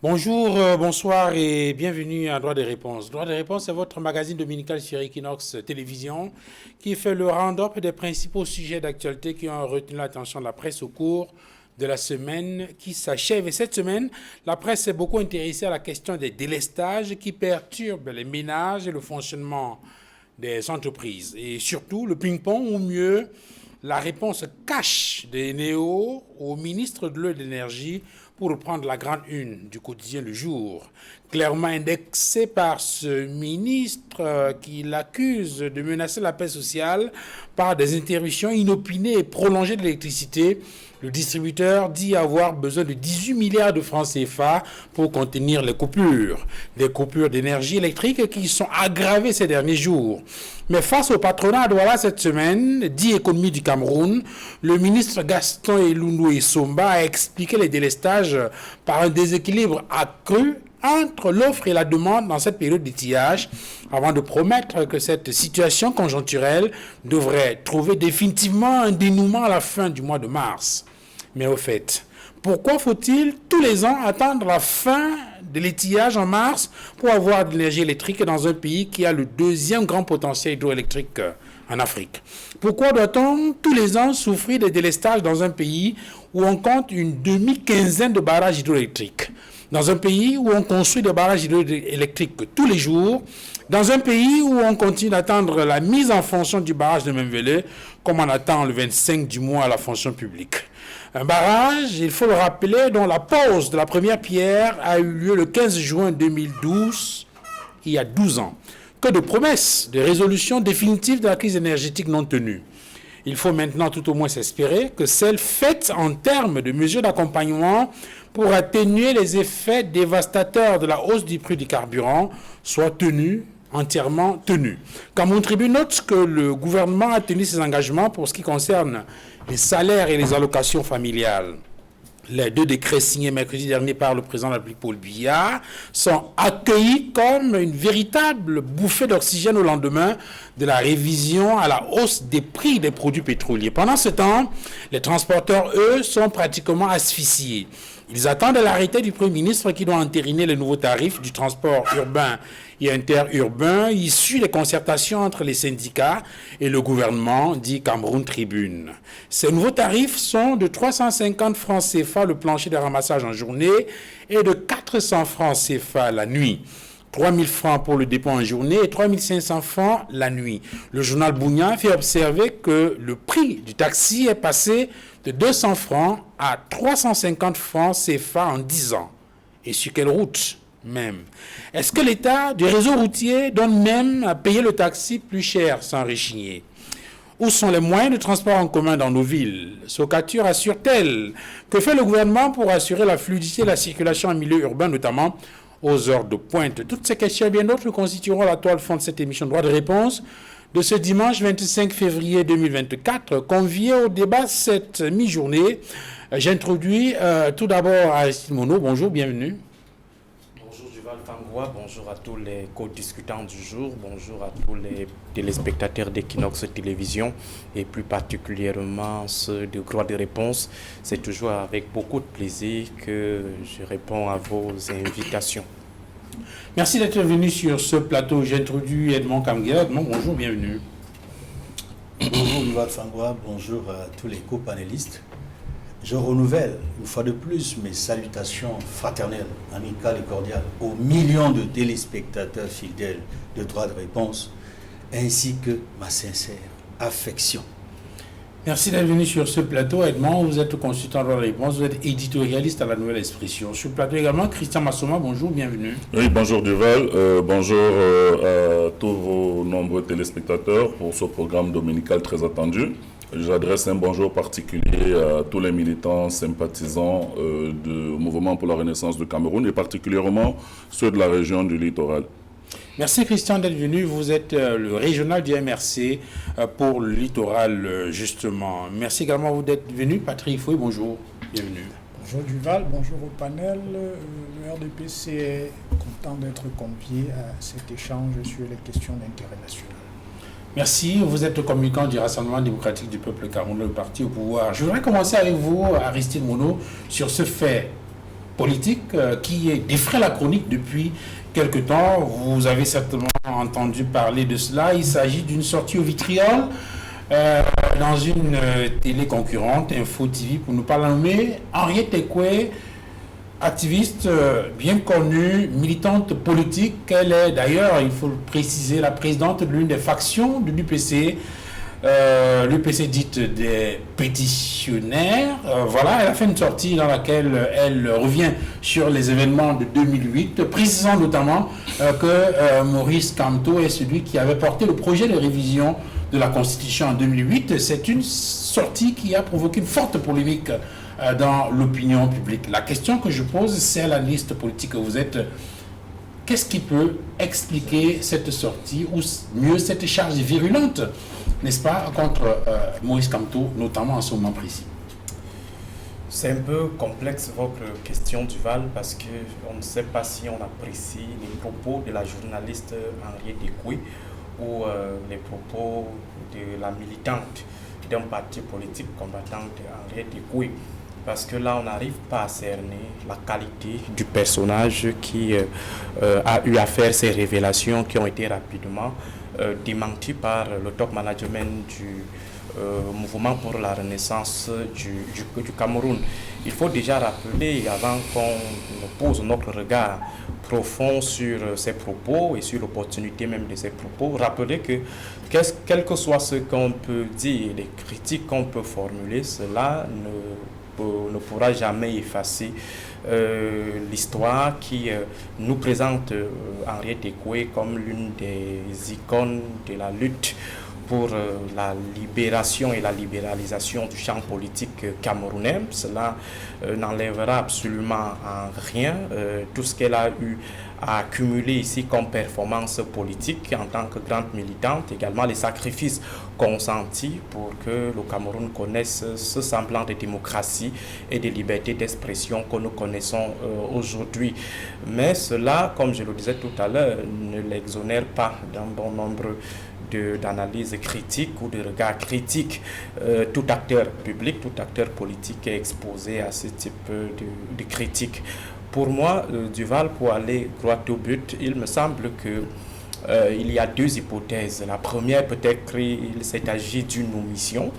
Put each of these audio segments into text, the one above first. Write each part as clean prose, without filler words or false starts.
Bonjour, bonsoir et bienvenue à Droit des réponses. Droit des réponses, c'est votre magazine dominical sur Equinox Télévision qui fait le round-up des principaux sujets d'actualité qui ont retenu l'attention de la presse au cours de la semaine qui s'achève. Et cette semaine, la presse s'est beaucoup intéressée à la question des délestages qui perturbent les ménages et le fonctionnement des entreprises. Et surtout, le ping-pong, ou mieux, la réponse cash des néos au ministre de l'Eau et de l'Énergie pour reprendre la grande une du quotidien Le Jour. Clairement indexé par ce ministre qui l'accuse de menacer la paix sociale par des interruptions inopinées et prolongées de l'électricité, le distributeur dit avoir besoin de 18 milliards de francs CFA pour contenir les coupures. Des coupures d'énergie électrique qui sont aggravées ces derniers jours. Mais face au patronat à Douala cette semaine, dit économie du Cameroun, le ministre Gaston Elundou Essomba a expliqué les délestages par un déséquilibre accru entre l'offre et la demande dans cette période d'étiage, avant de promettre que cette situation conjoncturelle devrait trouver définitivement un dénouement à la fin du mois de mars. Mais au fait, pourquoi faut-il tous les ans attendre la fin de l'étiage en mars pour avoir de l'énergie électrique dans un pays qui a le deuxième grand potentiel hydroélectrique en Afrique? Pourquoi doit-on tous les ans souffrir des délestages dans un pays où on compte une demi-quinzaine de barrages hydroélectriques? Dans un pays où on construit des barrages hydroélectriques tous les jours, dans un pays où on continue d'attendre la mise en fonction du barrage de Memvele, comme on attend le 25 du mois à la fonction publique. Un barrage, il faut le rappeler, dont la pose de la première pierre a eu lieu le 15 juin 2012, il y a 12 ans. Que de promesses de résolution définitive de la crise énergétique non tenues. Il faut maintenant tout au moins s'espérer que celles faites en termes de mesures d'accompagnement pour atténuer les effets dévastateurs de la hausse du prix du carburant soient tenues, entièrement tenues. Cameroun Tribune note que le gouvernement a tenu ses engagements pour ce qui concerne les salaires et les allocations familiales. Les deux décrets signés mercredi dernier par le président de la République Paul Biya sont accueillis comme une véritable bouffée d'oxygène au lendemain de la révision à la hausse des prix des produits pétroliers. Pendant ce temps, les transporteurs, eux, sont pratiquement asphyxiés. Ils attendent l'arrêté du Premier ministre qui doit entériner les nouveaux tarifs du transport urbain et interurbain issus des concertations entre les syndicats et le gouvernement, dit Cameroun Tribune. Ces nouveaux tarifs sont de 350 francs CFA le plancher de ramassage en journée et de 400 francs CFA la nuit. 3 000 francs pour le dépôt en journée et 3 500 francs la nuit. Le journal Bougna fait observer que le prix du taxi est passé de 200 francs à 350 francs CFA en 10 ans. Et sur quelle route même? Est-ce que l'État du réseau routier donne même à payer le taxi plus cher sans rechigner? Où sont les moyens de transport en commun dans nos villes? Socatur assure-t-elle? Que fait le gouvernement pour assurer la fluidité de la circulation en milieu urbain, notamment aux heures de pointe? Toutes ces questions et bien d'autres constitueront la toile fond de cette émission Droit de réponse de ce dimanche 25 février 2024. Convié au débat cette mi-journée, j'introduis tout d'abord Aristide Monod. Bonjour, bienvenue. Bonjour Duval Fangoua, bonjour à tous les co-discutants du jour, bonjour à tous les téléspectateurs d'Equinox Télévision et plus particulièrement ceux de Droit de réponse. C'est toujours avec beaucoup de plaisir que je réponds à vos invitations. Merci d'être venu sur ce plateau. J'introduis Edmond Kamguia. Edmond, bonjour, bienvenue. Bonjour Duval Fangoua, bonjour à tous les co-panélistes. Je renouvelle une fois de plus mes salutations fraternelles, amicales et cordiales aux millions de téléspectateurs fidèles de Droit de réponse, ainsi que ma sincère affection. Merci d'être venu sur ce plateau, Edmond. Vous êtes consultant de la réponse, vous êtes éditorialiste à la Nouvelle Expression. Sur le plateau également, Christian Massoma, bonjour, bienvenue. Oui, bonjour Duval, bonjour à tous vos nombreux téléspectateurs pour ce programme dominical très attendu. J'adresse un bonjour particulier à tous les militants sympathisants du Mouvement pour la Renaissance du Cameroun et particulièrement ceux de la région du littoral. Merci Christian d'être venu. Vous êtes le régional du MRC pour le littoral, justement. Merci également d'être venu. Patrick Fouet, bonjour. Bienvenue. Bonjour Duval, bonjour au panel. Le RDPC est content d'être convié à cet échange sur les questions d'intérêt national. Merci. Vous êtes le communicant du Rassemblement démocratique du peuple camerounais, le parti au pouvoir. Je voudrais commencer avec vous, Aristide Monod, sur ce fait politique qui défraie la chronique depuis quelque temps. Vous avez certainement entendu parler de cela. Il s'agit d'une sortie au vitriol dans une télé concurrente, Info TV, pour ne pas la nommer. Henriette Ekwe, activiste bien connue, militante politique. Elle est d'ailleurs, il faut le préciser, la présidente de l'une des factions de l'UPC. L'UPC dite des pétitionnaires. Voilà, elle a fait une sortie dans laquelle elle revient sur les événements de 2008, précisant notamment que Maurice Kamto est celui qui avait porté le projet de révision de la Constitution en 2008. C'est une sortie qui a provoqué une forte polémique dans l'opinion publique. La question que je pose, c'est à l'analyste politique que vous êtes. Qu'est-ce qui peut expliquer cette sortie, ou mieux cette charge virulente, n'est-ce pas, contre Maurice Kamto, notamment en ce moment précis? C'est un peu complexe votre question, Duval, parce qu'on ne sait pas si on apprécie les propos de la journaliste Henriette Ekwe ou les propos de la militante d'un parti politique combattante Henriette Ekwe. Parce que là, on n'arrive pas à cerner la qualité du personnage qui a eu à faire ces révélations qui ont été rapidement démenties par le top management du mouvement pour la renaissance du Cameroun. Il faut déjà rappeler, avant qu'on pose notre regard profond sur ces propos et sur l'opportunité même de ces propos, rappeler que quel que soit ce qu'on peut dire, les critiques qu'on peut formuler, cela ne pourra jamais effacer l'histoire qui nous présente Henriette Ekwe comme l'une des icônes de la lutte pour la libération et la libéralisation du champ politique camerounais. Cela n'enlèvera absolument en rien tout ce qu'elle a eu à accumuler ici comme performance politique en tant que grande militante, également les sacrifices consentis pour que le Cameroun connaisse ce semblant de démocratie et de liberté d'expression que nous connaissons aujourd'hui. Mais cela, comme je le disais tout à l'heure, ne l'exonère pas d'un bon nombre d'analyses critiques ou de regards critiques. Tout acteur public, tout acteur politique est exposé à ce type de critiques. Pour moi, Duval, pour aller droit au but, il me semble que il y a deux hypothèses. La première, peut-être il s'est agi d'une omission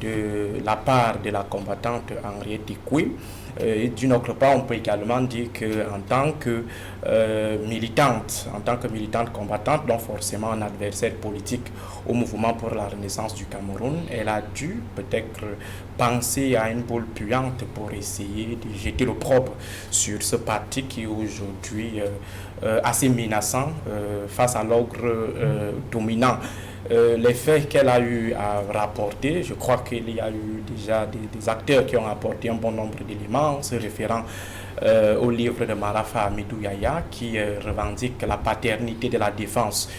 de la part de la combattante Henriette Ekwe. Et d'une autre part, on peut également dire qu'en tant que militante combattante, donc forcément un adversaire politique au mouvement pour la renaissance du Cameroun, elle a dû peut-être penser à une boule puante pour essayer de jeter l'opprobre sur ce parti qui est aujourd'hui assez menaçant face à l'ogre dominant. Les faits qu'elle a eu à rapporter, je crois qu'il y a eu déjà des acteurs qui ont apporté un bon nombre d'éléments se référant au livre de Marafa Amidou Yaya qui revendique la paternité de la défense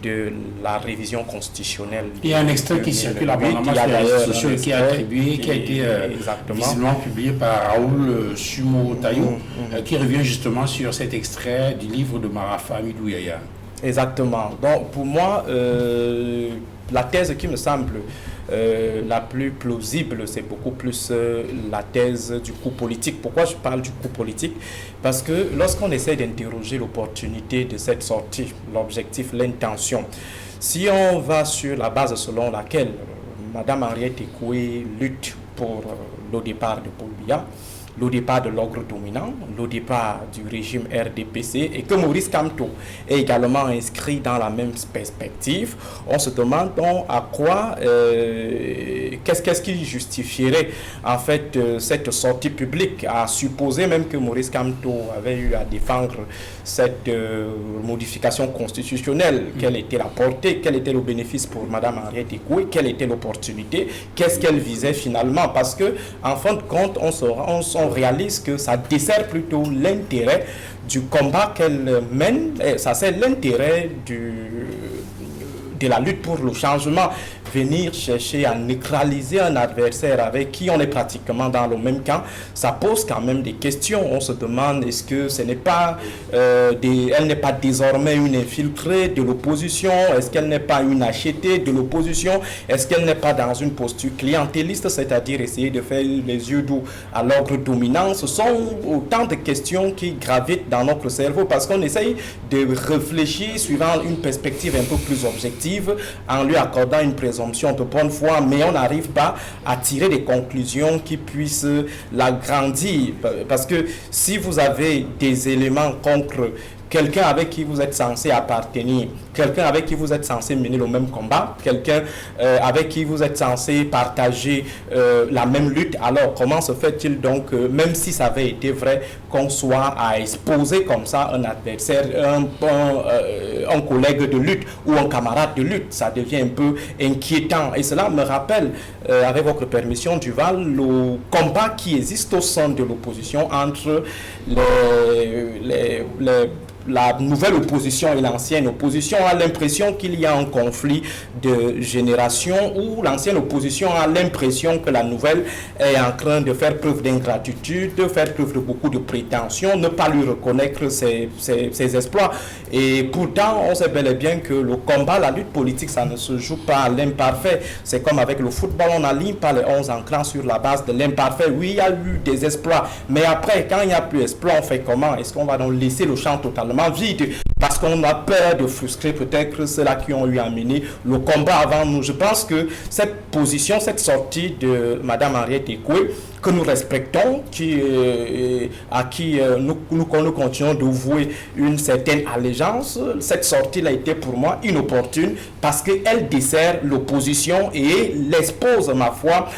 de la révision constitutionnelle. Il y a un extrait qui circule abondamment sur les réseaux sociaux qui est attribué, qui a été visiblement publié par Raoul Sumo Tayo, qui revient justement sur cet extrait du livre de Marafa Amidou Yaya. Exactement. Donc pour moi, la thèse qui me semble la plus plausible, c'est beaucoup plus la thèse du coup politique. Pourquoi je parle du coup politique? Parce que lorsqu'on essaie d'interroger l'opportunité de cette sortie, l'objectif, l'intention, si on va sur la base selon laquelle Mme Henriette Ekwe lutte pour le départ de Paul Biya, le départ de l'ogre dominant, le départ du régime RDPC, et que Maurice Kamto est également inscrit dans la même perspective, on se demande donc à quoi, qu'est-ce qui justifierait en fait cette sortie publique, à supposer même que Maurice Kamto avait eu à défendre cette modification constitutionnelle, quelle était la portée, quel était le bénéfice pour Mme Henriette Ekwe, quelle était l'opportunité, qu'est-ce qu'elle visait finalement, parce que en fin de compte, on réalise que ça dessert plutôt l'intérêt du combat qu'elle mène, ça c'est l'intérêt de la lutte pour le changement, venir chercher à neutraliser un adversaire avec qui on est pratiquement dans le même camp, ça pose quand même des questions. On se demande, est-ce que ce n'est pas, elle n'est pas désormais une infiltrée de l'opposition? Est-ce qu'elle n'est pas une achetée de l'opposition? Est-ce qu'elle n'est pas dans une posture clientéliste, c'est-à-dire essayer de faire les yeux doux à l'ordre dominant? Ce sont autant de questions qui gravitent dans notre cerveau parce qu'on essaye de réfléchir suivant une perspective un peu plus objective en lui accordant une présomption de bonne foi, mais on n'arrive pas à tirer des conclusions qui puissent l'agrandir. Parce que si vous avez des éléments contre quelqu'un avec qui vous êtes censé appartenir, quelqu'un avec qui vous êtes censé mener le même combat, quelqu'un avec qui vous êtes censé partager la même lutte, alors comment se fait-il donc, même si ça avait été vrai, qu'on soit à exposer comme ça un adversaire, un collègue de lutte ou un camarade de lutte? Ça devient un peu inquiétant. Et cela me rappelle, avec votre permission, Duval, le combat qui existe au sein de l'opposition entre la nouvelle opposition et l'ancienne opposition. A l'impression qu'il y a un conflit de génération où l'ancienne opposition a l'impression que la nouvelle est en train de faire preuve d'ingratitude, de faire preuve de beaucoup de prétentions, ne pas lui reconnaître ses exploits. Et pourtant, on sait bel et bien que le combat, la lutte politique, ça ne se joue pas à l'imparfait. C'est comme avec le football, on n'aligne pas les 11 encrans sur la base de l'imparfait. Oui, il y a eu des exploits, mais après, quand il n'y a plus d'exploits, on fait comment? Est-ce qu'on va donc laisser le champ totalement vide parce qu'on a peur de frustrer peut-être ceux-là qui ont eu à mener le combat avant nous? Je pense que cette position, cette sortie de Mme Henriette Ekoué, que nous respectons, à qui nous continuons de vouer une certaine allégeance, cette sortie-là était pour moi inopportune parce qu'elle dessert l'opposition et l'expose, ma foi,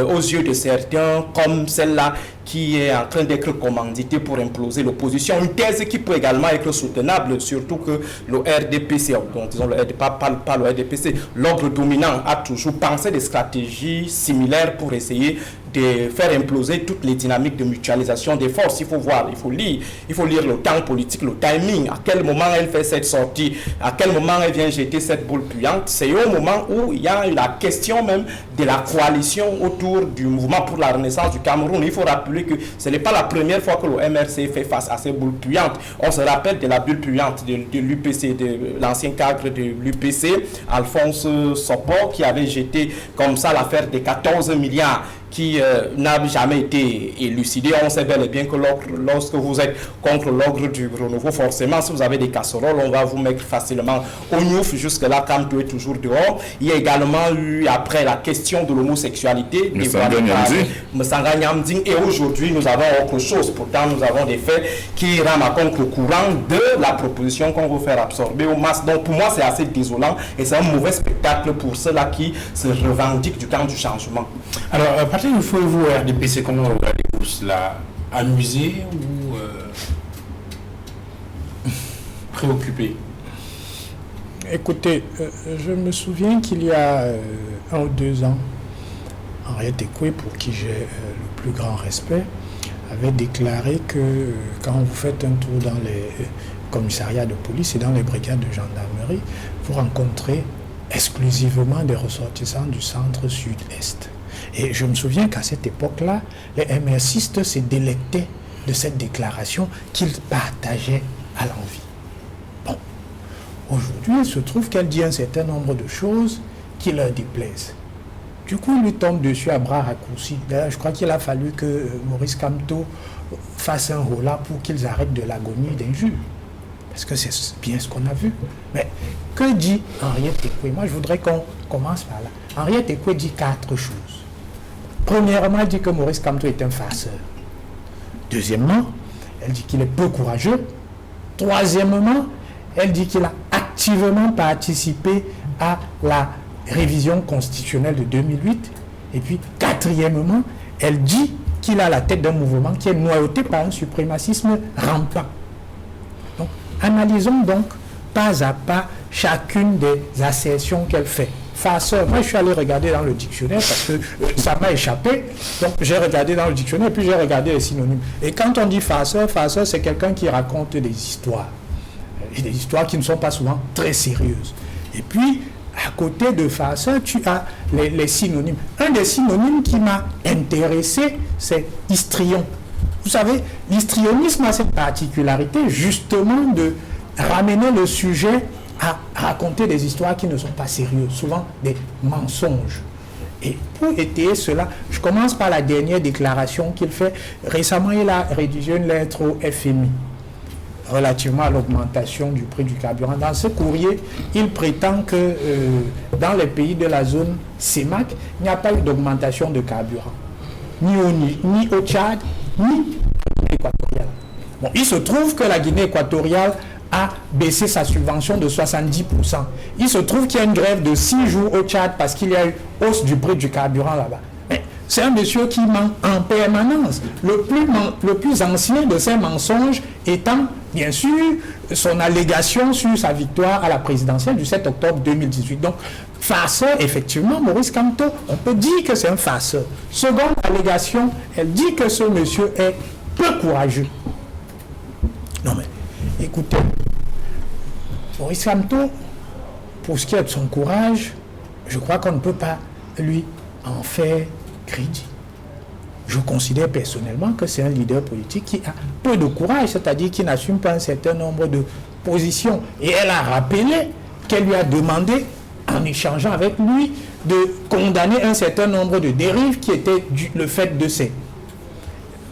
aux yeux de certains comme celle-là qui est en train d'être commanditée pour imploser l'opposition. Une thèse qui peut également être soutenable, surtout que le RDPC, donc disons pas le RDPC, l'ordre dominant a toujours pensé des stratégies similaires pour essayer de faire imploser toutes les dynamiques de mutualisation des forces. Il faut voir, il faut lire le temps politique, le timing, à quel moment elle fait cette sortie, à quel moment elle vient jeter cette boule puante. C'est au moment où il y a la question même de la coalition autour du mouvement pour la renaissance du Cameroun. Il faut rappeler que ce n'est pas la première fois que le MRC fait face à ces boules puantes. On se rappelle de la bulle puante de l'UPC, de l'ancien cadre de l'UPC, Alphonse Sopor, qui avait jeté comme ça l'affaire des 14 milliards qui n'a jamais été élucidé. On sait bel et bien que lorsque vous êtes contre l'ordre du renouveau, forcément, si vous avez des casseroles, on va vous mettre facilement au gnouf. Jusque-là, quand tout est toujours dehors. Il y a également eu, après, la question de l'homosexualité. Msanga Nyamding. Et aujourd'hui, nous avons autre chose. Pourtant, nous avons des faits qui rament à contre-courant de la proposition qu'on veut faire absorber aux masses. Donc, pour moi, c'est assez désolant et c'est un mauvais spectacle pour ceux-là qui se revendiquent du camp du changement. Alors, il faut vous RDPC, comment vous regardez-vous cela? Amusé ou préoccupé? Écoutez, je me souviens qu'il y a 1 ou 2 ans, Henriette Ekoué, pour qui j'ai le plus grand respect, avait déclaré que quand vous faites un tour dans les commissariats de police et dans les brigades de gendarmerie, vous rencontrez exclusivement des ressortissants du centre-sud-est. Et je me souviens qu'à cette époque-là, les MRCistes se délectaient de cette déclaration qu'ils partageaient à l'envi. Bon, aujourd'hui, il se trouve qu'elle dit un certain nombre de choses qui leur déplaisent. Du coup, il lui tombe dessus à bras raccourcis. D'ailleurs, je crois qu'il a fallu que Maurice Kamto fasse un holà pour qu'ils arrêtent de l'agonie d'injures. Parce que c'est bien ce qu'on a vu. Mais que dit Henriette Ekoué? Moi, je voudrais qu'on commence par là. Henriette Ekoué dit 4 choses. Premièrement, elle dit que Maurice Kamto est un farceur. Deuxièmement, elle dit qu'il est peu courageux. Troisièmement, elle dit qu'il a activement participé à la révision constitutionnelle de 2008. Et puis, quatrièmement, elle dit qu'il a la tête d'un mouvement qui est noyauté par un suprémacisme rampant. Donc, analysons donc pas à pas chacune des assertions qu'elle fait. Farceur, moi je suis allé regarder dans le dictionnaire parce que ça m'a échappé. Donc j'ai regardé dans le dictionnaire et puis j'ai regardé les synonymes. Et quand on dit farceur, farceur c'est quelqu'un qui raconte des histoires. Et des histoires qui ne sont pas souvent très sérieuses. Et puis, à côté de farceur, tu as les synonymes. Un des synonymes qui m'a intéressé, c'est histrion. Vous savez, l'histrionisme a cette particularité justement de ramener le sujet à raconter des histoires qui ne sont pas sérieuses, souvent des mensonges. Et pour étayer cela, je commence par la dernière déclaration qu'il fait. Récemment, il a rédigé une lettre au FMI relativement à l'augmentation du prix du carburant. Dans ce courrier, il prétend que dans les pays de la zone CEMAC, il n'y a pas eu d'augmentation de carburant, ni au Tchad, ni en Guinée équatoriale. Bon, il se trouve que la Guinée équatoriale a baissé sa subvention de 70%. Il se trouve qu'il y a une grève de 6 jours au Tchad parce qu'il y a eu hausse du prix du carburant là-bas. Mais c'est un monsieur qui ment en permanence. Le plus ancien de ces mensonges étant, bien sûr, son allégation sur sa victoire à la présidentielle du 7 octobre 2018. Donc, farceur, effectivement, Maurice Kamto, on peut dire que c'est un farceur. Seconde allégation, elle dit que ce monsieur est peu courageux. Non mais, écoutez, Maurice Kamto, pour ce qui est de son courage, je crois qu'on ne peut pas lui en faire crédit. Je considère personnellement que c'est un leader politique qui a peu de courage, c'est-à-dire qui n'assume pas un certain nombre de positions. Et elle a rappelé qu'elle lui a demandé, en échangeant avec lui, de condamner un certain nombre de dérives qui étaient le fait de ses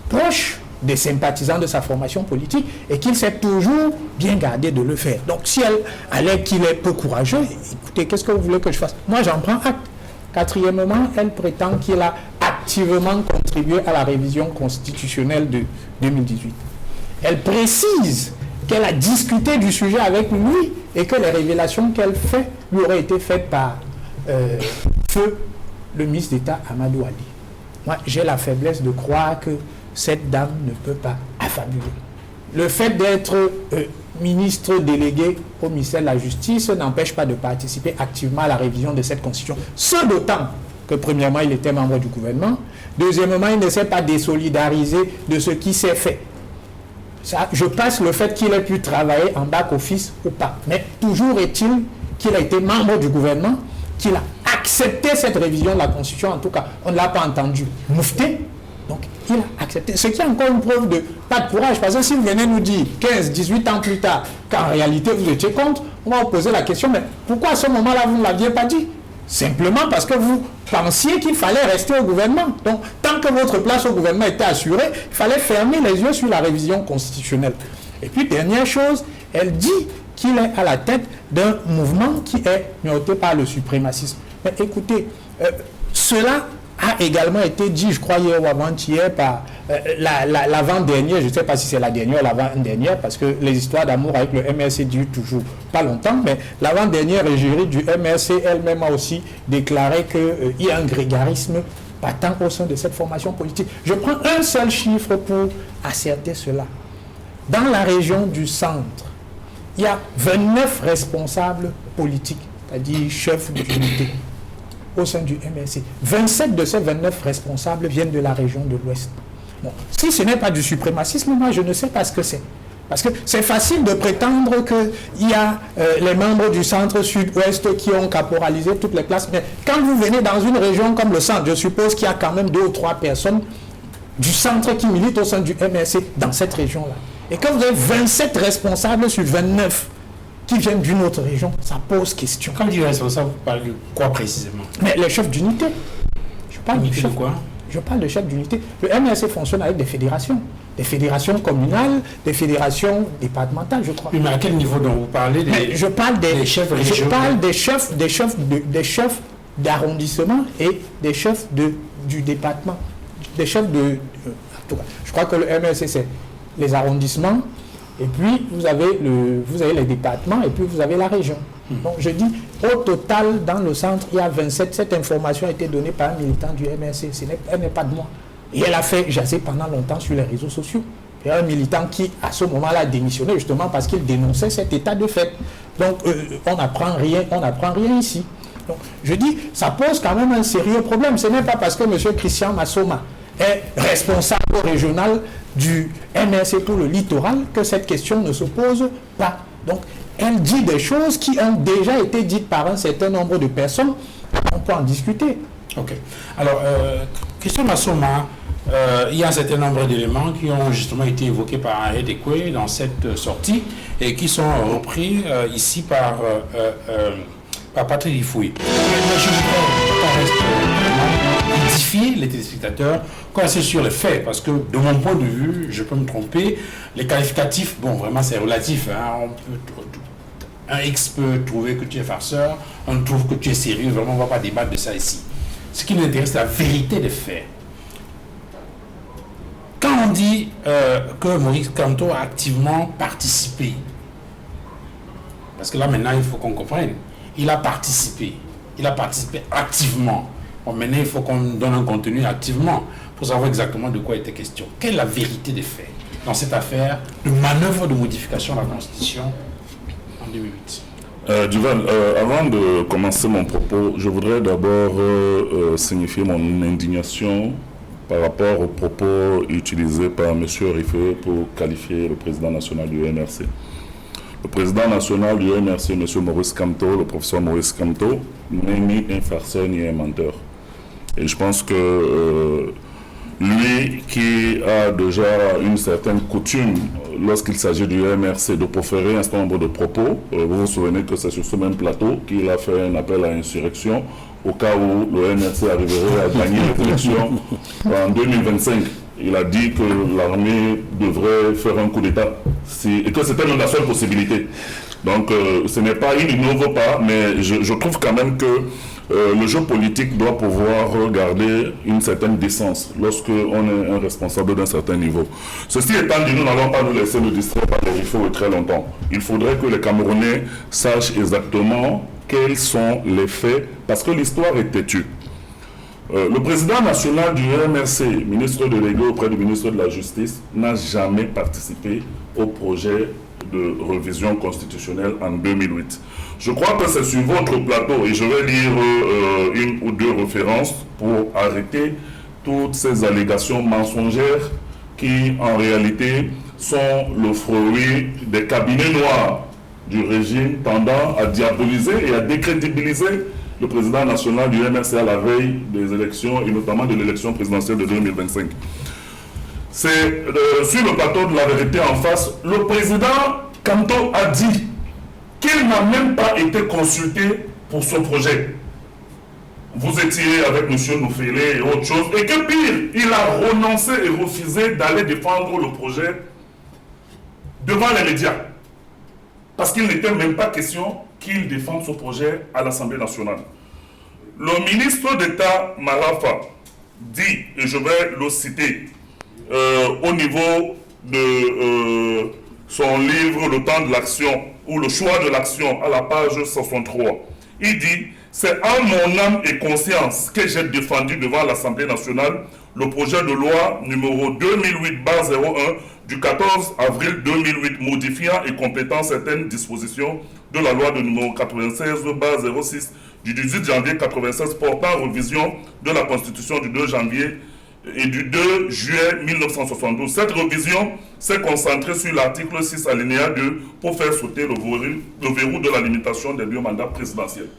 proches, des sympathisants de sa formation politique, et qu'il s'est toujours bien gardé de le faire. Donc si elle allait qu'il est peu courageux, écoutez, qu'est-ce que vous voulez que je fasse? Moi j'en prends acte. Quatrièmement, elle prétend qu'il a activement contribué à la révision constitutionnelle de 2018. Elle précise qu'elle a discuté du sujet avec lui et que les révélations qu'elle fait lui auraient été faites par feu le ministre d'État Amadou Ali. Moi, j'ai la faiblesse de croire que cette dame ne peut pas affabuler. Le fait d'être ministre délégué au ministère de la Justice n'empêche pas de participer activement à la révision de cette constitution. Ce d'autant que, premièrement, il était membre du gouvernement. Deuxièmement, il ne s'est pas désolidariser de ce qui s'est fait. Ça, je passe le fait qu'il ait pu travailler en back-office ou pas. Mais toujours est-il qu'il a été membre du gouvernement, qu'il a accepté cette révision de la Constitution. En tout cas, on ne l'a pas entendu moufter. Donc, il a accepté. Ce qui est encore une preuve de pas de courage. Parce que si vous venez nous dire 15, 18 ans plus tard qu'en réalité vous étiez contre, on va vous poser la question, mais pourquoi à ce moment-là vous ne l'aviez pas dit? Simplement parce que vous pensiez qu'il fallait rester au gouvernement. Donc, tant que votre place au gouvernement était assurée, il fallait fermer les yeux sur la révision constitutionnelle. Et puis, dernière chose, elle dit qu'il est à la tête d'un mouvement qui est noté par le suprémacisme. Mais écoutez, cela a également été dit, je crois, hier ou avant-hier, par l'avant-dernière, je ne sais pas si c'est la dernière ou l'avant-dernière, parce que les histoires d'amour avec le MRC durent toujours pas longtemps, mais l'avant-dernière égérie du MRC elle-même a aussi déclaré qu'il y a un grégarisme patent au sein de cette formation politique. Je prends un seul chiffre pour asserter cela. Dans la région du centre, il y a 29 responsables politiques, c'est-à-dire chefs d'unité, au sein du MRC. 27 de ces 29 responsables viennent de la région de l'Ouest. Bon, si ce n'est pas du suprémacisme, moi je ne sais pas ce que c'est. Parce que c'est facile de prétendre qu'il y a les membres du centre sud-ouest qui ont caporalisé toutes les places, mais quand vous venez dans une région comme le centre, je suppose qu'il y a quand même 2 ou 3 personnes du centre qui militent au sein du MRC dans cette région-là. Et quand vous avez 27 responsables sur 29 qui viennent d'une autre région, ça pose question. Quand vous dites responsable, vous parlez de quoi précisément? Mais les chefs d'unité. Je parle de chefs. Quoi? Je parle de chefs d'unité. Le MRC fonctionne avec des fédérations communales, des fédérations départementales, je crois. Oui, mais à quel niveau donc vous parlez je parle des chefs régionaux. Je parle des chefs d'arrondissement et des chefs du département. Des chefs de... je crois que le MRC, c'est les arrondissements, et puis vous avez les départements, et puis vous avez la région. Donc je dis, au total, dans le centre, il y a 27. Cette information a été donnée par un militant du MRC. Elle n'est pas de moi. Et elle a fait jaser pendant longtemps sur les réseaux sociaux. Il y a un militant qui, à ce moment-là, a démissionné justement parce qu'il dénonçait cet état de fait. Donc on n'apprend rien ici. Donc je dis, ça pose quand même un sérieux problème. Ce n'est pas parce que M. Christian Massoma est responsable régional du MRC pour le littoral que cette question ne se pose pas. Donc, elle dit des choses qui ont déjà été dites par un certain nombre de personnes. On peut en discuter. Ok. Alors, Christian Massoma, il y a un certain nombre d'éléments qui ont justement été évoqués par Henriette Ekwe dans cette sortie et qui sont repris ici par Patrick Lifoué. Je voudrais qu'on reste édifier les téléspectateurs, qu'on reste sur les faits, parce que de mon point de vue, je peux me tromper, les qualificatifs, bon, vraiment c'est relatif, hein, un X peut trouver que tu es farceur, on trouve que tu es sérieux, vraiment on ne va pas débattre de ça ici. Ce qui nous intéresse, c'est la vérité des faits. Quand on dit que Maurice Kamto a activement participé, parce que là maintenant il faut qu'on comprenne, il a participé activement. Bon, maintenant il faut qu'on donne un contenu activement pour savoir exactement de quoi il était question. Quelle est la vérité des faits dans cette affaire de manœuvre de modification de la Constitution en 2008? Duval, avant de commencer mon propos, je voudrais d'abord signifier mon indignation par rapport aux propos utilisés par M. Rifé pour qualifier le président national du MRC. Le président national du MRC, M. Maurice Kamto, le professeur Maurice Kamto, n'est ni un farceur ni un menteur. Et je pense que lui qui a déjà une certaine coutume lorsqu'il s'agit du MRC de proférer un certain nombre de propos, vous vous souvenez que c'est sur ce même plateau qu'il a fait un appel à insurrection au cas où le MRC arriverait à gagner les élections en 2025. Il a dit que l'armée devrait faire un coup d'État et que c'était la seule possibilité. Donc ce n'est pas, il n'innove pas, mais je trouve quand même que le jeu politique doit pouvoir garder une certaine décence lorsqu'on est un responsable d'un certain niveau. Ceci étant dit, nous n'allons pas nous laisser nous distraire par les rifles très longtemps. Il faudrait que les Camerounais sachent exactement quels sont les faits, parce que l'histoire est têtue. Le président national du MRC, ministre délégué auprès du ministre de la Justice, n'a jamais participé au projet de révision constitutionnelle en 2008. Je crois que c'est sur votre plateau, et je vais lire une ou deux références pour arrêter toutes ces allégations mensongères qui, en réalité, sont le fruit des cabinets noirs du régime tendant à diaboliser et à décrédibiliser le président national du MRC à la veille des élections, et notamment de l'élection présidentielle de 2025. C'est sur le plateau de la vérité en face, le président Kamto a dit qu'il n'a même pas été consulté pour son projet. Vous étiez avec M. Noufélé et autre chose, et que pire, il a renoncé et refusé d'aller défendre le projet devant les médias. Parce qu'il n'était même pas question qu'il défende ce projet à l'Assemblée nationale. Le ministre d'État Marafa dit, et je vais le citer, au niveau de son livre « Le temps de l'action » ou « Le choix de l'action » à la page 63, il dit « C'est en mon âme et conscience que j'ai défendu devant l'Assemblée nationale le projet de loi numéro 2008-01 du 14 avril 2008 modifiant et complétant certaines dispositions de la loi de numéro 96-06 du 18 janvier 96 portant révision de la Constitution du 2 janvier et du 2 juillet 1972. Cette révision s'est concentrée sur l'article 6 alinéa 2 pour faire sauter le verrou de la limitation des 2 mandats présidentiels.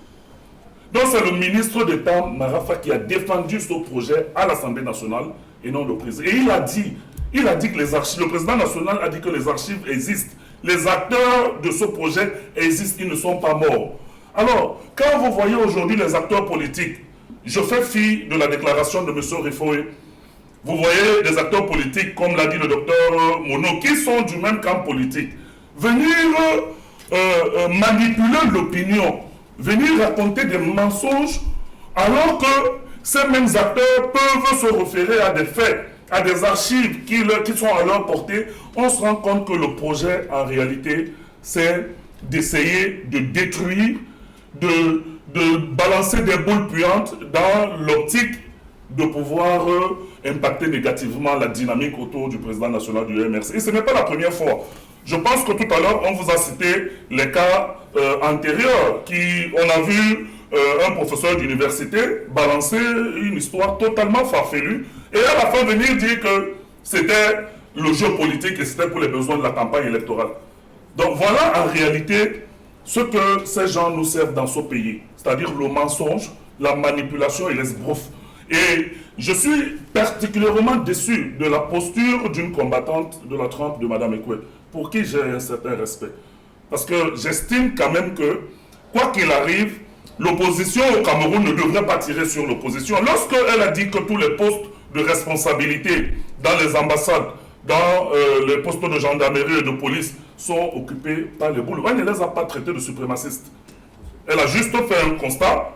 Donc c'est le ministre d'État Marafa qui a défendu ce projet à l'Assemblée nationale et non le président. Et il a dit que les archives, le président national a dit que les archives existent. Les acteurs de ce projet existent, ils ne sont pas morts. Alors, quand vous voyez aujourd'hui les acteurs politiques, je fais fi de la déclaration de M. Rifoué, vous voyez des acteurs politiques, comme l'a dit le docteur Mono, qui sont du même camp politique, venir manipuler l'opinion, venir raconter des mensonges, alors que ces mêmes acteurs peuvent se référer à des faits, à des archives qui sont à leur portée. On se rend compte que le projet, en réalité, c'est d'essayer de détruire, de balancer des boules puantes dans l'optique de pouvoir impacter négativement la dynamique autour du président national du MRC. Et ce n'est pas la première fois. Je pense que tout à l'heure, on vous a cité les cas antérieurs. On a vu un professeur d'université balancer une histoire totalement farfelue et à la fin venir dire que c'était le jeu politique et c'était pour les besoins de la campagne électorale. Donc voilà en réalité ce que ces gens nous servent dans ce pays, c'est-à-dire le mensonge, la manipulation et l'esbrouf. Et je suis particulièrement déçu de la posture d'une combattante de la trempe de Mme Ekwe, pour qui j'ai un certain respect. Parce que j'estime quand même que, quoi qu'il arrive, l'opposition au Cameroun ne devrait pas tirer sur l'opposition. Lorsqu'elle a dit que tous les postes de responsabilité dans les ambassades, dans les postes de gendarmerie et de police sont occupés par les boules, elle ne les a pas traités de suprémacistes. Elle a juste fait un constat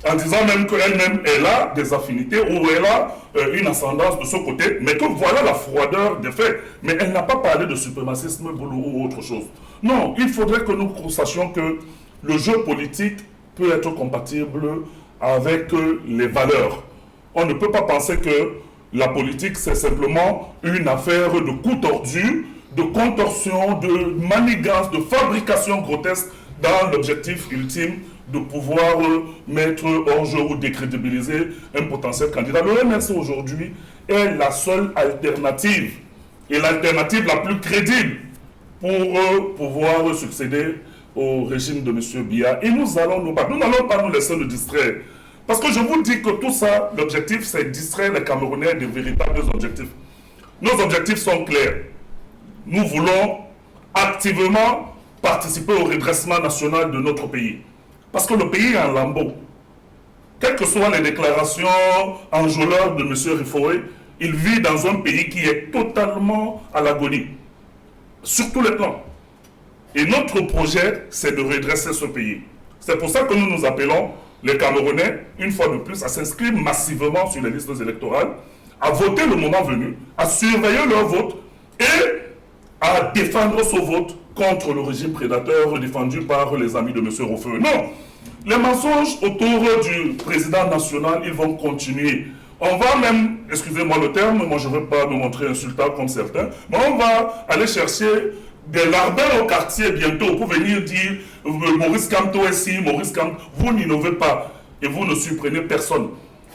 en disant même qu'elle-même elle a des affinités ou elle a une ascendance de ce côté, mais que voilà la froideur des faits. Mais elle n'a pas parlé de suprémacisme ou autre chose. Non, il faudrait que nous sachions que le jeu politique peut être compatible avec les valeurs. On ne peut pas penser que la politique, c'est simplement une affaire de coups tordus, de contorsion, de manigance, de fabrication grotesque dans l'objectif ultime de pouvoir mettre hors jeu ou décrédibiliser un potentiel candidat. Le MRC aujourd'hui est la seule alternative et l'alternative la plus crédible pour pouvoir succéder au régime de M. Biya. Et nous allons nous battre. Nous n'allons pas nous laisser nous distraire. Parce que je vous dis que tout ça, l'objectif, c'est distraire les Camerounais des véritables objectifs. Nos objectifs sont clairs. Nous voulons activement participer au redressement national de notre pays. Parce que le pays est en lambeaux. Quelles que soient les déclarations enjôleurs de M. Riffoé, il vit dans un pays qui est totalement à l'agonie. Sur tous les plans. Et notre projet, c'est de redresser ce pays. C'est pour ça que nous nous appelons les Camerounais, une fois de plus, à s'inscrire massivement sur les listes électorales, à voter le moment venu, à surveiller leur vote et à défendre ce vote contre le régime prédateur défendu par les amis de M. Rofeu. Non, les mensonges autour du président national, ils vont continuer. On va même, excusez-moi le terme, moi je ne veux pas me montrer insultant comme certains, mais on va aller chercher des larbins au quartier bientôt pour venir dire Maurice Kamto est ici, Maurice Kamto. Vous n'innovez pas et vous ne surprenez personne.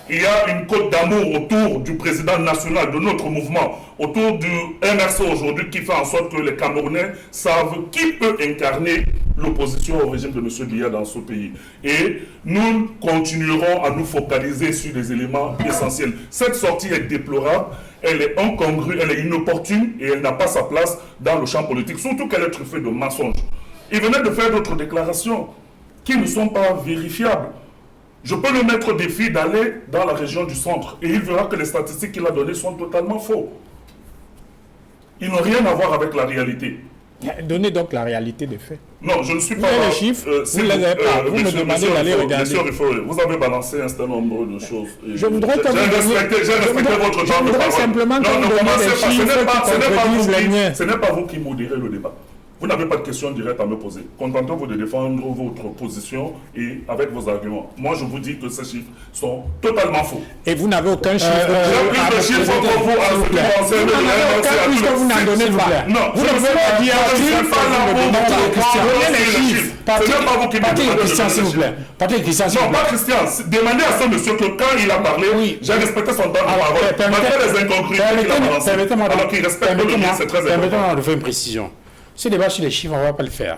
Il y a une côte d'amour autour du président national de notre mouvement, autour du MRC aujourd'hui, qui fait en sorte que les Camerounais savent qui peut incarner l'opposition au régime de M. Biya dans ce pays. Et nous continuerons à nous focaliser sur des éléments essentiels. Cette sortie est déplorable, elle est incongrue, elle est inopportune et elle n'a pas sa place dans le champ politique, surtout qu'elle est truffée de mensonges. Il venait de faire d'autres déclarations qui ne sont pas vérifiables. Je peux le mettre au défi d'aller dans la région du centre et il verra que les statistiques qu'il a données sont totalement faux. Ils n'ont rien à voir avec la réalité. Donnez donc la réalité des faits. Non, je ne suis pas... Vous avez les chiffres, vous ne les avez pas. Vous me demandez d'aller regarder. Vous avez balancé un certain nombre de choses. Je voudrais que j'ai respecté votre temps de parole. Simplement non, ne commencez pas. Ce n'est pas vous qui modérez le débat. Vous n'avez pas de questions directes à me poser. Contentez-vous de défendre votre position et avec vos arguments. Moi, je vous dis que ces chiffres sont totalement faux. Et vous n'avez aucun chiffre. J'ai plus de chiffres que vous à ce qui concerne le MRC. Puisque vous n'en donnez pas. Non, vous ne pouvez pas dire je ne suis pas là pour donnez les chiffres. Ce n'est pas vous qui me demandez Christian, s'il vous plaît. Patrick Christian, s'il vous plaît. Non, pas Christian. Demandez à ce monsieur que quand il a parlé, j'ai respecté son temps de parole. Malgré les incongruités qu'il a balancées. Alors qu'il respecte le mien, c'est très important. Permettez-moi de faire une précision. Ce débat sur les chiffres, on ne va pas le faire.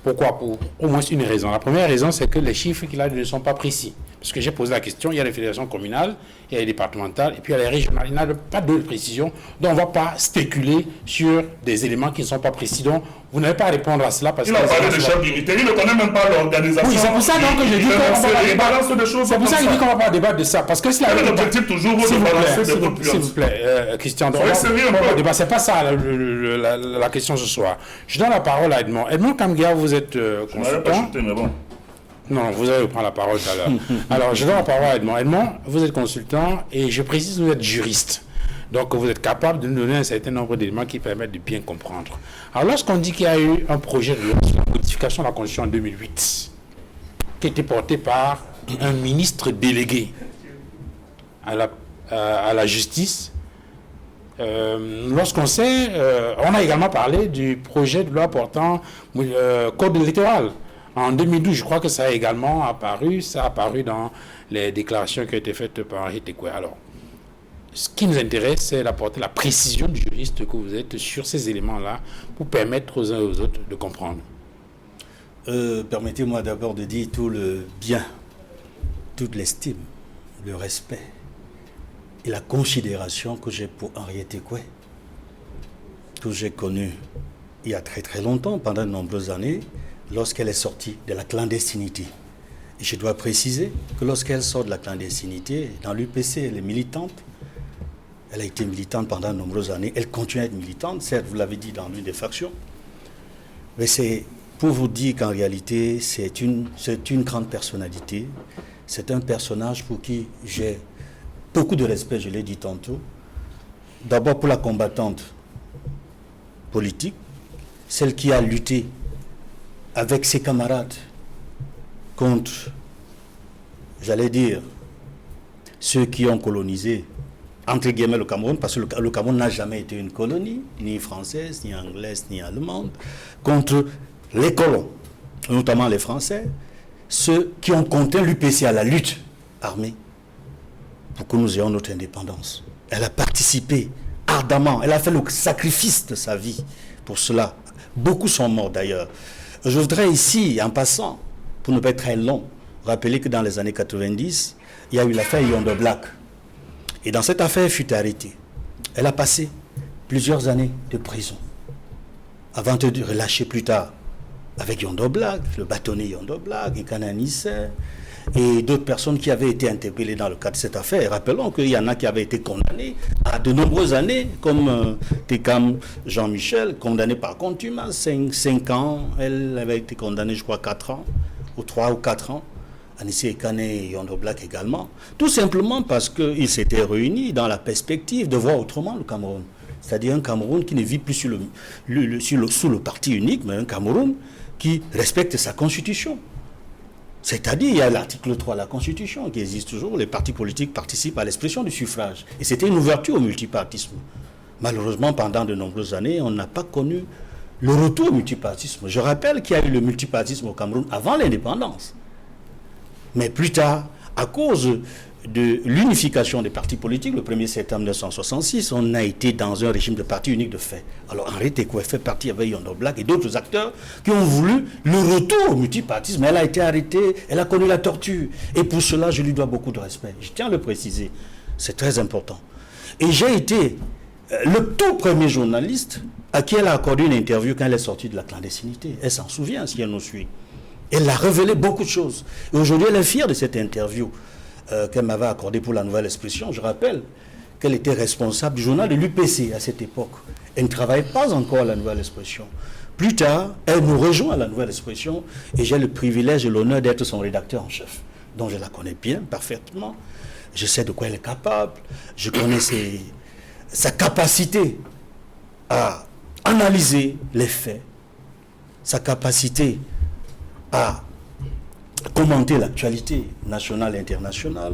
Pourquoi? Pour au moins une raison. La première raison, c'est que les chiffres qu'il a ne sont pas précis. Parce que j'ai posé la question, il y a les fédérations communales, il y a les départementales, et puis il y a les régionales. Il n'y a pas de précision. Donc on ne va pas spéculer sur des éléments qui ne sont pas précis. Donc vous n'avez pas à répondre à cela. Parce il a parlé de chef d'unité, il ne connaît même pas l'organisation. Oui, c'est pour ça donc que je dis qu'on va pas débattre. C'est pour ça que je dis qu'on ne va pas débattre de ça. Parce que c'est l'objectif toujours de balancer des votes. S'il vous plaît, Christian. C'est pas ça la question ce soir. Je donne la parole à Edmond. Edmond Kamgia, vous êtes consultant. Mais bon. Non, vous allez prendre la parole tout à l'heure. Alors, je donne la parole à Edmond. Edmond, vous êtes consultant et je précise que vous êtes juriste. Donc, vous êtes capable de nous donner un certain nombre d'éléments qui permettent de bien comprendre. Alors, lorsqu'on dit qu'il y a eu un projet de loi sur la modification de la Constitution en 2008, qui a été porté par un ministre délégué à la justice, lorsqu'on sait, on a également parlé du projet de loi portant code électoral. En 2012, je crois que ça a également apparu, dans les déclarations qui ont été faites par Henri Tekwe. Alors, Ce qui nous intéresse, c'est d'apporter la précision du juriste que vous êtes sur ces éléments-là pour permettre aux uns et aux autres de comprendre. Permettez-moi d'abord de dire tout le bien, toute l'estime, le respect et la considération que j'ai pour Henriette Ekoué, que j'ai connue il y a très très longtemps, pendant de nombreuses années, lorsqu'elle est sortie de la clandestinité. Et je dois préciser que lorsqu'elle sort de la clandestinité, dans l'UPC, elle est militante. Elle a été militante pendant de nombreuses années. Elle continue à être militante, certes, vous l'avez dit, dans l'une des factions. Mais c'est pour vous dire qu'en réalité, c'est une grande personnalité. C'est un personnage pour qui j'ai beaucoup de respect, je l'ai dit tantôt. D'abord pour la combattante politique, celle qui a lutté avec ses camarades contre, j'allais dire, ceux qui ont colonisé, entre guillemets, le Cameroun, parce que le Cameroun n'a jamais été une colonie, ni française, ni anglaise, ni allemande, contre les colons, notamment les Français, ceux qui ont contraint l'UPC à la lutte armée pour que nous ayons notre indépendance. Elle a participé ardemment, elle a fait le sacrifice de sa vie pour cela. Beaucoup sont morts d'ailleurs. Je voudrais ici, en passant, pour ne pas être très long, rappeler que dans les années 90, il y a eu l'affaire Yondo Black. Et dans cette affaire, elle fut arrêtée. Elle a passé plusieurs années de prison avant de relâcher plus tard avec Yondo Black, le bâtonnier Yondo Black, et Kananissé, et d'autres personnes qui avaient été interpellées dans le cadre de cette affaire. Et rappelons qu'il y en a qui avaient été condamnés à de nombreuses années, comme Tekam Jean-Michel, condamné par contumace, 5 ans. Elle avait été condamnée, je crois, 4 ans, ou 3 ou 4 ans. Anissé Ekane et Yondo Black également. Tout simplement parce qu'ils s'étaient réunis dans la perspective de voir autrement le Cameroun. C'est-à-dire un Cameroun qui ne vit plus sous le parti unique, mais un Cameroun qui respecte sa constitution. C'est-à-dire, il y a l'article 3 de la Constitution qui existe toujours, les partis politiques participent à l'expression du suffrage. Et c'était une ouverture au multipartisme. Malheureusement, pendant de nombreuses années, on n'a pas connu le retour au multipartisme. Je rappelle qu'il y a eu le multipartisme au Cameroun avant l'indépendance. Mais plus tard, à cause de l'unification des partis politiques, le 1er septembre 1966, on a été dans un régime de parti unique de fait. Alors Henriette Ekoué fait partie avec Yondo Black et d'autres acteurs qui ont voulu le retour au multipartisme. Elle a été arrêtée, elle a connu la torture. Et pour cela, je lui dois beaucoup de respect. Je tiens à le préciser, c'est très important. Et j'ai été le tout premier journaliste à qui elle a accordé une interview quand elle est sortie de la clandestinité. Elle s'en souvient si elle nous suit. Elle a révélé beaucoup de choses. Et aujourd'hui, elle est fière de cette interview qu'elle m'avait accordée pour la Nouvelle Expression. Je rappelle qu'elle était responsable du journal de l'UPC à cette époque. Elle ne travaillait pas encore à la Nouvelle Expression. Plus tard, elle nous rejoint à la Nouvelle Expression et j'ai le privilège et l'honneur d'être son rédacteur en chef. Donc je la connais bien, parfaitement. Je sais de quoi elle est capable. Je connais sa capacité à analyser les faits, sa capacité à commenter l'actualité nationale et internationale.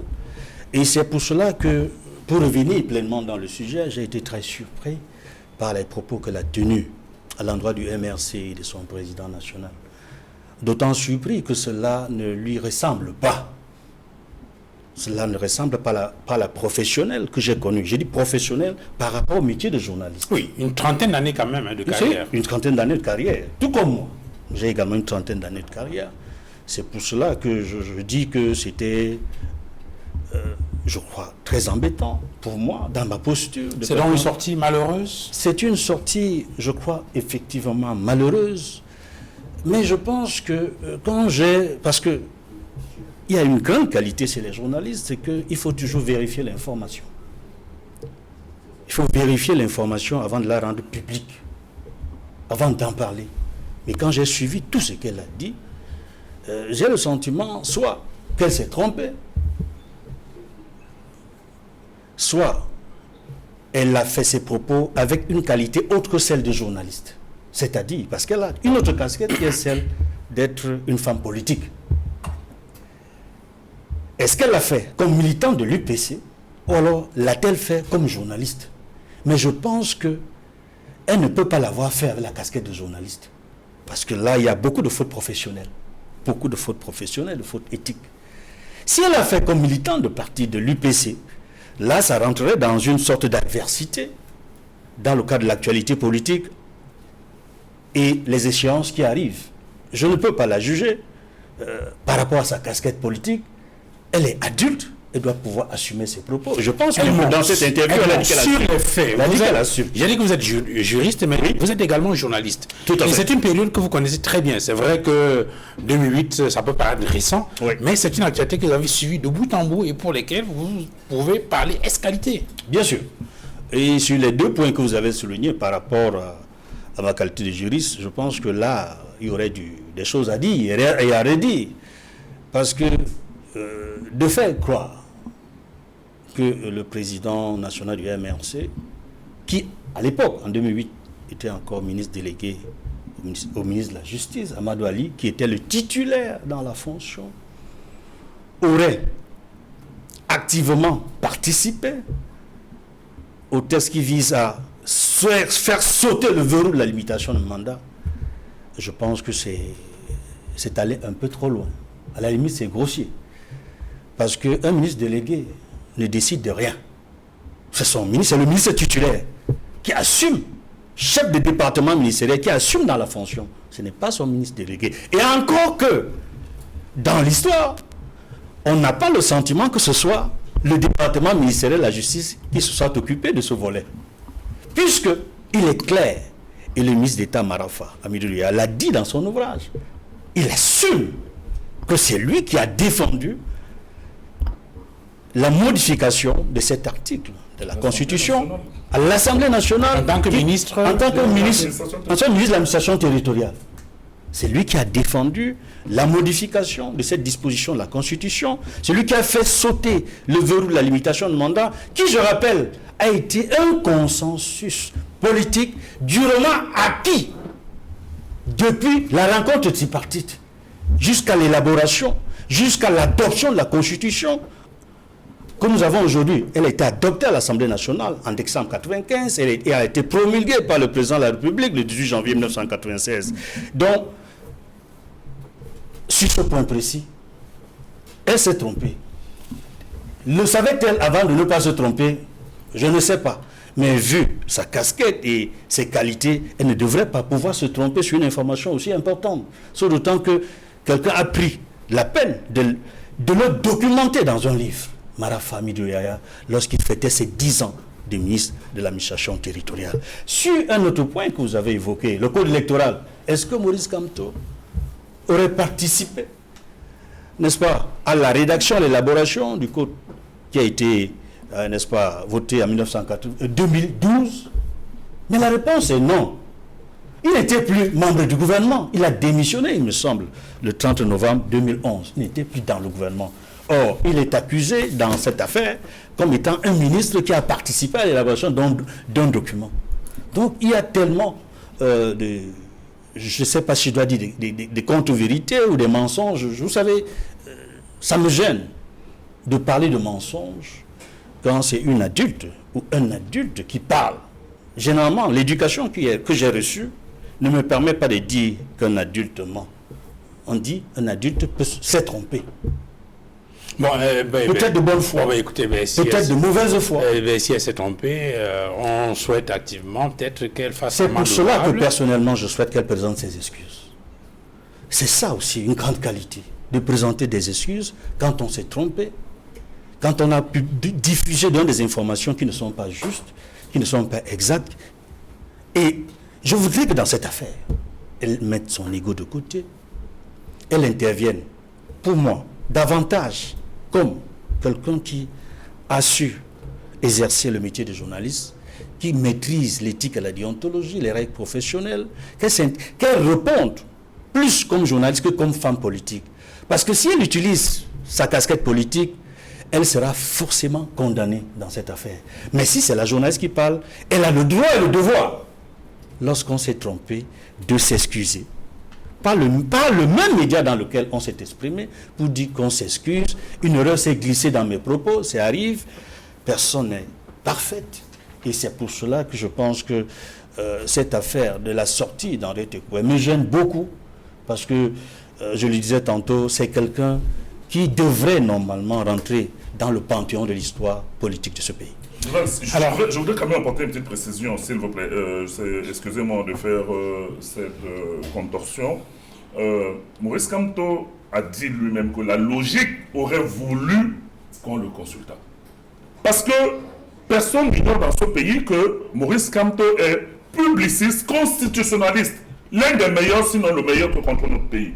Et c'est pour cela que, pour revenir pleinement dans le sujet, j'ai été très surpris par les propos qu'elle a tenus à l'endroit du MRC et de son président national. D'autant surpris que cela ne lui ressemble pas. Cela ne ressemble pas à la professionnelle que j'ai connue. J'ai dit professionnelle par rapport au métier de journaliste. Oui, une trentaine d'années quand même de carrière. Une trentaine d'années de carrière, tout comme moi. J'ai également une trentaine d'années de carrière. C'est pour cela que je dis que c'était, je crois, très embêtant pour moi, dans ma posture. C'est donc une sortie malheureuse? C'est une sortie, je crois, effectivement malheureuse. Mais je pense que parce que il y a une grande qualité chez les journalistes, c'est qu'il faut toujours vérifier l'information. Il faut vérifier l'information avant de la rendre publique, avant d'en parler. Mais quand j'ai suivi tout ce qu'elle a dit, j'ai le sentiment soit qu'elle s'est trompée, soit elle a fait ses propos avec une qualité autre que celle de journaliste. C'est-à-dire, parce qu'elle a une autre casquette qui est celle d'être une femme politique. Est-ce qu'elle l'a fait comme militante de l'UPC ou alors l'a-t-elle fait comme journaliste? Mais je pense qu'elle ne peut pas l'avoir fait avec la casquette de journaliste. Parce que là, il y a beaucoup de fautes professionnelles. Beaucoup de fautes professionnelles, de fautes éthiques. Si elle a fait comme militante de parti de l'UPC, là, ça rentrerait dans une sorte d'adversité dans le cadre de l'actualité politique et les échéances qui arrivent. Je ne peux pas la juger par rapport à sa casquette politique. Elle est adulte, elle doit pouvoir assumer ses propos. Je pense que dans cette interview, elle a dit qu'elle assume. Sur les faits, j'ai dit que vous êtes juriste, mais vous êtes également journaliste. Tout à fait. Et c'est une période que vous connaissez très bien. C'est vrai que 2008, ça peut paraître récent, Oui. mais c'est une actualité que vous avez suivie de bout en bout et pour lesquelles vous pouvez parler escalité. Bien sûr. Et sur les deux points que vous avez soulignés par rapport à ma qualité de juriste, je pense que là, il y aurait des choses à dire et à redire. Parce que, de faire croire que le président national du MRC, qui, à l'époque, en 2008, était encore ministre délégué au ministre de la Justice, Amadou Ali, qui était le titulaire dans la fonction, aurait activement participé au texte qui vise à faire sauter le verrou de la limitation de mandat. Je pense que c'est allé un peu trop loin. À la limite, c'est grossier. Parce qu'un ministre délégué ne décide de rien. C'est son ministre, c'est le ministre titulaire qui assume, chef de département ministériel, qui assume dans la fonction. Ce n'est pas son ministre délégué. Et encore que, dans l'histoire, on n'a pas le sentiment que ce soit le département ministériel de la justice qui se soit occupé de ce volet. Puisque il est clair, et le ministre d'État Marafa, Hamidou Louya, l'a dit dans son ouvrage, il assume que c'est lui qui a défendu la modification de cet article de la Constitution à l'Assemblée nationale En tant que ministre de l'administration territoriale. C'est lui qui a défendu la modification de cette disposition de la Constitution. C'est lui qui a fait sauter le verrou de la limitation de mandat, qui, je rappelle, a été un consensus politique durement acquis depuis la rencontre tripartite jusqu'à l'élaboration, jusqu'à l'adoption de la Constitution que nous avons aujourd'hui. Elle a été adoptée à l'Assemblée nationale en décembre 1995 et a été promulguée par le président de la République le 18 janvier 1996. Donc, sur ce point précis, elle s'est trompée. Le savait-elle avant de ne pas se tromper? Je ne sais pas. Mais vu sa casquette et ses qualités, elle ne devrait pas pouvoir se tromper sur une information aussi importante. Sauf d'autant que quelqu'un a pris la peine de le documenter dans un livre. Marafa Hamidou Louya, lorsqu'il fêtait ses 10 ans de ministre de l'administration territoriale. Sur un autre point que vous avez évoqué, le code électoral, est-ce que Maurice Kamto aurait participé, n'est-ce pas, à la rédaction, à l'élaboration du code qui a été, n'est-ce pas, voté en 2012? Mais la réponse est non. Il n'était plus membre du gouvernement. Il a démissionné, il me semble, le 30 novembre 2011. Il n'était plus dans le gouvernement. Or, il est accusé dans cette affaire comme étant un ministre qui a participé à l'élaboration d'un document. Donc, il y a tellement de... Je ne sais pas si je dois dire des contre-vérités ou des mensonges. Vous savez, ça me gêne de parler de mensonges quand c'est une adulte ou un adulte qui parle. Généralement, l'éducation que j'ai reçue ne me permet pas de dire qu'un adulte ment. On dit qu'un adulte peut s'être trompé. Bon, peut-être de bonne foi, écoutez, si peut-être de mauvaise foi. Si elle s'est trompée, on souhaite activement peut-être qu'elle fasse... C'est pour cela que personnellement, je souhaite qu'elle présente ses excuses. C'est ça aussi une grande qualité, de présenter des excuses quand on s'est trompé, quand on a pu diffuser des informations qui ne sont pas justes, qui ne sont pas exactes. Et je voudrais que dans cette affaire, elle mette son ego de côté, elle intervienne, pour moi, davantage comme quelqu'un qui a su exercer le métier de journaliste, qui maîtrise l'éthique et la déontologie, les règles professionnelles, qu'elle réponde plus comme journaliste que comme femme politique. Parce que si elle utilise sa casquette politique, elle sera forcément condamnée dans cette affaire. Mais si c'est la journaliste qui parle, elle a le droit et le devoir, lorsqu'on s'est trompé, de s'excuser. Pas le même média dans lequel on s'est exprimé pour dire qu'on s'excuse. Une erreur s'est glissée dans mes propos, ça arrive. Personne n'est parfaite. Et c'est pour cela que je pense que cette affaire de la sortie d'Henri Tekoué me gêne beaucoup. Parce que, je le disais tantôt, c'est quelqu'un qui devrait normalement rentrer dans le panthéon de l'histoire politique de ce pays. Je voudrais quand même apporter une petite précision, s'il vous plaît. Excusez-moi de faire cette contorsion. Maurice Kamto a dit lui-même que la logique aurait voulu qu'on le consultât. Parce que personne n'ignore dans ce pays que Maurice Kamto est publiciste, constitutionnaliste, l'un des meilleurs, sinon le meilleur pour contrôler notre pays.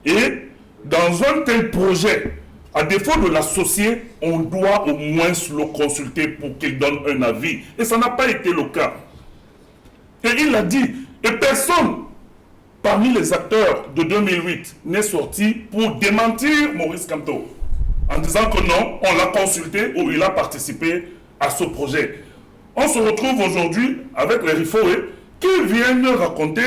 Et dans un tel projet, à défaut de l'associer, on doit au moins le consulter pour qu'il donne un avis. Et ça n'a pas été le cas. Et il l'a dit. Et personne parmi les acteurs de 2008 n'est sorti pour démentir Maurice Kamto en disant que non, on l'a consulté ou il a participé à ce projet. On se retrouve aujourd'hui avec les Rifoé qui viennent raconter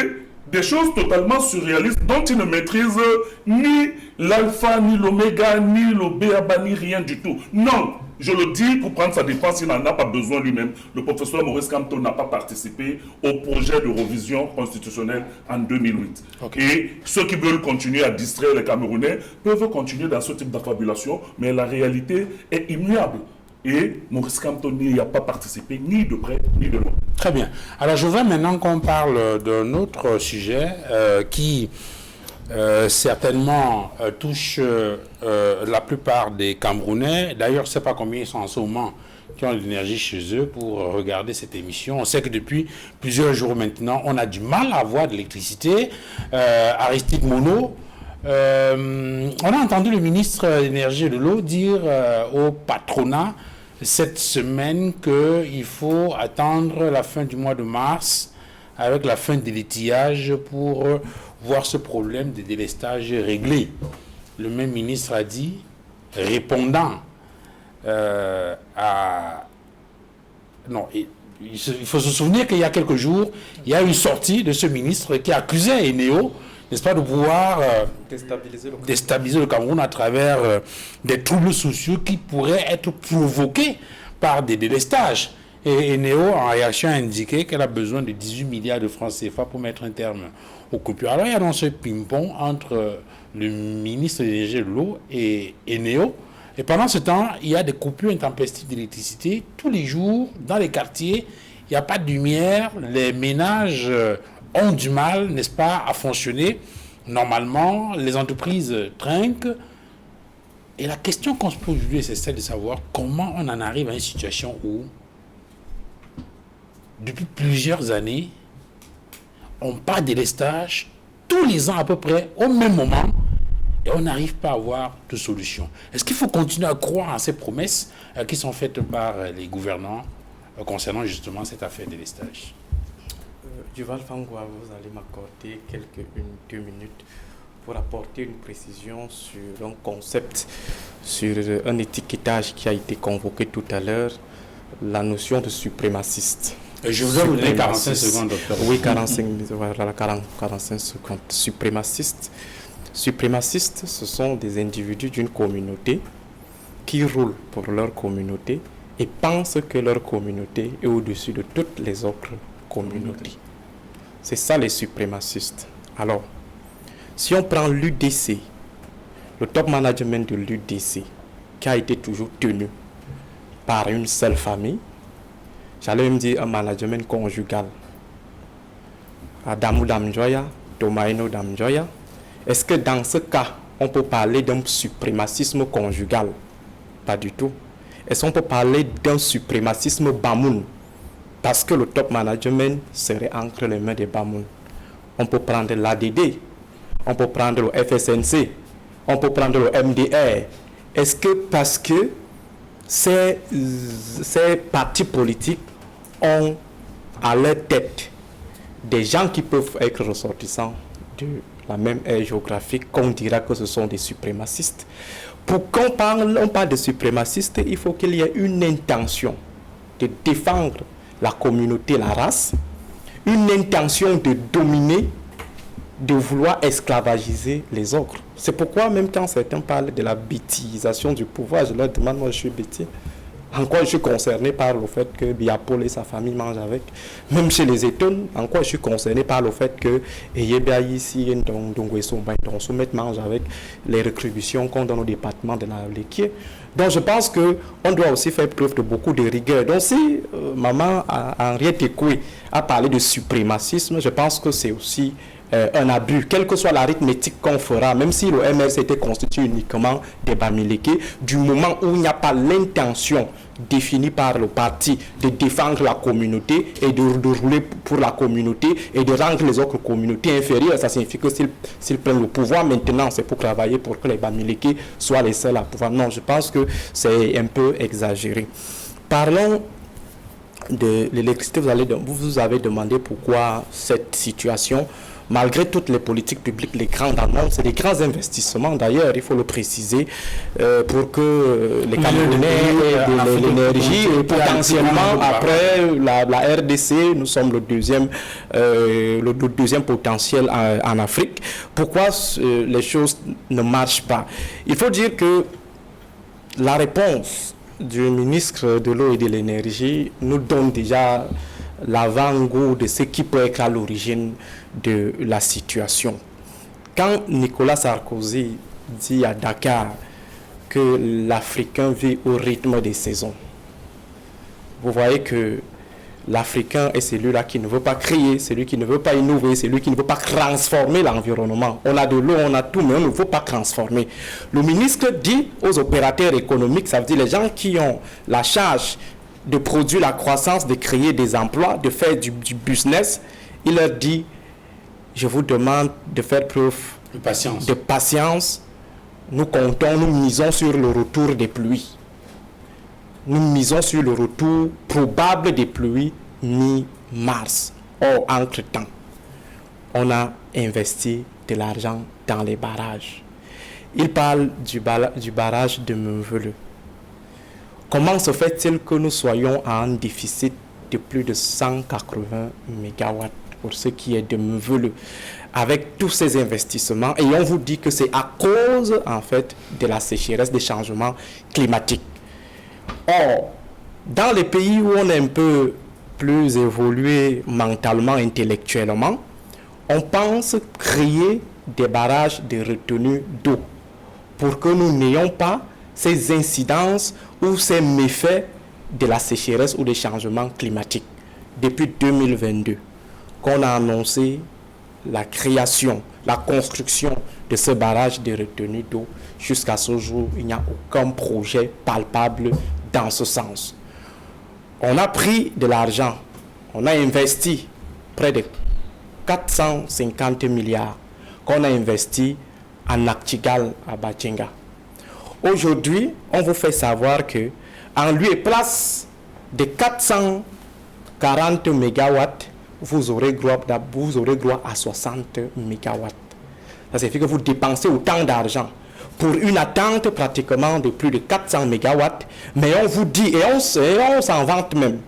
des choses totalement surréalistes dont ils ne maîtrisent ni l'alpha, ni l'oméga, ni le béaba, ni rien du tout. Non, je le dis pour prendre sa défense, il n'en a pas besoin lui-même. Le professeur Maurice Kamto n'a pas participé au projet de révision constitutionnelle en 2008. Okay. Et ceux qui veulent continuer à distraire les Camerounais peuvent continuer dans ce type d'affabulation, mais la réalité est immuable. Et Maurice Kamto n'y a pas participé, ni de près, ni de loin. Très bien. Alors, je veux maintenant qu'on parle d'un autre sujet qui certainement touche la plupart des Camerounais. D'ailleurs, je ne sais pas combien ils sont en ce moment qui ont de l'énergie chez eux pour regarder cette émission. On sait que depuis plusieurs jours maintenant, on a du mal à avoir de l'électricité. Aristide Monod, on a entendu le ministre de l'Énergie et de l'Eau dire au patronat cette semaine qu'il faut attendre la fin du mois de mars avec la fin de l'étillage pour voir ce problème de délestage réglé. Le même ministre a dit, répondant à... Non, il faut se souvenir qu'il y a quelques jours, il y a une sortie de ce ministre qui accusait Eneo, n'est-ce pas, de pouvoir déstabiliser le Cameroun à travers des troubles sociaux qui pourraient être provoqués par des délestages. Et Eneo, en réaction, a indiqué qu'elle a besoin de 18 milliards de francs CFA pour mettre un terme aux coupures. Alors, il y a dans ce ping-pong entre le ministre de l'Énergie et de l'Eau et Eneo. Et pendant ce temps, il y a des coupures intempestives d'électricité. Tous les jours, dans les quartiers, il n'y a pas de lumière. Les ménages ont du mal, n'est-ce pas, à fonctionner. Normalement, les entreprises trinquent. Et la question qu'on se pose aujourd'hui, c'est celle de savoir comment on en arrive à une situation où, depuis plusieurs années, on part des délestage tous les ans à peu près, au même moment, et on n'arrive pas à avoir de solution. Est-ce qu'il faut continuer à croire à ces promesses qui sont faites par les gouvernants concernant justement cette affaire de délestage? Duval Fangwa, vous allez m'accorder deux minutes pour apporter une précision sur un concept, sur un étiquetage qui a été convoqué tout à l'heure, la notion de suprémaciste. Je vous ai donné 45 secondes, docteur. Oui, 45 secondes. Suprémacistes, ce sont des individus d'une communauté qui roulent pour leur communauté et pensent que leur communauté est au-dessus de toutes les autres communautés. C'est ça les suprémacistes. Alors, si on prend l'UDC, le top management de l'UDC, qui a été toujours tenu par une seule famille, j'allais me dire un management conjugal. Adamou Damjoya, Domaino Damjoya. Est-ce que dans ce cas, on peut parler d'un suprémacisme conjugal? Pas du tout. Est-ce qu'on peut parler d'un suprémacisme Bamoun? Parce que le top management serait entre les mains des Bamoun. On peut prendre l'ADD, on peut prendre le FSNC, on peut prendre le MDR. Est-ce que parce que ces partis politiques ont à leur tête des gens qui peuvent être ressortissants de la même aire géographique, qu'on dira que ce sont des suprémacistes? Pour qu'on parle de suprémacistes, il faut qu'il y ait une intention de défendre la communauté, la race, une intention de dominer, de vouloir esclavagiser les autres. C'est pourquoi même quand certains parlent de la bêtisation du pouvoir, je leur demande, moi je suis bêtise. en quoi je suis concerné par le fait que Biapol et sa famille mangent avec? Même chez les Étonnes, en quoi je suis concerné par le fait que Eyebia ici, on soumet mange avec les rétributions qu'on donne au département de la Léquier. Donc je pense qu'on doit aussi faire preuve de beaucoup de rigueur. Donc si maman Henriette Ekoué a parlé de suprémacisme, je pense que c'est aussi un abus, quelle que soit l'arithmétique qu'on fera, même si le MRC était constitué uniquement des Bamileke, du moment où il n'y a pas l'intention définie par le parti de défendre la communauté et de rouler pour la communauté et de rendre les autres communautés inférieures, ça signifie que s'ils prennent le pouvoir maintenant, c'est pour travailler pour que les Bamileke soient les seuls à pouvoir. Non, je pense que c'est un peu exagéré. Parlons de l'électricité. Vous avez demandé pourquoi cette situation. Malgré toutes les politiques publiques, les grandes annonces, c'est des grands investissements d'ailleurs, il faut le préciser, pour que les Camerounais aient de l'énergie et potentiellement après la RDC, nous sommes le deuxième potentiel en Afrique. Pourquoi les choses ne marchent pas? Il faut dire que la réponse du ministre de l'eau et de l'énergie nous donne déjà l'avant-goût de ce qui peut être à l'origine de la situation. Quand Nicolas Sarkozy dit à Dakar que l'Africain vit au rythme des saisons, vous voyez que l'Africain est celui-là qui ne veut pas créer, celui qui ne veut pas innover, celui qui ne veut pas transformer l'environnement. On a de l'eau, on a tout, mais on ne veut pas transformer. Le ministre dit aux opérateurs économiques, ça veut dire les gens qui ont la charge de produire la croissance, de créer des emplois, de faire du business, il leur dit, je vous demande de faire preuve de patience. Nous comptons, nous misons sur le retour des pluies. Nous misons sur le retour probable des pluies mi-mars. Or, entre-temps, on a investi de l'argent dans les barrages. Il parle du barrage de Meuvelu. Comment se fait-il que nous soyons à un déficit de plus de 180 MW pour ce qui est de Meuvelu, avec tous ces investissements, et on vous dit que c'est à cause en fait de la sécheresse, des changements climatiques. Or, dans les pays où on est un peu plus évolué mentalement, intellectuellement, on pense créer des barrages de retenue d'eau pour que nous n'ayons pas ces incidences ou ces méfaits de la sécheresse ou des changements climatiques. Depuis 2022, qu'on a annoncé la création, la construction de ce barrage de retenue d'eau, jusqu'à ce jour, il n'y a aucun projet palpable dans ce sens. On a pris de l'argent, on a investi près de 450 milliards qu'on a investi en Actigal à Batchenga. Aujourd'hui, on vous fait savoir que en lieu et place de 440 mégawatts, vous aurez droit à 60 mégawatts. Ça signifie que vous dépensez autant d'argent pour une attente pratiquement de plus de 400 mégawatts, mais on vous dit, et on s'en vante même,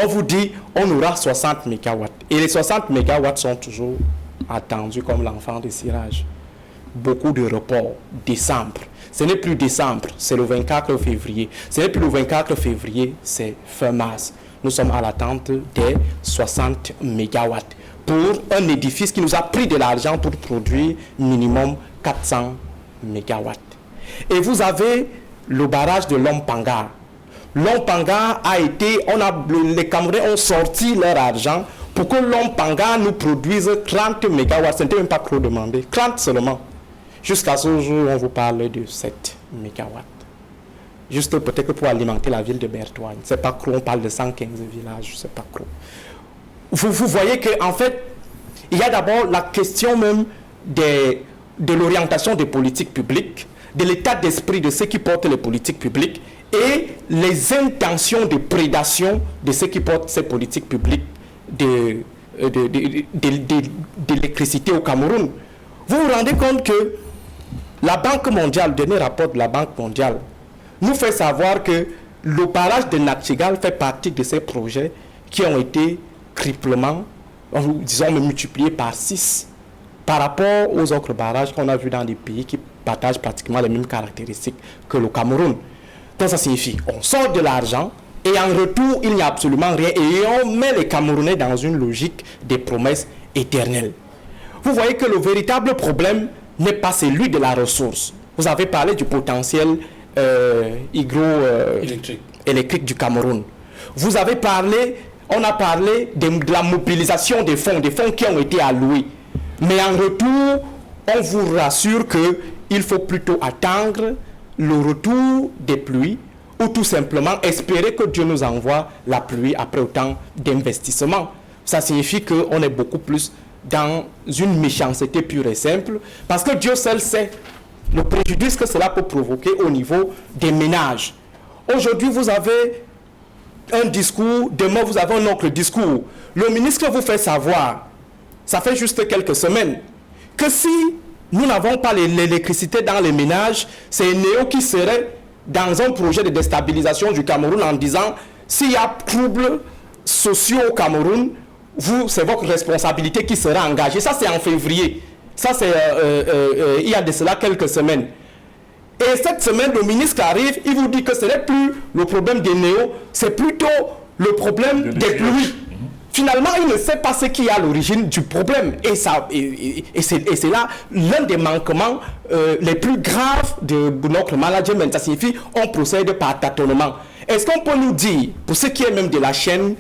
on vous dit on aura 60 mégawatts. Et les 60 mégawatts sont toujours attendus comme l'enfant de cirage. Beaucoup de reports, décembre. Ce n'est plus décembre, c'est le 24 février. Ce n'est plus le 24 février, c'est fin mars. Nous sommes à l'attente des 60 mégawatts pour un édifice qui nous a pris de l'argent pour produire minimum 400 mégawatts. Et vous avez le barrage de Lompanga. Lompanga a été, les Camerounais ont sorti leur argent pour que Lompanga nous produise 30 mégawatts. Ce n'était même pas trop demandé, 30 seulement. Jusqu'à ce jour, on vous parle de 7 mégawatts. Juste peut-être pour alimenter la ville de Bertoigne. C'est pas trop, on parle de 115 villages, c'est pas trop. Vous voyez qu'en fait, il y a d'abord la question même de l'orientation des politiques publiques, de l'état d'esprit de ceux qui portent les politiques publiques et les intentions de prédation de ceux qui portent ces politiques publiques de l'électricité au Cameroun. Vous vous rendez compte que la Banque mondiale, le dernier rapport de la Banque mondiale, nous fait savoir que le barrage de Natchigal fait partie de ces projets qui ont été triplement, disons, multipliés par 6 par rapport aux autres barrages qu'on a vus dans des pays qui partagent pratiquement les mêmes caractéristiques que le Cameroun. Donc ça signifie, on sort de l'argent et en retour, il n'y a absolument rien. Et on met les Camerounais dans une logique des promesses éternelles. Vous voyez que le véritable problème n'est pas celui de la ressource. Vous avez parlé du potentiel électrique du Cameroun. Vous avez parlé, on a parlé de la mobilisation des fonds qui ont été alloués. Mais en retour, on vous rassure qu'il faut plutôt attendre le retour des pluies ou tout simplement espérer que Dieu nous envoie la pluie après autant d'investissements. Ça signifie qu'on est beaucoup plus dans une méchanceté pure et simple, parce que Dieu seul sait le préjudice que cela peut provoquer au niveau des ménages. Aujourd'hui, vous avez un discours, demain vous avez un autre discours. Le ministre vous fait savoir, ça fait juste quelques semaines, que si nous n'avons pas l'électricité dans les ménages, c'est Néo qui serait dans un projet de déstabilisation du Cameroun en disant, s'il y a troubles sociaux au Cameroun, c'est votre responsabilité qui sera engagée. Ça, c'est en février. Ça, c'est il y a de cela quelques semaines. Et cette semaine, le ministre arrive, il vous dit que ce n'est plus le problème des néos, c'est plutôt le problème des pluies. Finalement, il ne sait pas ce qui est à l'origine du problème. Et c'est là l'un des manquements les plus graves de notre management. Ça signifie qu'on procède par tâtonnement. Est-ce qu'on peut nous dire, pour ce qui est même de la chaîne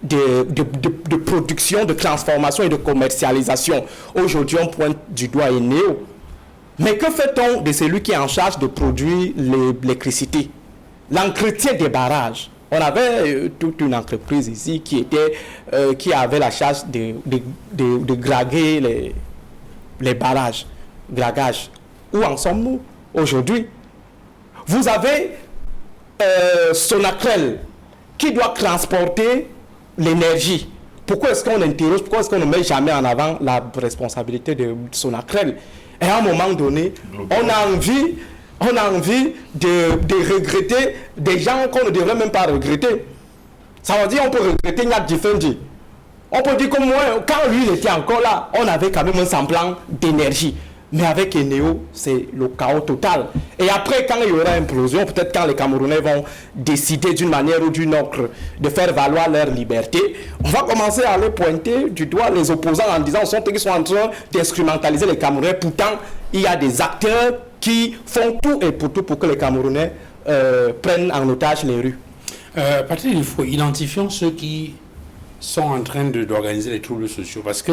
de production, de transformation et de commercialisation, aujourd'hui on pointe du doigt Eneo, mais que fait-on de celui qui est en charge de produire l'électricité, l'entretien des barrages? On avait toute une entreprise ici qui avait la charge de graguer les barrages, gragage. Où en sommes-nous aujourd'hui? Vous avez Sonatrel qui doit transporter l'énergie. Pourquoi est-ce qu'on interroge, pourquoi est-ce qu'on ne met jamais en avant la responsabilité de Sonatrel? Et à un moment donné, on a envie de regretter des gens qu'on ne devrait même pas regretter. Ça veut dire qu'on peut regretter Nyat Difendi. On peut dire que moi, quand lui il était encore là, on avait quand même un semblant d'énergie. Mais avec Eneo, c'est le chaos total. Et après, quand il y aura implosion, peut-être quand les Camerounais vont décider d'une manière ou d'une autre de faire valoir leur liberté, on va commencer à aller pointer du doigt les opposants en disant qu'ils sont en train d'instrumentaliser les Camerounais. Pourtant, il y a des acteurs qui font tout et pour tout pour que les Camerounais prennent en otage les rues. Patrick, il faut identifier ceux qui sont en train d'organiser les troubles sociaux. Parce que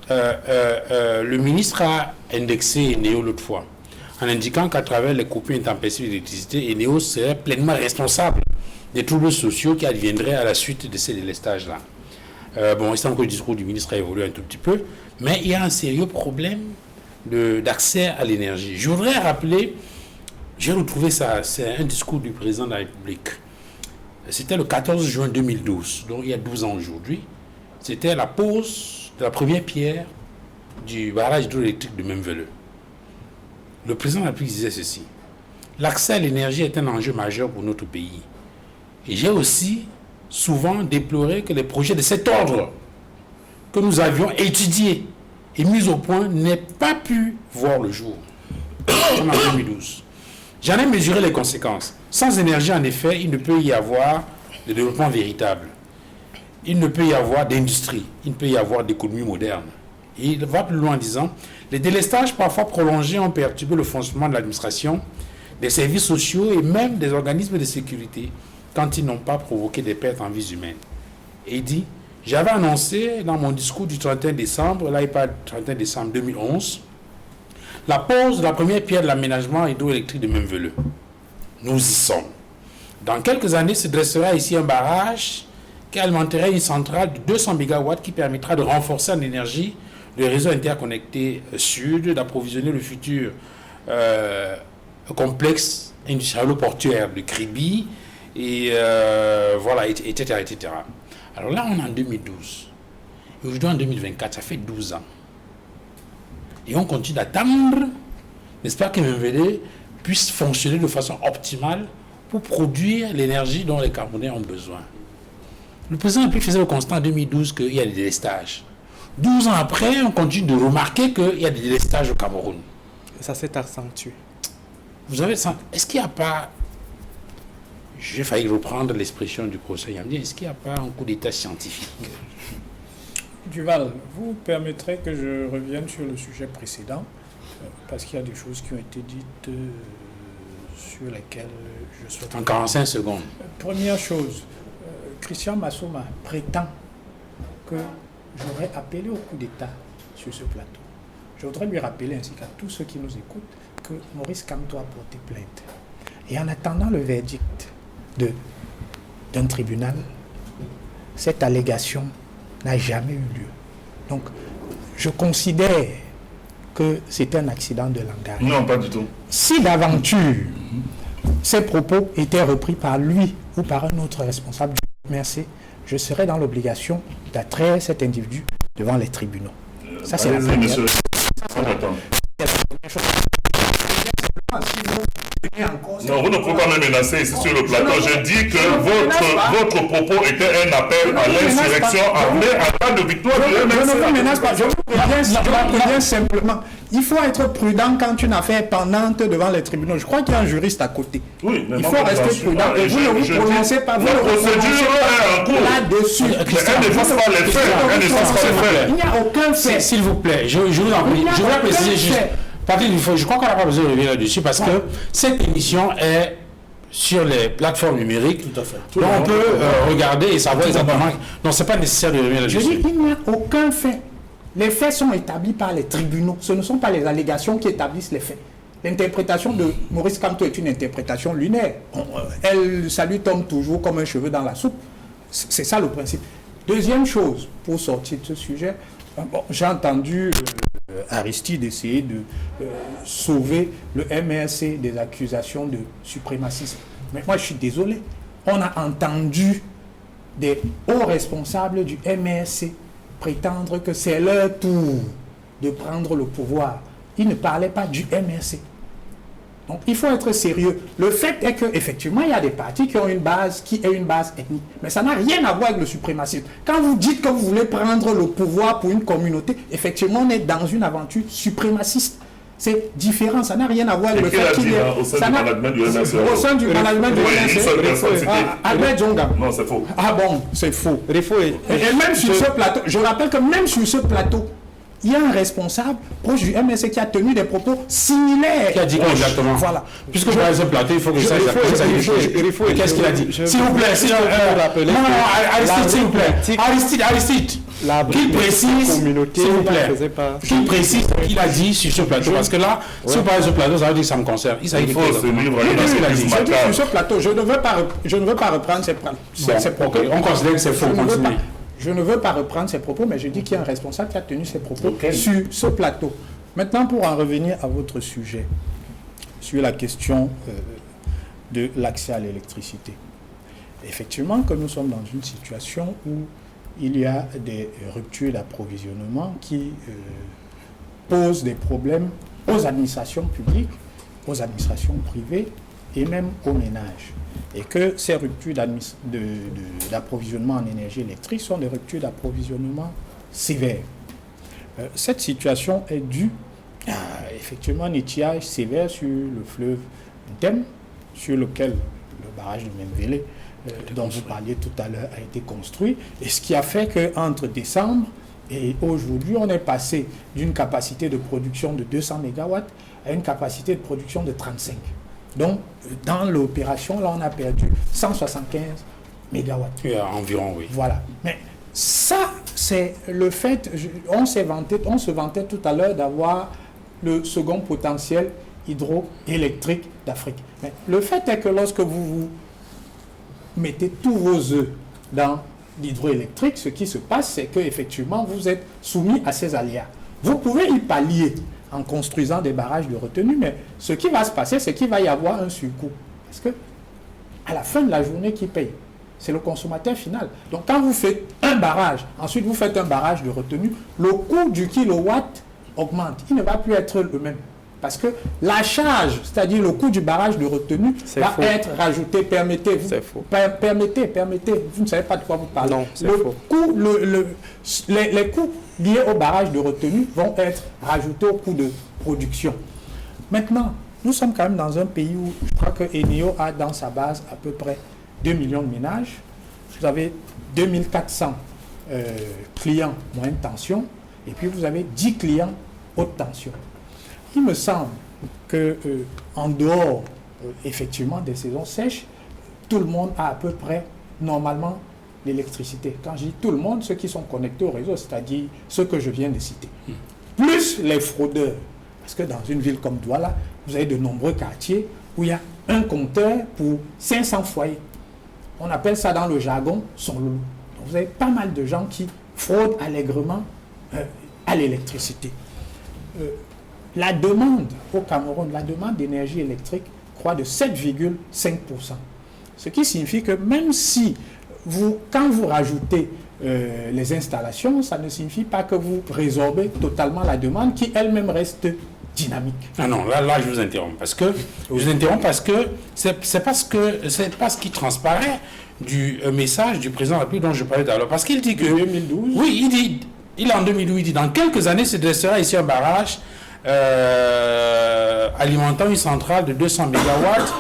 le ministre a indexé Eneo l'autre fois, en indiquant qu'à travers les coupures intempestives d'électricité, Eneo serait pleinement responsable des troubles sociaux qui adviendraient à la suite de ces délestages-là. Bon, il semble que le discours du ministre a évolué un tout petit peu, mais il y a un sérieux problème d'accès à l'énergie. Je voudrais rappeler, j'ai retrouvé ça, c'est un discours du président de la République. C'était le 14 juin 2012, donc il y a 12 ans aujourd'hui. C'était la pose de la première pierre du barrage hydroélectrique de Memveleux. Le président de la République disait ceci: l'accès à l'énergie est un enjeu majeur pour notre pays. Et j'ai aussi souvent déploré que les projets de cet ordre que nous avions étudiés et mis au point n'aient pas pu voir le jour. En 2012. J'en ai mesuré les conséquences. Sans énergie, en effet, il ne peut y avoir de développement véritable. Il ne peut y avoir d'industrie. Il ne peut y avoir d'économie moderne. Et il va plus loin en disant: les délestages parfois prolongés ont perturbé le fonctionnement de l'administration, des services sociaux et même des organismes de sécurité quand ils n'ont pas provoqué des pertes en vies humaines. Et il dit: j'avais annoncé dans mon discours du 31 décembre, là il parle du 31 décembre 2011, la pose de la première pierre de l'aménagement hydroélectrique de Memveleux. Nous y sommes. Dans quelques années se dressera ici un barrage qui alimenterait une centrale de 200 MW qui permettra de renforcer en énergie le réseau interconnecté sud, d'approvisionner le futur complexe industriel-portuaire de Kribi, et voilà, etc., etc. Alors là, on est en 2012. Et aujourd'hui, en 2024, ça fait 12 ans. Et on continue d'attendre, n'est-ce pas, que Memveleux puisse fonctionner de façon optimale pour produire l'énergie dont les Camerounais ont besoin. Le président de la République faisait le constat en 2012 qu'il y a des délestages. 12 ans après, on continue de remarquer qu'il y a des délestages au Cameroun. Ça s'est accentué. Vous avez ça. Est-ce qu'il n'y a pas j'ai failli reprendre l'expression du professeur Yamdi, est-ce qu'il n'y a pas un coup d'état scientifique? Duval, vous permettrez que je revienne sur le sujet précédent, parce qu'il y a des choses qui ont été dites sur lesquelles je souhaite... En 45 secondes. Première chose, Christian Massouma prétend que j'aurais appelé au coup d'État sur ce plateau. Je voudrais lui rappeler, ainsi qu'à tous ceux qui nous écoutent, que Maurice Kamto a porté plainte. Et en attendant le verdict d'un tribunal, cette allégation n'a jamais eu lieu. Donc, je considère que c'est un accident de langage. Non, pas du tout. Si d'aventure, ces propos étaient repris par lui ou par un autre responsable du MRC, je serais dans l'obligation d'attraire cet individu devant les tribunaux. Ça, c'est la première. Monsieur. Non, vous ne pouvez pas me menacer ici sur le plateau. Je dis que votre propos était un appel à l'insurrection appelé à la de victoire du MRC. Je ne vous menace pas. Je vous préviens simplement. Il faut être prudent quand une affaire est pendante devant les tribunaux. Je crois qu'il y a un juriste à côté. Oui, mais il faut rester prudent. Et vous ne vous prononcez pas. Vous ne vous prononcez pas là-dessus. Elle ne fasse pas les faits. Il n'y a aucun fait. S'il vous plaît, je vous en prie. Je voudrais préciser juste. Je crois qu'on n'a pas besoin de revenir là-dessus parce que cette émission est sur les plateformes numériques. Tout à fait. Donc on peut regarder et savoir exactement. Non, c'est pas nécessaire de revenir là-dessus. Je dis qu'il n'y a aucun fait. Les faits sont établis par les tribunaux. Ce ne sont pas les allégations qui établissent les faits. L'interprétation de Maurice Kamto est une interprétation lunaire. Ça lui tombe toujours comme un cheveu dans la soupe. C'est ça le principe. Deuxième chose, pour sortir de ce sujet, j'ai entendu Aristide essayer de sauver le MRC des accusations de suprémacisme. Mais moi, je suis désolé. On a entendu des hauts responsables du MRC prétendre que c'est leur tour de prendre le pouvoir. Ils ne parlaient pas du MRC. Donc, il faut être sérieux. Le fait est qu'effectivement, il y a des partis qui ont une base qui est une base ethnique. Mais ça n'a rien à voir avec le suprémacisme. Quand vous dites que vous voulez prendre le pouvoir pour une communauté, effectivement, on est dans une aventure suprémaciste. C'est différent, ça n'a rien à voir avec le fait qu'il y ait... Au sein du management du MRC. Au sein du management du MRC. Albert Djonga. Non, c'est faux. Ah bon, c'est faux. Et même sur ce plateau, je rappelle que même sur ce plateau, il y a un responsable proche du MRC qui a tenu des propos similaires. Qui a dit quoi exactement? Voilà. Puisque je vais ce plateau, il faut que ça qu'est-ce qu'il a dit? S'il vous plaît, non, Aristide, s'il vous plaît. Aristide. Qu'il précise, s'il vous plaît, qu'il précise ce qu'il a dit sur ce plateau. Parce que là, si vous parlez de ce plateau, ça veut dire que ça me concerne. Il faut se livre à je dis sur ce plateau, je ne veux pas reprendre ses propos. On considère que c'est faux. Je ne veux pas reprendre ses propos, mais je dis qu'il y a un responsable qui a tenu ses propos sur ce plateau. Maintenant, pour en revenir à votre sujet, sur la question de l'accès à l'électricité. Effectivement, que nous sommes dans une situation où il y a des ruptures d'approvisionnement qui posent des problèmes aux administrations publiques, aux administrations privées et même aux ménages. Et que ces ruptures d'approvisionnement en énergie électrique sont des ruptures d'approvisionnement sévères. Cette situation est due à effectivement un étiage sévère sur le fleuve Ntem, sur lequel le barrage de Membélé, dont vous parliez tout à l'heure, a été construit. Et ce qui a fait qu'entre décembre et aujourd'hui, on est passé d'une capacité de production de 200 MW à une capacité de production de 35. Donc, dans l'opération, là, on a perdu 175 MW. Environ, oui. Voilà. Mais ça, c'est le fait... On se vantait tout à l'heure d'avoir le second potentiel hydroélectrique d'Afrique. Mais le fait est que lorsque vous mettez tous vos œufs dans l'hydroélectrique, ce qui se passe, c'est qu'effectivement, vous êtes soumis à ces aléas. Vous pouvez y pallier en construisant des barrages de retenue, mais ce qui va se passer, c'est qu'il va y avoir un surcoût. Parce que, à la fin de la journée, qui paye? C'est le consommateur final. Donc, quand vous faites un barrage, ensuite vous faites un barrage de retenue, le coût du kilowatt augmente. Il ne va plus être le même. Parce que la charge, c'est-à-dire le coût du barrage de retenue, va être rajouté. Permettez-vous. C'est faux. Permettez. Vous ne savez pas de quoi vous parlez. Non, c'est faux. Les coûts liés au barrage de retenue vont être rajoutés au coût de production. Maintenant, nous sommes quand même dans un pays où je crois que Eneo a dans sa base à peu près 2 millions de ménages. Vous avez 2400 clients moyenne tension et puis vous avez 10 clients haute tension. Il me semble que en dehors effectivement des saisons sèches, tout le monde a à peu près normalement l'électricité. Quand je dis tout le monde, ceux qui sont connectés au réseau, c'est-à-dire ceux que je viens de citer. Plus les fraudeurs. Parce que dans une ville comme Douala, vous avez de nombreux quartiers où il y a un compteur pour 500 foyers. On appelle ça dans le jargon son loulou. Donc vous avez pas mal de gens qui fraudent allègrement à l'électricité. La demande au Cameroun, la demande d'énergie électrique croît de 7,5%. Ce qui signifie que même si quand vous rajoutez les installations, ça ne signifie pas que vous résorbez totalement la demande qui elle-même reste dynamique. Ah non, là je vous interromps parce que c'est pas ce qui transparaît du message du président de la République dont je parlais tout à l'heure. Parce qu'il dit que 2012. Oui, il est en 2012, il dit dans quelques années se dressera ici un barrage alimentant une centrale de 200 MW.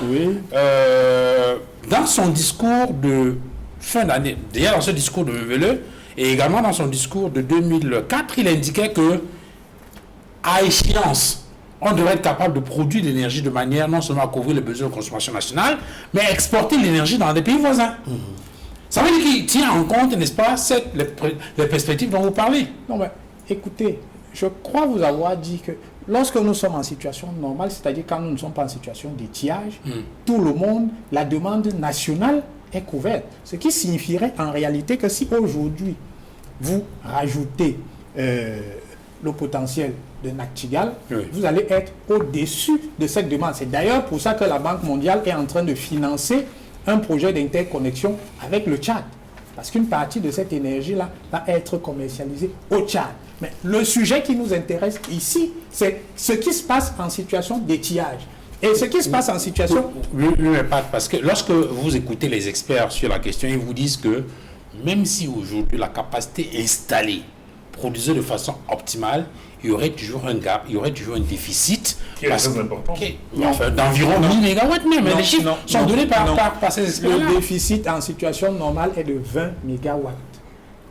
Oui. Dans son discours de fin d'année, déjà dans ce discours de Mevele, et également dans son discours de 2004, il indiquait que à échéance, on devrait être capable de produire de l'énergie de manière non seulement à couvrir les besoins de consommation nationale, mais à exporter l'énergie dans des pays voisins. Ça veut dire qu'il tient en compte, n'est-ce pas, les perspectives dont vous parlez. Non, mais écoutez, je crois vous avoir dit que lorsque nous sommes en situation normale, c'est-à-dire quand nous ne sommes pas en situation d'étiage, tout le monde, la demande nationale est couverte. Ce qui signifierait en réalité que si aujourd'hui vous rajoutez le potentiel de Nachtigal, vous allez être au-dessus de cette demande. C'est d'ailleurs pour ça que la Banque mondiale est en train de financer un projet d'interconnexion avec le Tchad. Parce qu'une partie de cette énergie-là va être commercialisée au Tchad. Mais le sujet qui nous intéresse ici, c'est ce qui se passe en situation d'étiage. Et ce qui se passe en situation... Oui, mais pas parce que lorsque vous écoutez les experts sur la question, ils vous disent que même si aujourd'hui la capacité installée produisait de façon optimale, il y aurait toujours un gap, il y aurait toujours un déficit. Qui est très important. D'environ 1000 MW même. Les chiffres sont donnés par ces experts. Le déficit en situation normale est de 20 MW.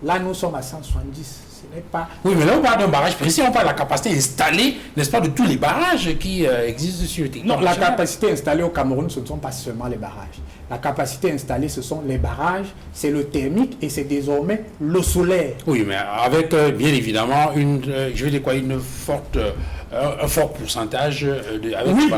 Là, nous sommes à 170. Ce n'est pas... Oui, mais là, on parle d'un barrage précis, on parle de la capacité installée, n'est-ce pas, de tous les barrages qui existent sur le territoire. Non, la capacité installée au Cameroun, ce ne sont pas seulement les barrages. La capacité installée, ce sont les barrages, c'est le thermique et c'est désormais le solaire. Oui, mais avec, bien évidemment, un fort pourcentage de... Oui,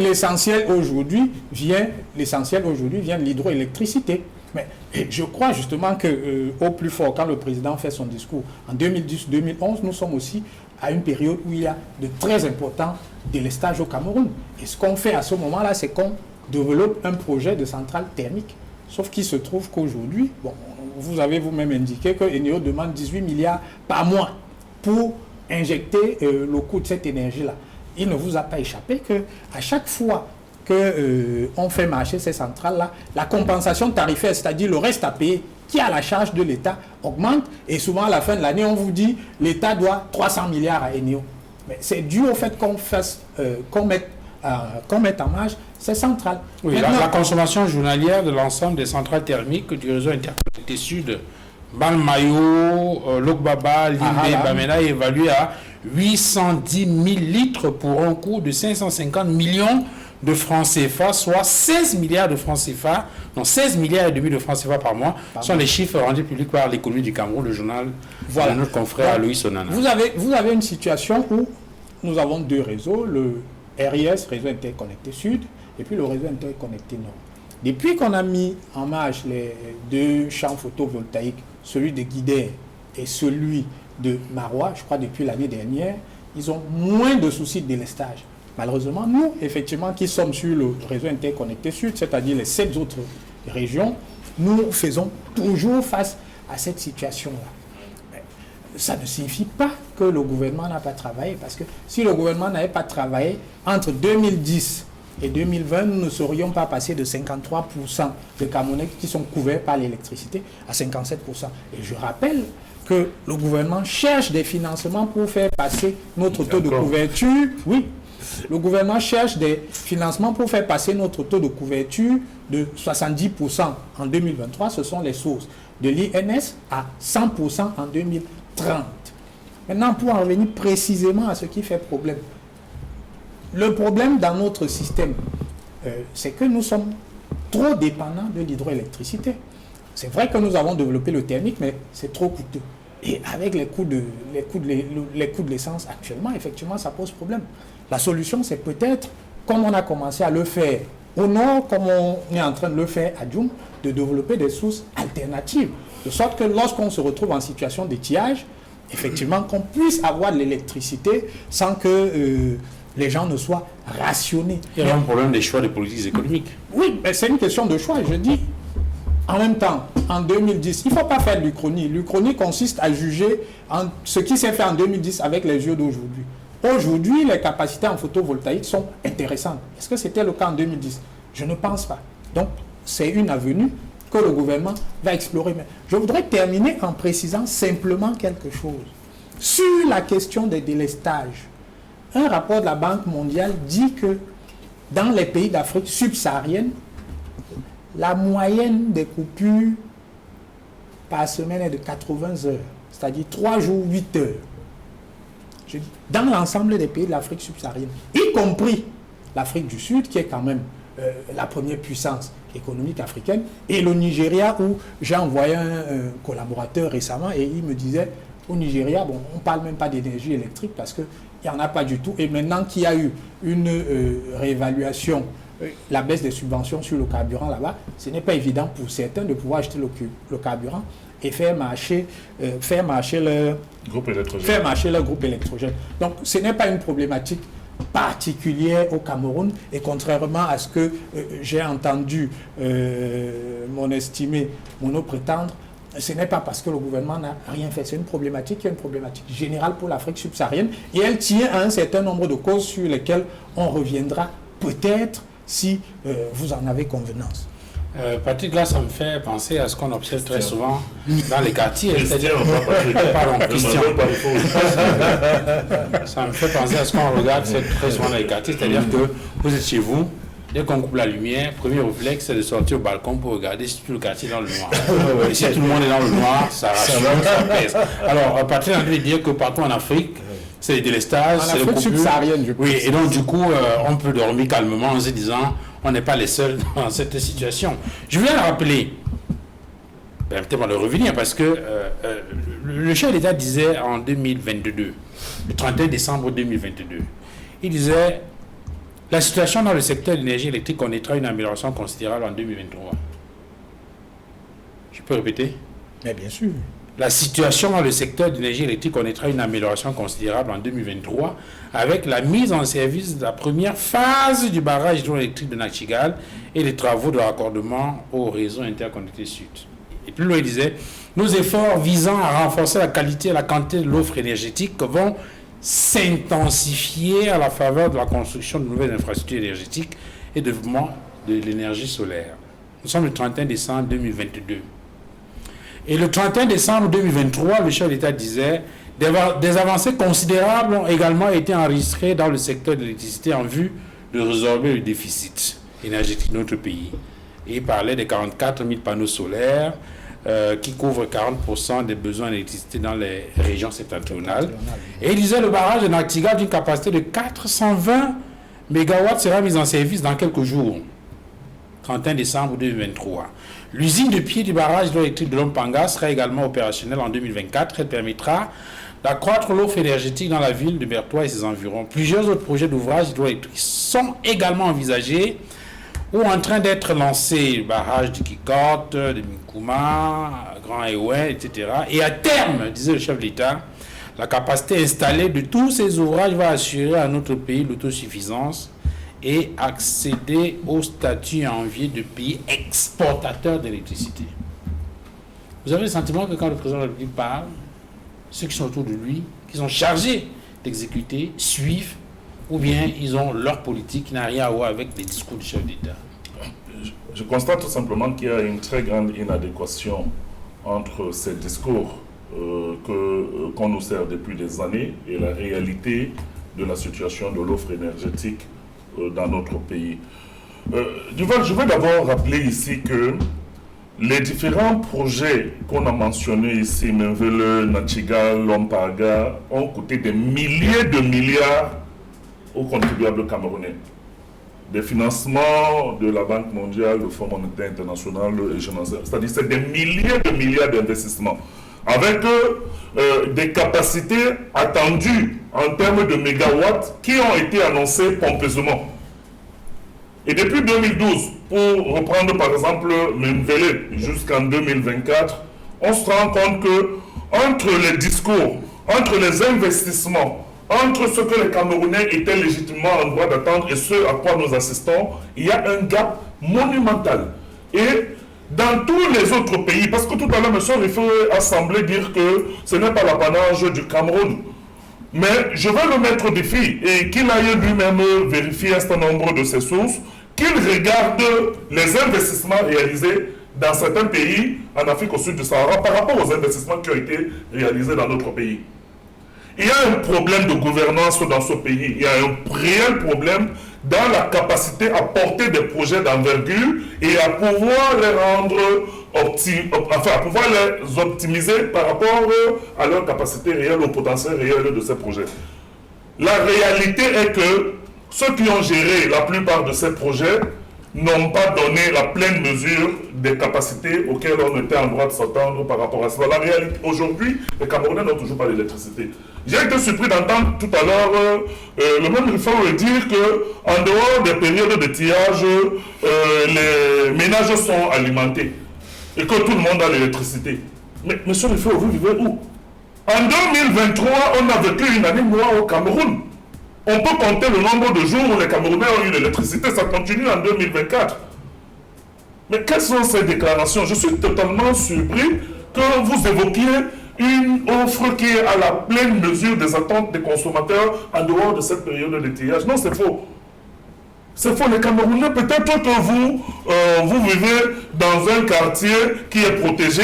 l'essentiel aujourd'hui vient de l'hydroélectricité. Mais je crois justement qu'au plus fort, quand le président fait son discours, en 2010-2011, nous sommes aussi à une période où il y a de très importants délestages au Cameroun. Et ce qu'on fait à ce moment-là, c'est qu'on développe un projet de centrale thermique. Sauf qu'il se trouve qu'aujourd'hui, bon, vous avez vous-même indiqué que Eneo demande 18 milliards par mois pour injecter le coût de cette énergie-là. Il ne vous a pas échappé qu'à chaque fois qu'on fait marcher ces centrales-là, la compensation tarifaire, c'est-à-dire le reste à payer, qui est à la charge de l'État, augmente. Et souvent, à la fin de l'année, on vous dit l'État doit 300 milliards à Eneo. Mais c'est dû au fait qu'on mette en marche ces centrales. Oui, la consommation journalière de l'ensemble des centrales thermiques du réseau interconnecté Sud, Balmayo, Lokbaba, Limbe, Bamena, est évaluée à 810 000 litres pour un coût de 550 millions de francs CFA, soit 16 milliards de francs CFA, donc 16 milliards et demi de francs CFA par mois, sont les chiffres rendus publics par l'économie du Cameroun, le journal de notre confrère Aloïs Sonana. Vous avez une situation où nous avons deux réseaux, le RIS, réseau interconnecté Sud, et puis le réseau interconnecté Nord. Depuis qu'on a mis en marche les deux champs photovoltaïques, celui de Guidère et celui de Marois, je crois depuis l'année dernière, ils ont moins de soucis de délestage. Malheureusement, nous, effectivement, qui sommes sur le réseau interconnecté Sud, c'est-à-dire les 7 autres régions, nous faisons toujours face à cette situation-là. Ça ne signifie pas que le gouvernement n'a pas travaillé, parce que si le gouvernement n'avait pas travaillé, entre 2010 et 2020, nous ne serions pas passés de 53% de Camerounais qui sont couverts par l'électricité à 57%. Et je rappelle que le gouvernement cherche des financements pour faire passer notre taux de couverture, Le gouvernement cherche des financements pour faire passer notre taux de couverture de 70% en 2023. Ce sont les sources de l'INS à 100% en 2030. Maintenant, pour en revenir précisément à ce qui fait problème. Le problème dans notre système, c'est que nous sommes trop dépendants de l'hydroélectricité. C'est vrai que nous avons développé le thermique, mais c'est trop coûteux. Et avec les coûts de l'essence actuellement, effectivement, ça pose problème. La solution, c'est peut-être, comme on a commencé à le faire au nord, comme on est en train de le faire à Djoum, de développer des sources alternatives. De sorte que lorsqu'on se retrouve en situation d'étiage, effectivement, qu'on puisse avoir de l'électricité sans que les gens ne soient rationnés. Il y a un problème des choix de politiques économiques. Oui, mais c'est une question de choix, je dis. En même temps, en 2010, il ne faut pas faire de l'Uchronie. L'Uchronie consiste à juger ce qui s'est fait en 2010 avec les yeux d'aujourd'hui. Aujourd'hui, les capacités en photovoltaïque sont intéressantes. Est-ce que c'était le cas en 2010? Je ne pense pas. Donc, c'est une avenue que le gouvernement va explorer. Mais je voudrais terminer en précisant simplement quelque chose. Sur la question des délestages, un rapport de la Banque mondiale dit que dans les pays d'Afrique subsaharienne, la moyenne des coupures par semaine est de 80 heures, c'est-à-dire 3 jours, 8 heures. Dans l'ensemble des pays de l'Afrique subsaharienne, y compris l'Afrique du Sud, qui est quand même la première puissance économique africaine, et le Nigeria, où j'ai envoyé un collaborateur récemment, et il me disait, au Nigeria, bon, on ne parle même pas d'énergie électrique parce qu'il n'y en a pas du tout. Et maintenant qu'il y a eu une réévaluation, la baisse des subventions sur le carburant là-bas, ce n'est pas évident pour certains de pouvoir acheter le carburant et faire marcher leur groupe électrogène. Donc ce n'est pas une problématique particulière au Cameroun, et contrairement à ce que j'ai entendu mon estimé Mono prétendre, ce n'est pas parce que le gouvernement n'a rien fait. C'est une problématique qui est une problématique générale pour l'Afrique subsaharienne, et elle tient à un certain nombre de causes sur lesquelles on reviendra peut-être si vous en avez convenance. Patrick, là, ça me fait penser à ce qu'on observe très souvent dans les quartiers. C'est-à-dire, pardon, Christian. Ça me fait penser à ce qu'on regarde très souvent dans les quartiers. C'est-à-dire que vous êtes chez vous, dès qu'on coupe la lumière, premier réflexe, c'est de sortir au balcon pour regarder si tout le quartier est dans le noir. Et si tout le monde est dans le noir, ça rassure, ça pèse. Alors, Patrick a envie de dire que partout en Afrique, c'est les délestages, c'est le subsaharienne, je pense. Oui, et donc du coup, on peut dormir calmement en se disant, on n'est pas les seuls dans cette situation. Je viens de rappeler, permettez-moi de revenir, parce que le chef d'État disait en 2022, le 31 décembre 2022, il disait, la situation dans le secteur de l'énergie électrique connaîtra une amélioration considérable en 2023. Je peux répéter? Mais bien sûr. La situation dans le secteur de l'énergie électrique connaîtra une amélioration considérable en 2023 avec la mise en service de la première phase du barrage hydroélectrique de Nachigal et les travaux de raccordement au réseau interconnecté Sud. Et plus loin, il disait, nos efforts visant à renforcer la qualité et la quantité de l'offre énergétique vont s'intensifier à la faveur de la construction de nouvelles infrastructures énergétiques et de développement de l'énergie solaire. Nous sommes le 31 décembre 2022. Et le 31 décembre 2023, le chef d'État disait des avancées considérables ont également été enregistrées dans le secteur de l'électricité en vue de résorber le déficit énergétique de notre pays. Et il parlait des 44 000 panneaux solaires qui couvrent 40% des besoins d'électricité dans les régions septentrionales. Et il disait le barrage de Nactigal d'une capacité de 420 MW sera mis en service dans quelques jours. 31 décembre 2023. L'usine de pied du barrage hydroélectrique de Lompanga sera également opérationnelle en 2024. Elle permettra d'accroître l'offre énergétique dans la ville de Bertois et ses environs. Plusieurs autres projets d'ouvrages hydroélectriques sont également envisagés ou en train d'être lancés. Le barrage de Kikote, de Mikuma, Grand Ewen, etc. Et à terme, disait le chef de l'État, la capacité installée de tous ces ouvrages va assurer à notre pays l'autosuffisance et accéder au statut envié de pays exportateur d'électricité. Vous avez le sentiment que quand le président de la République parle, ceux qui sont autour de lui, qui sont chargés d'exécuter, suivent, ou bien ils ont leur politique qui n'a rien à voir avec les discours du chef d'État? Je constate tout simplement qu'il y a une très grande inadéquation entre ces discours qu'on nous sert depuis des années et la réalité de la situation de l'offre énergétique dans notre pays. Duval, je veux d'abord rappeler ici que les différents projets qu'on a mentionnés ici, Menvele, Nachigal, Lompaga, ont coûté des milliers de milliards aux contribuables camerounais. Des financements de la Banque mondiale, le Fonds monétaire international, c'est-à-dire c'est des milliers de milliards d'investissements, avec des capacités attendues en termes de mégawatts qui ont été annoncées pompeusement. Et depuis 2012, pour reprendre par exemple Menvele jusqu'en 2024, on se rend compte que entre les discours, entre les investissements, entre ce que les Camerounais étaient légitimement en droit d'attendre et ce à quoi nous assistons, il y a un gap monumental. Et dans tous les autres pays, parce que tout à l'heure, M. Riffo a semblé dire que ce n'est pas l'apanage du Cameroun. Mais je vais le mettre au défi et qu'il aille lui-même vérifier un certain nombre de ses sources, qu'il regarde les investissements réalisés dans certains pays en Afrique au sud du Sahara par rapport aux investissements qui ont été réalisés dans notre pays. Il y a un problème de gouvernance dans ce pays. Il y a un réel problème dans la capacité à porter des projets d'envergure et à pouvoir les rendre à pouvoir les optimiser par rapport à leur capacité réelle, au potentiel réel de ces projets. La réalité est que ceux qui ont géré la plupart de ces projets n'ont pas donné la pleine mesure des capacités auxquelles on était en droit de s'attendre par rapport à cela. La réalité, aujourd'hui, les Camerounais n'ont toujours pas d'électricité. J'ai été surpris d'entendre tout à l'heure le même Riffo dire qu'en dehors des périodes de tirage, les ménages sont alimentés et que tout le monde a l'électricité. Mais monsieur Riffo, vous vivez où? En 2023, on a vécu une année noire au Cameroun. On peut compter le nombre de jours où les Camerounais ont eu l'électricité, ça continue en 2024. Mais quelles sont ces déclarations? Je suis totalement surpris que vous évoquiez une offre qui est à la pleine mesure des attentes des consommateurs en dehors de cette période d'étayage. Non, c'est faux. C'est faux, les Camerounais, peut-être que vous vivez dans un quartier qui est protégé,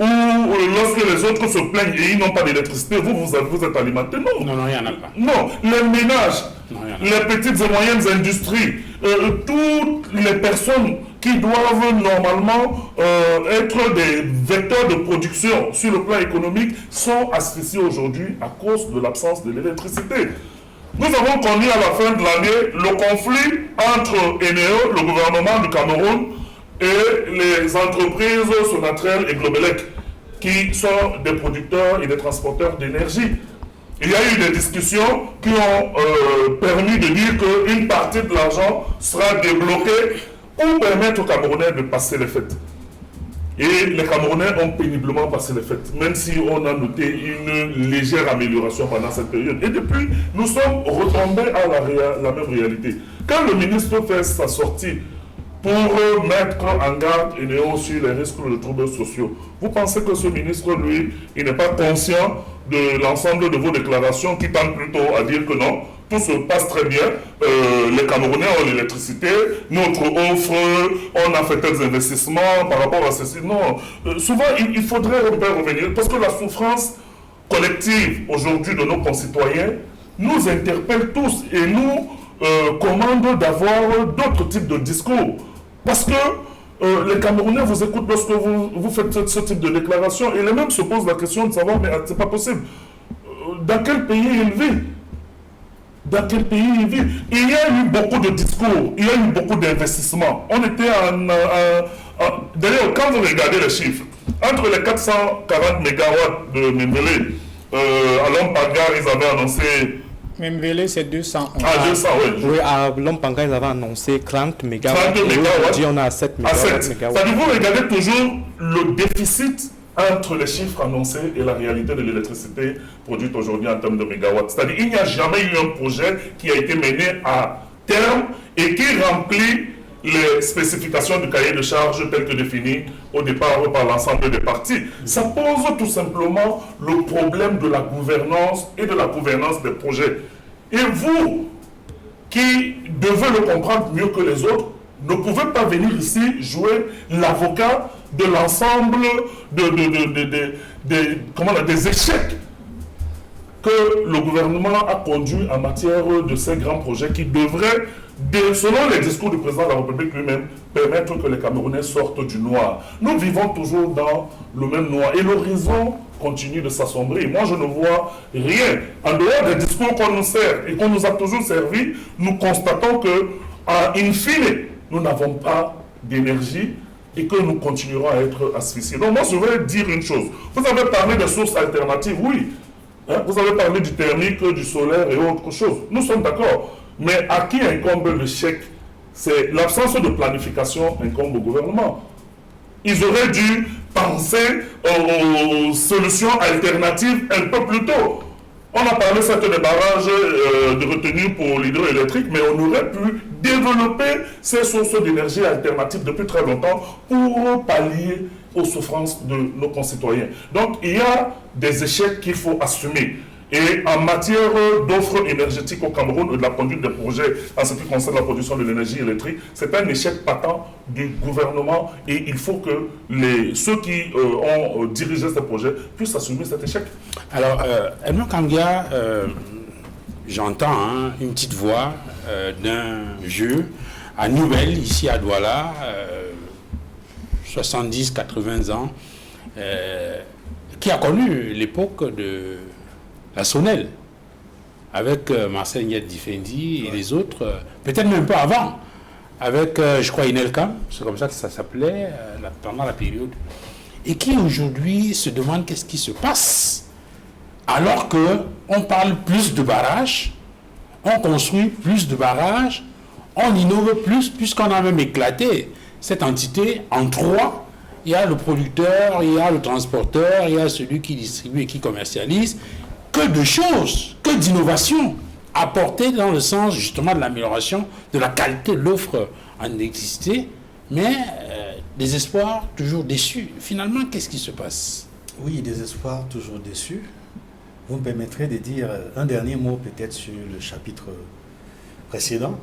où lorsque les autres se plaignent et ils n'ont pas d'électricité, vous êtes alimenté. Non. Non, il n'y en a pas. Non, les ménages, les petites et moyennes industries, toutes les personnes qui doivent normalement être des vecteurs de production sur le plan économique sont asphyxiés aujourd'hui à cause de l'absence de l'électricité. Nous avons connu à la fin de l'année le conflit entre Eneo, le gouvernement du Cameroun, et les entreprises Sonatrel et Globelec, qui sont des producteurs et des transporteurs d'énergie. Il y a eu des discussions qui ont permis de dire qu'une partie de l'argent sera débloquée pour permettre aux Camerounais de passer les fêtes. Et les Camerounais ont péniblement passé les fêtes, même si on a noté une légère amélioration pendant cette période. Et depuis, nous sommes retombés à la même réalité. Quand le ministre fait sa sortie pour mettre en garde Eneo sur les risques de troubles sociaux, vous pensez que ce ministre, lui, il n'est pas conscient de l'ensemble de vos déclarations qui tendent plutôt à dire que non, tout se passe très bien, les Camerounais ont l'électricité, notre offre, on a fait des investissements par rapport à ceci. Non, souvent il faudrait revenir, parce que la souffrance collective aujourd'hui de nos concitoyens nous interpelle tous et nous commande d'avoir d'autres types de discours. Parce que les Camerounais vous écoutent lorsque vous faites ce type de déclaration et les mêmes se posent la question de savoir, mais c'est pas possible. Dans quel pays il vit? Dans quel pays il vit? Il y a eu beaucoup de discours, il y a eu beaucoup d'investissements. On était d'ailleurs, quand vous regardez les chiffres, entre les 440 mégawatts de Menvele, à Lompaga, ils avaient annoncé... Menvele, c'est 200. Ah, 200, oui. Oui, à Lompaga, ils avaient annoncé 30 mégawatts. 32 mégawatts. Aujourd'hui, on est à 7 mégawatts. C'est-à-dire, vous regardez toujours le déficit entre les chiffres annoncés et la réalité de l'électricité produite aujourd'hui en termes de mégawatts. C'est-à-dire qu'il n'y a jamais eu un projet qui a été mené à terme et qui remplit les spécifications du cahier de charges tel que défini au départ par l'ensemble des parties. Ça pose tout simplement le problème de la gouvernance et de la gouvernance des projets. Et vous, qui devez le comprendre mieux que les autres, ne pouvez pas venir ici jouer l'avocat de l'ensemble des échecs que le gouvernement a conduit en matière de ces grands projets qui devraient, selon les discours du président de la République lui-même, permettre que les Camerounais sortent du noir. Nous vivons toujours dans le même noir et l'horizon continue de s'assombrir. Moi, je ne vois rien. En dehors des discours qu'on nous sert et qu'on nous a toujours servi, nous constatons que, in fine, nous n'avons pas d'énergie et que nous continuerons à être asphyxiés. Donc moi, je voudrais dire une chose. Vous avez parlé de sources alternatives, oui. Hein? Vous avez parlé du thermique, du solaire et autre chose. Nous sommes d'accord. Mais à qui incombe le chèque? C'est l'absence de planification incombe au gouvernement. Ils auraient dû penser aux solutions alternatives un peu plus tôt. On a parlé certes des barrages de retenue pour l'hydroélectrique, mais on aurait pu développer ces sources d'énergie alternatives depuis très longtemps pour pallier aux souffrances de nos concitoyens. Donc il y a des échecs qu'il faut assumer. Et en matière d'offres énergétiques au Cameroun et de la conduite des projets en ce qui concerne la production de l'énergie électrique, c'est un échec patent du gouvernement et il faut que ceux qui ont dirigé ces projets puissent assumer cet échec. Alors, Edmond Kangia, j'entends une petite voix d'un vieux à Nouvelle, ici à Douala, 70-80 ans, qui a connu l'époque de la Sonel, avec Marcel Nyet-Difendi et les autres, peut-être même un peu avant, avec, je crois, Inelkam, c'est comme ça que ça s'appelait, pendant la période, et qui aujourd'hui se demande qu'est-ce qui se passe, alors qu'on parle plus de barrages, on construit plus de barrages, on innove plus, puisqu'on a même éclaté cette entité en trois. Il y a le producteur, il y a le transporteur, il y a celui qui distribue et qui commercialise. Que de choses, que d'innovations apportées dans le sens justement de l'amélioration de la qualité de l'offre en électricité, mais des espoirs toujours déçus. Finalement, qu'est-ce qui se passe? Oui, des espoirs toujours déçus. Vous me permettrez de dire un dernier mot peut-être sur le chapitre précédent,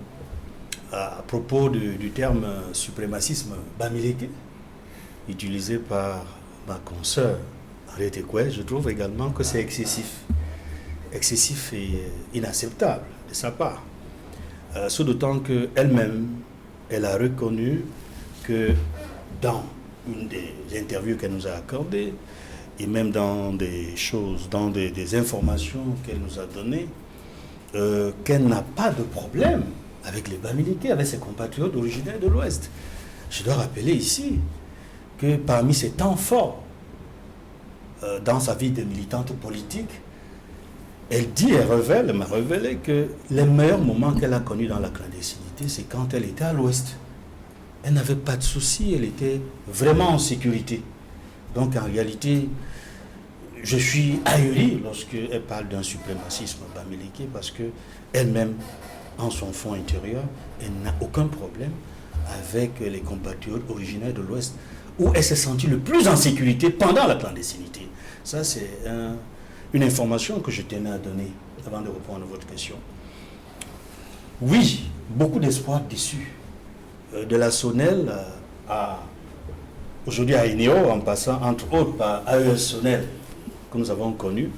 à propos du terme suprémacisme bamileke, utilisé par ma consoeur Henriette Ekoué. Je trouve également que c'est excessif et inacceptable de sa part. Ce d'autant qu'elle-même, elle a reconnu que dans une des interviews qu'elle nous a accordées, et même dans des choses, dans des informations qu'elle nous a données, qu'elle n'a pas de problème avec les Bamileke, avec ses compatriotes originaires de l'Ouest. Je dois rappeler ici que parmi ses temps forts dans sa vie de militante politique, elle m'a révélé que les meilleurs moments qu'elle a connus dans la clandestinité, c'est quand elle était à l'Ouest. Elle n'avait pas de soucis, elle était vraiment en sécurité. Donc en réalité, je suis ahuri lorsqu'elle parle d'un suprémacisme bamileke parce qu'elle-même, en son fond intérieur, elle n'a aucun problème avec les compatriotes originaires de l'Ouest, où elle s'est sentie le plus en sécurité pendant la clandestinité. Ça, c'est une information que je tenais à donner avant de répondre à votre question. Oui, beaucoup d'espoir déçus. De la Sonel aujourd'hui à Eneo, en passant entre autres par AES Sonel, que nous avons connu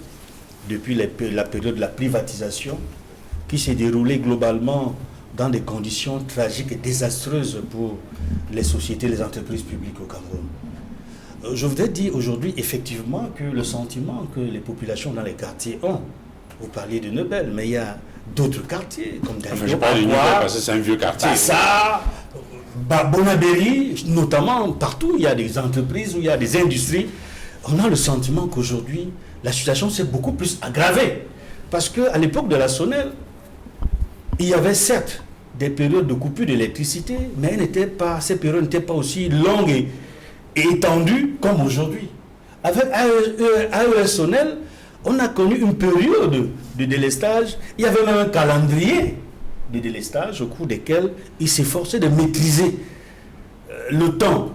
depuis la période de la privatisation, qui s'est déroulée globalement dans des conditions tragiques et désastreuses pour les sociétés, les entreprises publiques au Cameroun. Je voudrais dire aujourd'hui effectivement que le sentiment que les populations dans les quartiers ont, vous parliez de Nebel, mais il y a d'autres quartiers comme Daïdo, je parle de Nebel parce que c'est un vieux quartier. Bassa, Bonabéry, notamment partout, il y a des entreprises, où il y a des industries. On a le sentiment qu'aujourd'hui, la situation s'est beaucoup plus aggravée. Parce qu'à l'époque de la Sonel, il y avait certes des périodes de coupure d'électricité, mais ces périodes n'étaient pas aussi longues et étendues comme aujourd'hui. Avec AES Sonel, on a connu une période de délestage. Il y avait même un calendrier de délestage au cours desquels il s'efforçait de maîtriser le temps,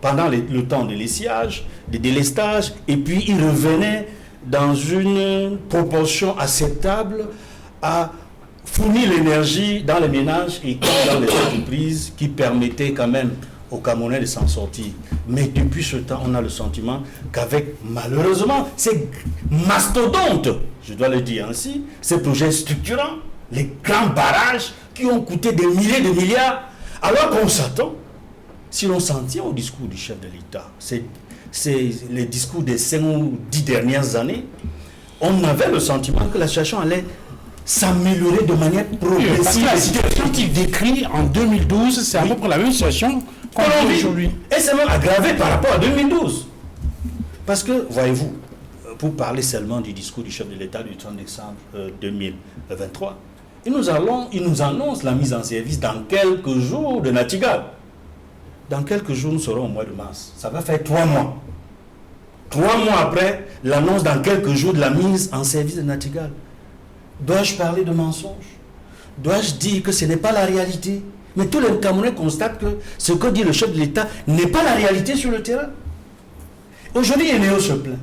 pendant le temps de lessiage, de délestage, et puis il revenait dans une proportion acceptable à fournir l'énergie dans les ménages et dans les entreprises qui permettaient quand même aux Camerounais de s'en sortir. Mais depuis ce temps, on a le sentiment qu'avec, malheureusement, ces mastodontes, je dois le dire ainsi, ces projets structurants, les grands barrages qui ont coûté des milliers de milliards, alors qu'on s'attend, si l'on s'en tient au discours du chef de l'État, c'est les discours des 5 ou 10 dernières années, on avait le sentiment que la situation allait s'améliorer de manière progressive. Parce que la situation qu'il décrit en 2012, c'est à peu près la même situation qu'on vit aujourd'hui. Et c'est même aggravé par rapport à 2012. Parce que, voyez-vous, pour parler seulement du discours du chef de l'État du 30 décembre 2023, il nous annonce la mise en service dans quelques jours de Nachingad. Dans quelques jours, nous serons au mois de mars. Ça va faire 3 mois. 3 mois après l'annonce dans quelques jours de la mise en service de Nachingad. Dois-je parler de mensonge? Dois-je dire que ce n'est pas la réalité? Mais tous les Camerounais constatent que ce que dit le chef de l'État n'est pas la réalité sur le terrain. Aujourd'hui, Enéo se plaint.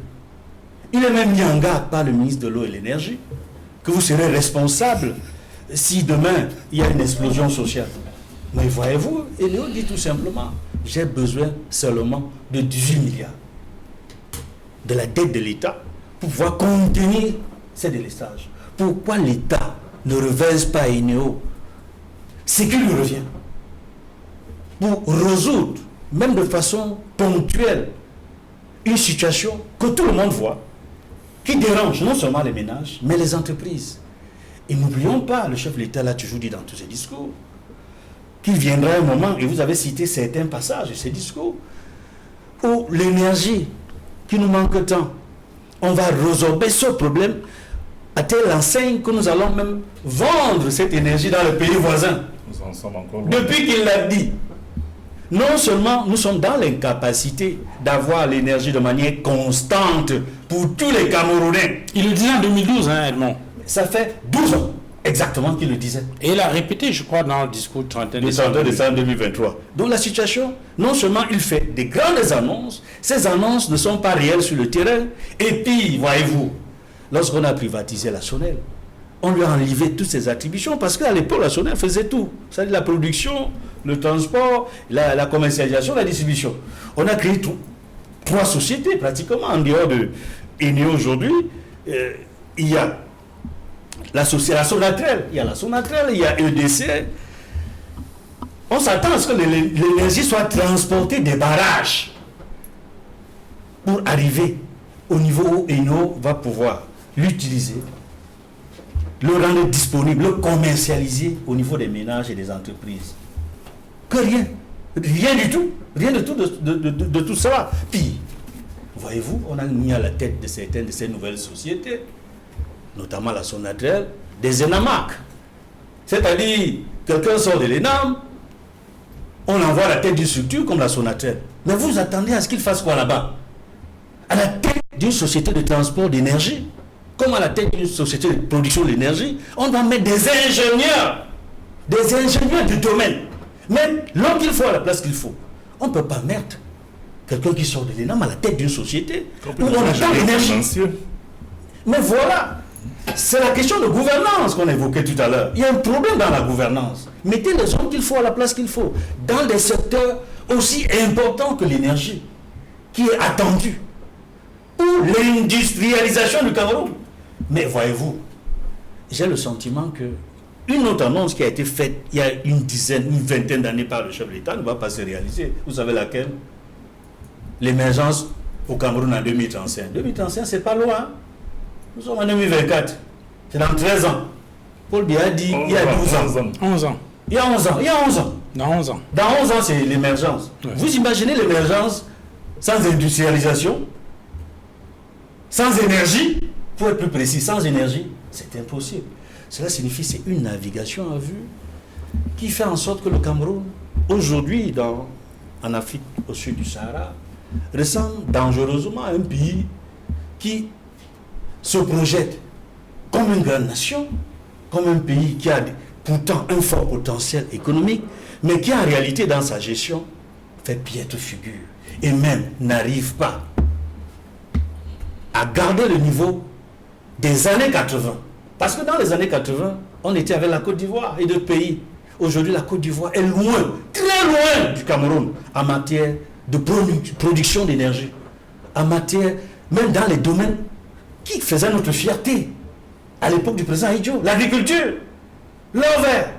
Il est même mis en garde par le ministre de l'Eau et de l'Énergie que vous serez responsable si demain il y a une explosion sociale. Mais voyez-vous, Enéo dit tout simplement, j'ai besoin seulement de 18 milliards de la dette de l'État pour pouvoir contenir ces délestages. Pourquoi l'État ne reverse pas à Enéo ce qui lui revient pour résoudre, même de façon ponctuelle, une situation que tout le monde voit, qui dérange non seulement les ménages, mais les entreprises. Et n'oublions pas, le chef de l'État l'a toujours dit dans tous ses discours, qu'il viendra un moment, et vous avez cité certains passages de ces discours, où l'énergie qui nous manque tant, on va résorber ce problème à telle enseigne que nous allons même vendre cette énergie dans le pays voisin. Nous en sommes encore loin. Depuis qu'il l'a dit, non seulement nous sommes dans l'incapacité d'avoir l'énergie de manière constante pour tous les Camerounais. Il le disait en 2012, hein, Edmond. Ça fait 12 ans exactement qu'il le disait. Et il a répété, je crois, dans le discours du 31 Le 31 décembre 2023. Donc la situation, non seulement il fait des grandes annonces, ces annonces ne sont pas réelles sur le terrain. Et puis, voyez-vous, lorsqu'on a privatisé la SONEL, on lui a enlevé toutes ses attributions parce qu'à l'époque, la SONEL faisait tout. C'est-à-dire la production, le transport, la commercialisation, la distribution. On a créé 3 sociétés pratiquement en dehors de Enéo aujourd'hui. Il y a la Sonatrel, il y a la Sonatrel, il y a EDC. On s'attend à ce que l'énergie soit transportée des barrages pour arriver au niveau où Enéo va pouvoir l'utiliser, le rendre disponible, le commercialiser au niveau des ménages et des entreprises. Que rien du tout de tout cela. Puis, voyez-vous, on a mis à la tête de certaines de ces nouvelles sociétés, notamment la Sonatrel, des ENAMAC. C'est-à-dire, quelqu'un sort de l'ENAM, on envoie à la tête d'une structure comme la Sonatrel. Mais vous attendez à ce qu'il fasse quoi là-bas? À la tête d'une société de transport d'énergie, comme à la tête d'une société de production d'énergie, on doit mettre des ingénieurs du domaine. Mais l'homme qu'il faut à la place qu'il faut. On ne peut pas mettre quelqu'un qui sort de l'ENAM à la tête d'une société où on attend l'énergie. Mais voilà, c'est la question de gouvernance qu'on évoquait tout à l'heure. Il y a un problème dans la gouvernance. Mettez les hommes qu'il faut à la place qu'il faut, dans des secteurs aussi importants que l'énergie, qui est attendue, ou l'industrialisation du Cameroun. Mais voyez-vous, j'ai le sentiment que une autre annonce qui a été faite il y a une vingtaine d'années par le chef de l'État ne va pas se réaliser. Vous savez laquelle? L'émergence au Cameroun en 2035. 2035, c'est pas loin. Nous sommes en 2024. C'est dans 13 ans. Paul Biya a dit il y a 12 ans. 11 ans. Il y a 11 ans. Il y a 11 ans. Dans 11 ans. Dans 11 ans, c'est l'émergence. Ouais. Vous imaginez l'émergence sans industrialisation, sans énergie, pour être plus précis, sans énergie, c'est impossible. Cela signifie que c'est une navigation à vue qui fait en sorte que le Cameroun, aujourd'hui, en Afrique au sud du Sahara, ressemble dangereusement à un pays qui se projette comme une grande nation, comme un pays qui a pourtant un fort potentiel économique, mais qui en réalité dans sa gestion fait piètre figure et même n'arrive pas à garder le niveau des années 80. Parce que dans les années 80, on était avec la Côte d'Ivoire et d'autres pays. Aujourd'hui, la Côte d'Ivoire est loin, très loin du Cameroun en matière de production d'énergie, en matière, même dans les domaines qui faisaient notre fierté, à l'époque du président Idjo. L'agriculture, l'or vert.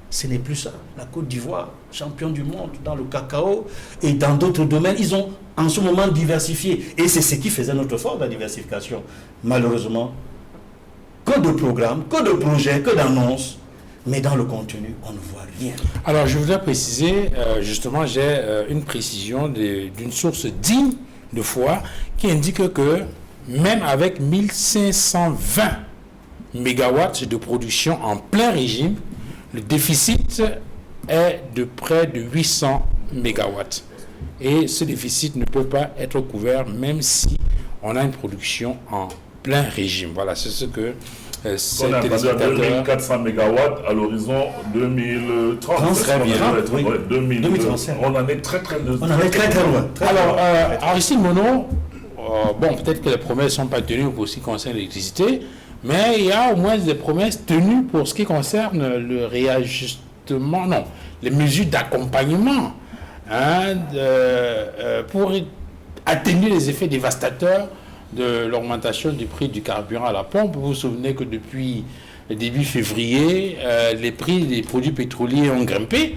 Ce n'est plus ça. La Côte d'Ivoire, champion du monde dans le cacao et dans d'autres domaines, ils ont en ce moment diversifié. Et c'est ce qui faisait notre force, la diversification. Malheureusement, que de programmes, que de projets, que d'annonces, mais dans le contenu, on ne voit rien. Alors, je voudrais préciser, justement, j'ai une précision d'une source digne de foi qui indique que même avec 1520 mégawatts de production en plein régime, le déficit est de près de 800 mégawatts. Et ce déficit ne peut pas être couvert même si on a une production en plein régime. Voilà, c'est ce que on a 2400 mégawatts à l'horizon 2030. Très bien. Oui. 2035. On en est très loin. Alors, Aristide Monod, bon, peut-être que les promesses ne sont pas tenues pour ce qui concerne l'électricité, mais il y a au moins des promesses tenues pour ce qui concerne le réajustement, non, les mesures d'accompagnement pour atténuer les effets dévastateurs de l'augmentation du prix du carburant à la pompe. Vous vous souvenez que depuis le début février, les prix des produits pétroliers ont grimpé.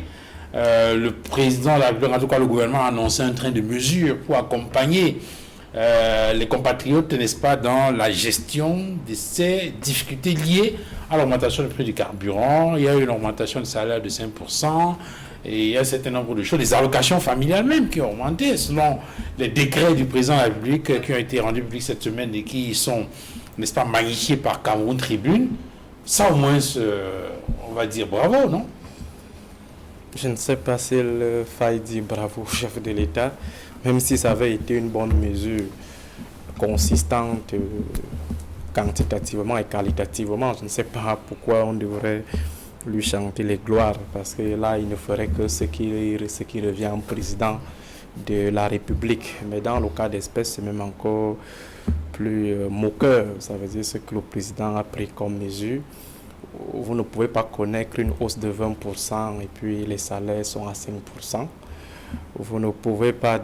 Le président, en tout cas le gouvernement, a annoncé un train de mesures pour accompagner les compatriotes, n'est-ce pas, dans la gestion de ces difficultés liées à l'augmentation du prix du carburant. Il y a eu une augmentation de salaire de 5%. Et il y a un certain nombre de choses, des allocations familiales même qui ont augmenté selon les décrets du président de la République qui ont été rendus publics cette semaine et qui sont, n'est-ce pas, magnifiés par Cameroun Tribune. Ça au moins, on va dire bravo, non? Je ne sais pas s'il faille dire bravo au chef de l'État, même si ça avait été une bonne mesure consistante quantitativement et qualitativement. Je ne sais pas pourquoi on devrait lui chanter les gloires, parce que là, il ne ferait que ce qui revient au président de la République. Mais dans le cas d'espèce, c'est même encore plus moqueur. Ça veut dire ce que le président a pris comme mesure. Vous ne pouvez pas connaître une hausse de 20% et puis les salaires sont à 5%. Vous ne pouvez pas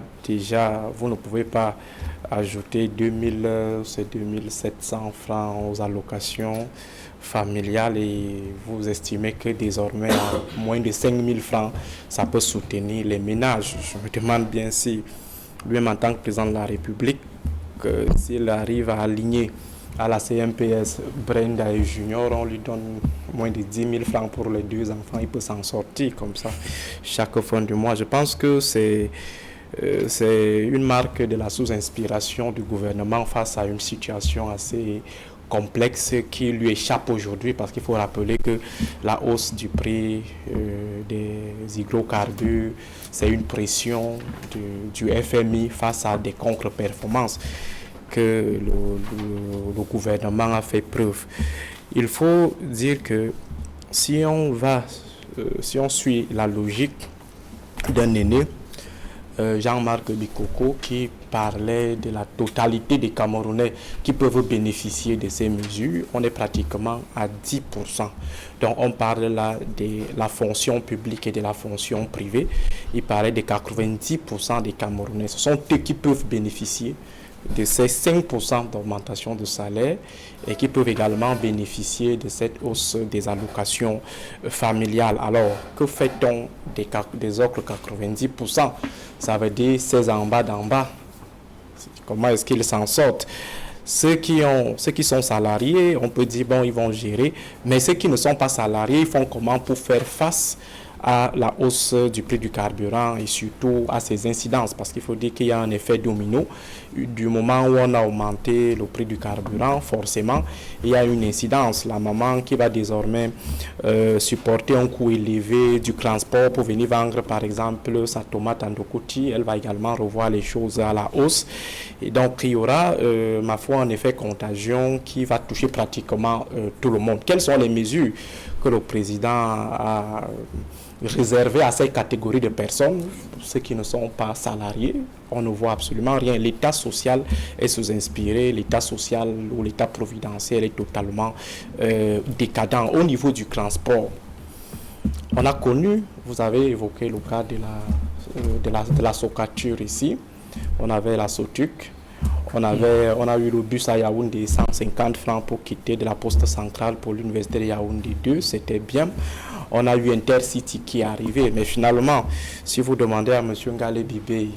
ajouter 2700 francs aux allocations familiales et vous estimez que désormais à moins de 5000 francs, ça peut soutenir les ménages. Je me demande bien si, lui-même en tant que président de la République, s'il arrive à aligner à la CMPS Brenda et Junior, on lui donne moins de 10 000 francs pour les 2 enfants, il peut s'en sortir comme ça chaque fin du mois. Je pense que c'est une marque de la sous-inspiration du gouvernement face à une situation assez complexe qui lui échappe aujourd'hui, parce qu'il faut rappeler que la hausse du prix des hydrocarbures, c'est une pression du FMI face à des contre-performances que le gouvernement a fait preuve. Il faut dire que si on suit la logique d'un aîné, Jean-Marc Bikoko, qui parlait de la totalité des Camerounais qui peuvent bénéficier de ces mesures, on est pratiquement à 10%. Donc on parle là de la fonction publique et de la fonction privée. Il parlait de 90% des Camerounais. Ce sont eux qui peuvent bénéficier de ces 5% d'augmentation de salaire et qui peuvent également bénéficier de cette hausse des allocations familiales. Alors, que fait-on des autres 90%? Ça veut dire 16 en bas d'en bas. Comment est-ce qu'ils s'en sortent? Ceux qui sont salariés, on peut dire, bon, ils vont gérer, mais ceux qui ne sont pas salariés, ils font comment pour faire face à la hausse du prix du carburant et surtout à ses incidences, parce qu'il faut dire qu'il y a un effet domino. Du moment où on a augmenté le prix du carburant, forcément, il y a une incidence. La maman qui va désormais supporter un coût élevé du transport pour venir vendre, par exemple, sa tomate en Dokoti, elle va également revoir les choses à la hausse. Et donc, il y aura, ma foi, un effet contagion qui va toucher pratiquement tout le monde. Quelles sont les mesures que le président a réservé à ces catégories de personnes? Ceux qui ne sont pas salariés, on ne voit absolument rien. L'État social est sous-inspiré, l'État social ou l'État providentiel est totalement décadent. Au niveau du transport, on a connu, vous avez évoqué le cas de la socature ici, on avait la SOTUC, On a eu le bus à Yaoundé, 150 francs pour quitter de la poste centrale pour l'université de Yaoundé 2, c'était bien. On a eu Intercity qui est arrivé, mais finalement, si vous demandez à M. Ngale Bibé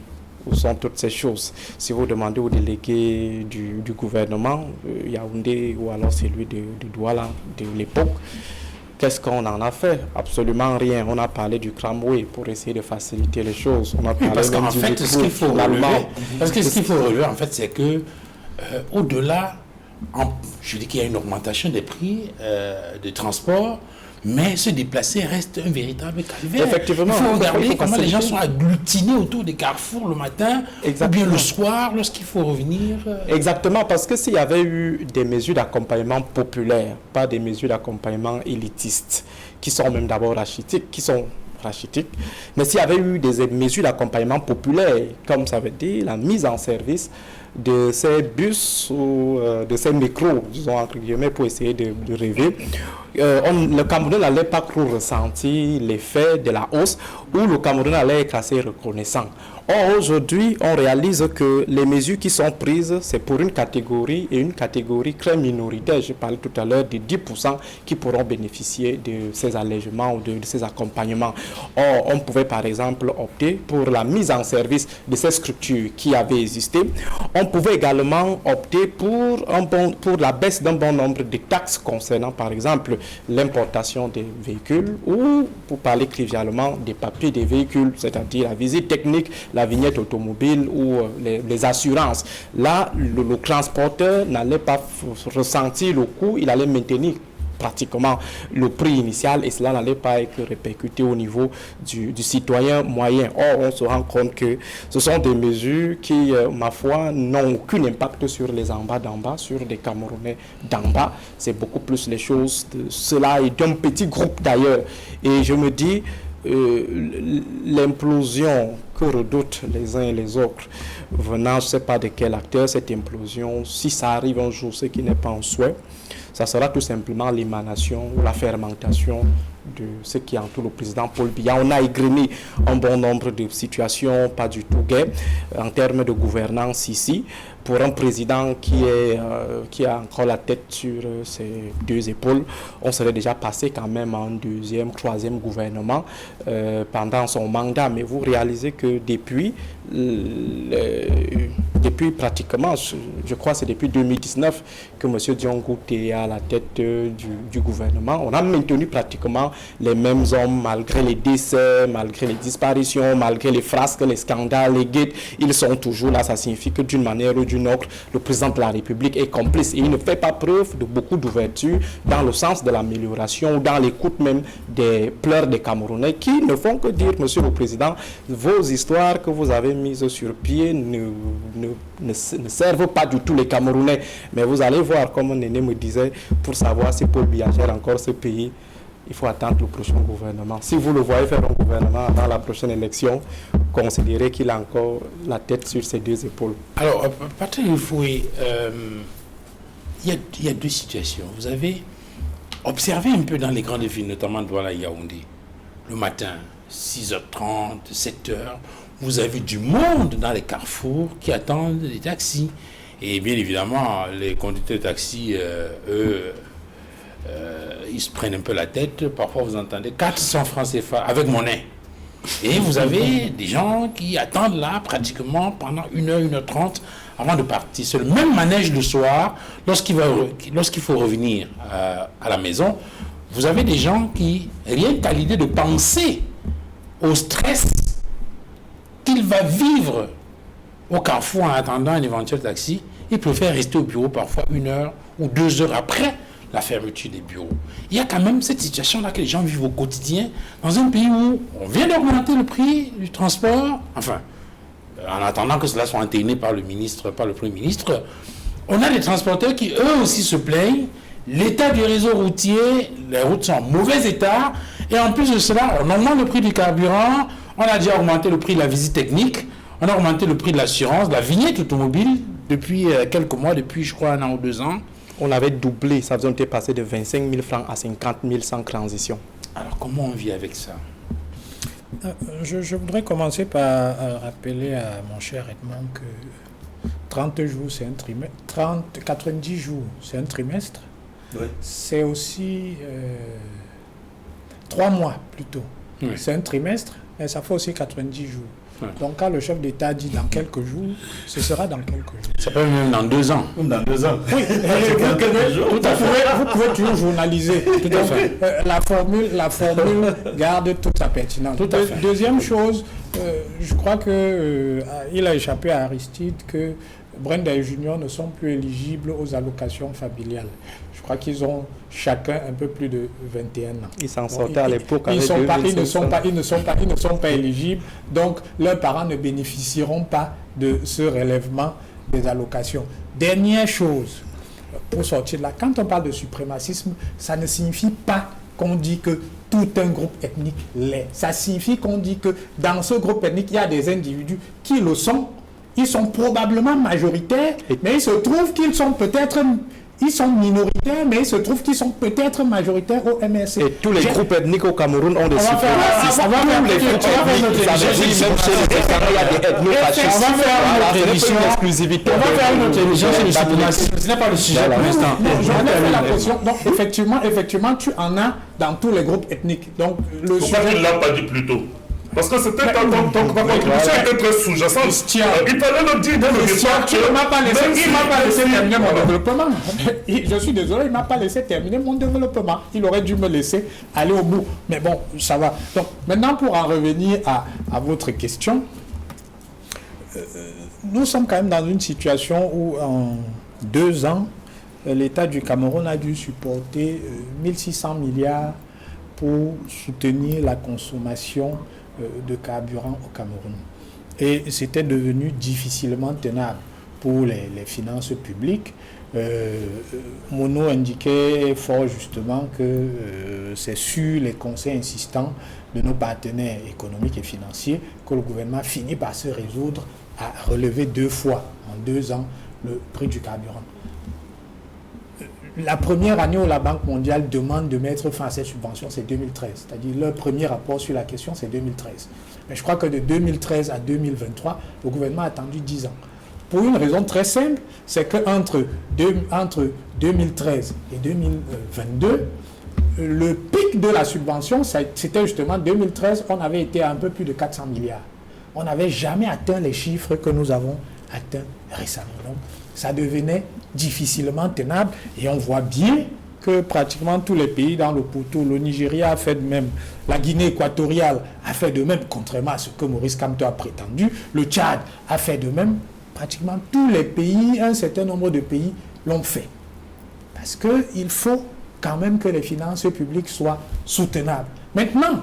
où sont toutes ces choses, si vous demandez au délégué du gouvernement, Yaoundé ou alors celui de Douala de l'époque, qu'est-ce qu'on en a fait? Absolument rien. On a parlé du tramway pour essayer de faciliter les choses. On a parlé parce qu'en fait, ce qu'il faut relever, en fait, c'est que au-delà, je dis qu'il y a une augmentation des prix de transport, mais se déplacer reste un véritable calvaire. Effectivement. Il faut regarder comment les gens sont agglutinés autour des carrefours le matin, ou bien le soir, lorsqu'il faut revenir. Exactement, parce que s'il y avait eu des mesures d'accompagnement populaires, pas des mesures d'accompagnement élitistes, qui sont même d'abord rachitiques, mais s'il y avait eu des mesures d'accompagnement populaire, comme ça veut dire la mise en service de ces bus ou de ces micros, disons entre guillemets, pour essayer de rêver, le Cameroun n'allait pas trop ressentir l'effet de la hausse, ou le Cameroun allait être assez reconnaissant. Or, aujourd'hui, on réalise que les mesures qui sont prises, c'est pour une catégorie, et une catégorie très minoritaire. Je parlais tout à l'heure des 10% qui pourront bénéficier de ces allègements ou de ces accompagnements. Or, on pouvait par exemple opter pour la mise en service de ces structures qui avaient existé. On pouvait également opter pour la baisse d'un bon nombre de taxes concernant par exemple l'importation des véhicules ou, pour parler trivialement, des papiers des véhicules, c'est-à-dire la visite technique, la vignette automobile ou les assurances. Là, le transporteur n'allait pas ressentir le coût, il allait maintenir pratiquement le prix initial et cela n'allait pas être répercuté au niveau du citoyen moyen. Or, on se rend compte que ce sont des mesures qui, ma foi, n'ont aucun impact sur les en bas d'en bas, sur des Camerounais d'en bas. C'est beaucoup plus les choses de cela et d'un petit groupe d'ailleurs. Et je me dis, l'implosion que redoutent les uns et les autres, venant, je ne sais pas de quel acteur, cette implosion, si ça arrive un jour, ce qui n'est pas un souhait, ça sera tout simplement l'émanation ou la fermentation de ce qui entoure le président Paul Biya. On a égrené un bon nombre de situations pas du tout gaies en termes de gouvernance ici. Pour un président qui a encore la tête sur ses deux épaules, on serait déjà passé quand même en deuxième, troisième gouvernement pendant son mandat. Mais vous réalisez que depuis pratiquement, je crois que c'est depuis 2019 que M. Diongo est à la tête du gouvernement. On a maintenu pratiquement les mêmes hommes malgré les décès, malgré les disparitions, malgré les frasques, les scandales, les guettes. Ils sont toujours là. Ça signifie que d'une manière ou d'une autre, le président de la République est complice. Et il ne fait pas preuve de beaucoup d'ouverture dans le sens de l'amélioration ou dans l'écoute même des pleurs des Camerounais qui ne font que dire, Monsieur le Président, vos histoires que vous avez mises sur pied ne servent pas du tout les Camerounais. Mais vous allez voir, comme un aîné me disait, pour savoir si Paul Biya gère encore ce pays, il faut attendre le prochain gouvernement. Si vous le voyez faire un gouvernement avant la prochaine élection, considérez qu'il a encore la tête sur ses deux épaules. Alors, Patrick Foué, il y a deux situations. Vous avez observé un peu dans les grandes villes, notamment Douala et Yaoundé, le matin, 6h30, 7h, vous avez du monde dans les carrefours qui attendent des taxis. Et bien évidemment, les conducteurs de taxi, eux, ils se prennent un peu la tête. Parfois, vous entendez 400 francs CFA avec monnaie. Et vous avez des gens qui attendent là pratiquement pendant 1h, 1h30 avant de partir. C'est le même manège le soir, lorsqu'il faut revenir à la maison. Vous avez des gens qui, rien qu'à l'idée de penser au stress qu'il va vivre au carrefour en attendant un éventuel taxi, ils préfèrent rester au bureau parfois 1 heure ou 2 heures après la fermeture des bureaux. Il y a quand même cette situation-là que les gens vivent au quotidien dans un pays où on vient d'augmenter le prix du transport, enfin, en attendant que cela soit entériné par le Premier ministre, on a des transporteurs qui eux aussi se plaignent. L'état du réseau routier, les routes sont en mauvais état, et en plus de cela, on augmente le prix du carburant, on a déjà augmenté le prix de la visite technique, on a augmenté le prix de l'assurance, de la vignette automobile depuis quelques mois, depuis je crois 1 an ou 2 ans. On avait doublé, ça faisait passer de 25 000 francs à 50 000 sans transition. Alors comment on vit avec ça? Je voudrais commencer par rappeler à mon cher Edmond que 30 jours, c'est un trimestre. 90 jours, c'est un trimestre. Oui. C'est aussi 3 mois plutôt. Oui. C'est un trimestre, mais ça fait aussi 90 jours. Oui. Donc quand le chef d'État dit dans quelques jours, ce sera dans quelques jours. Ça peut même dans 2 ans. Comme dans 2 ans. Oui, vous pouvez toujours journaliser. Tout à fait. La formule garde toute sa pertinence. Tout à fait. Deuxième chose, je crois que il a échappé à Aristide que Brenda et Junior ne sont plus éligibles aux allocations familiales. Je crois qu'ils ont chacun un peu plus de 21 ans. Ils s'en sortaient à l'époque. Ils ne sont pas éligibles, donc leurs parents ne bénéficieront pas de ce relèvement des allocations. Dernière chose, pour sortir de là, quand on parle de suprémacisme, ça ne signifie pas qu'on dit que tout un groupe ethnique l'est. Ça signifie qu'on dit que dans ce groupe ethnique, il y a des individus qui le sont. Ils sont probablement majoritaires, mais il se trouve qu'ils sont peut-être... Ils sont minoritaires, mais il se trouve qu'ils sont peut-être majoritaires au MRC. Et tous les groupes ethniques au Cameroun ont des suprémacistes. On va faire Tous les groupes ethniques, ça veut dire même chez les États, il y a des ethnofascistes. On va faire une autre émission. Exclusivité. On va faire une autre émission sur le suprémacisme. Ce n'est pas le sujet pour l'instant. Je vais la question. Donc, effectivement, tu en as dans tous les groupes ethniques. Donc, le Pourquoi sujet... il ne l'a pas dit plus tôt? Parce que c'était ta contribution était très sous-jacente. Il fallait le dire dès le départ. Il ne m'a pas laissé terminer mon développement. Je suis désolé, il ne m'a pas laissé terminer mon développement. Il aurait dû me laisser aller au bout. Mais bon, ça va. Donc, maintenant, pour en revenir à votre question, nous sommes quand même dans une situation où, en 2 ans, l'État du Cameroun a dû supporter 1600 milliards pour soutenir la consommation de carburant au Cameroun. Et c'était devenu difficilement tenable pour les finances publiques. Mono indiquait fort justement que c'est sur les conseils insistants de nos partenaires économiques et financiers que le gouvernement finit par se résoudre à relever 2 fois en 2 ans le prix du carburant. La première année où la Banque mondiale demande de mettre fin à cette subvention, c'est 2013. C'est-à-dire leur premier rapport sur la question, c'est 2013. Mais je crois que de 2013 à 2023, le gouvernement a attendu 10 ans. Pour une raison très simple, c'est qu'entre 2013 et 2022, le pic de la subvention, c'était justement 2013, on avait été à un peu plus de 400 milliards. On n'avait jamais atteint les chiffres que nous avons atteints récemment. Donc, ça devenait difficilement tenable et on voit bien que pratiquement tous les pays dans le poteau, le Nigeria a fait de même, la Guinée équatoriale a fait de même, contrairement à ce que Maurice Kamto a prétendu, le Tchad a fait de même, pratiquement tous les pays, un certain nombre de pays l'ont fait. Parce qu'il faut quand même que les finances publiques soient soutenables. Maintenant,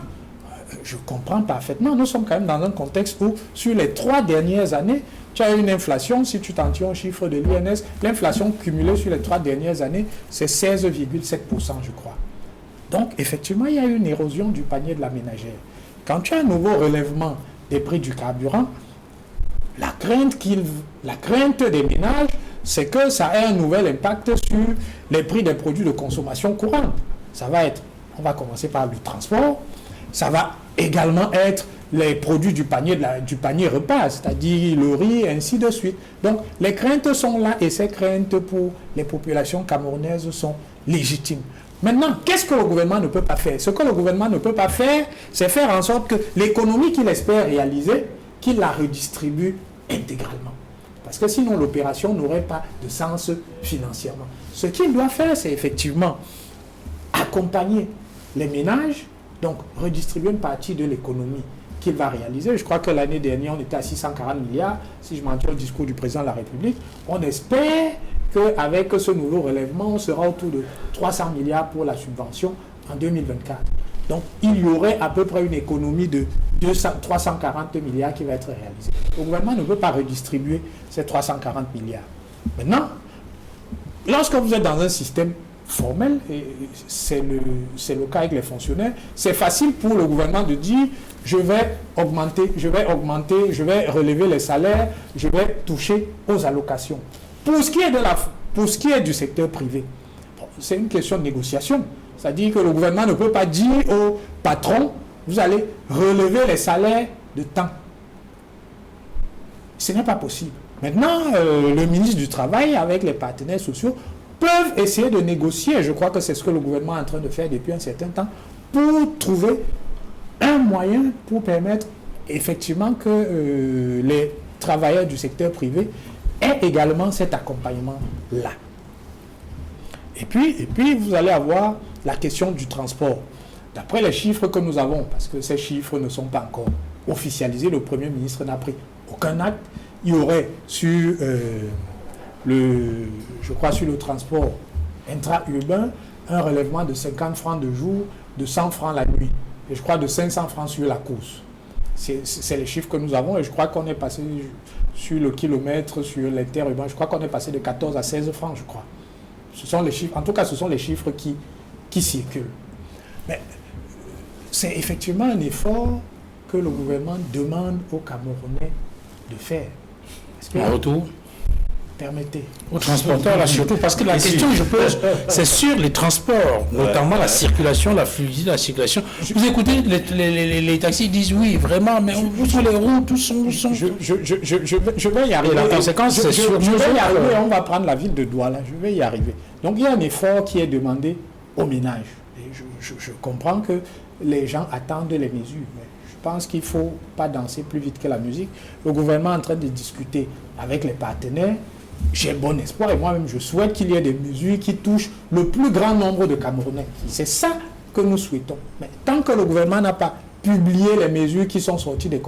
je comprends parfaitement, nous sommes quand même dans un contexte où, sur les 3 dernières années, tu as une inflation, si tu t'en tiens au chiffre de l'INS, l'inflation cumulée sur les 3 dernières années, c'est 16,7%, je crois. Donc, effectivement, il y a une érosion du panier de la ménagère. Quand tu as un nouveau relèvement des prix du carburant, la crainte des ménages, c'est que ça ait un nouvel impact sur les prix des produits de consommation courante. Ça va être, on va commencer par le transport, ça va également être les produits du panier repas, c'est-à-dire le riz, et ainsi de suite. Donc, les craintes sont là et ces craintes pour les populations camerounaises sont légitimes. Maintenant, qu'est-ce que le gouvernement ne peut pas faire? Ce que le gouvernement ne peut pas faire, c'est faire en sorte que l'économie qu'il espère réaliser, qu'il la redistribue intégralement. Parce que sinon, l'opération n'aurait pas de sens financièrement. Ce qu'il doit faire, c'est effectivement accompagner les ménages, donc redistribuer une partie de l'économie qu'il va réaliser. Je crois que l'année dernière, on était à 640 milliards, si je m'en tiens au discours du président de la République. On espère qu'avec ce nouveau relèvement, on sera autour de 300 milliards pour la subvention en 2024. Donc, il y aurait à peu près une économie de 340 milliards qui va être réalisée. Le gouvernement ne peut pas redistribuer ces 340 milliards. Maintenant, lorsque vous êtes dans un système formel, et c'est le cas avec les fonctionnaires, c'est facile pour le gouvernement de dire je vais relever les salaires, je vais toucher aux allocations. Pour ce qui est du secteur privé, c'est une question de négociation. C'est-à-dire que le gouvernement ne peut pas dire au patron vous allez relever les salaires de temps. Ce n'est pas possible. Maintenant, le ministre du Travail, avec les partenaires sociaux, peuvent essayer de négocier, je crois que c'est ce que le gouvernement est en train de faire depuis un certain temps, pour trouver un moyen pour permettre effectivement que les travailleurs du secteur privé aient également cet accompagnement-là. Et puis, vous allez avoir la question du transport. D'après les chiffres que nous avons, parce que ces chiffres ne sont pas encore officialisés, le Premier ministre n'a pris aucun acte. Il y aurait sur sur le transport intra-urbain un relèvement de 50 francs de jour, de 100 francs la nuit, et je crois de 500 francs sur la course. C'est les chiffres que nous avons, et je crois qu'on est passé sur le kilomètre, sur l'interurbain, je crois qu'on est passé de 14 à 16 francs, je crois. Ce sont les chiffres, en tout cas, ce sont les chiffres qui circulent. Mais c'est effectivement un effort que le gouvernement demande aux Camerounais de faire. En retour Permettez. aux transporteurs, là, surtout, parce que la question que je pose, c'est sur les transports, notamment la circulation, la fluidité de la circulation. Vous écoutez, les taxis disent oui, vraiment, mais où sont les routes, où sont... Je vais y arriver. Et la conséquence, c'est sûr. Je vais y arriver, on va prendre la ville de Douala, je vais y arriver. Donc il y a un effort qui est demandé aux ménages. Et je comprends que les gens attendent les mesures, mais je pense qu'il ne faut pas danser plus vite que la musique. Le gouvernement est en train de discuter avec les partenaires. J'ai bon espoir et moi-même je souhaite qu'il y ait des mesures qui touchent le plus grand nombre de Camerounais. C'est ça que nous souhaitons. Mais tant que le gouvernement n'a pas publié les mesures qui sont sorties des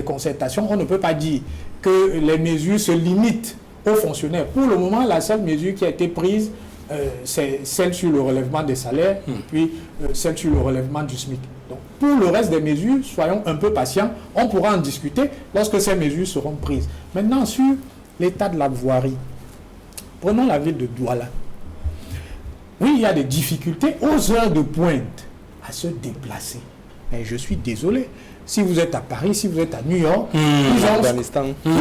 concertations, on ne peut pas dire que les mesures se limitent aux fonctionnaires. Pour le moment, la seule mesure qui a été prise, c'est celle sur le relèvement des salaires, puis celle sur le relèvement du SMIC. Donc, pour le reste des mesures, soyons un peu patients. On pourra en discuter lorsque ces mesures seront prises. Maintenant, sur l'état de la voirie, prenons la ville de Douala. Oui, il y a des difficultés aux heures de pointe à se déplacer. Mais je suis désolé. Si vous êtes à Paris, si vous êtes à New York, ils ont... Afghanistan. Je dis,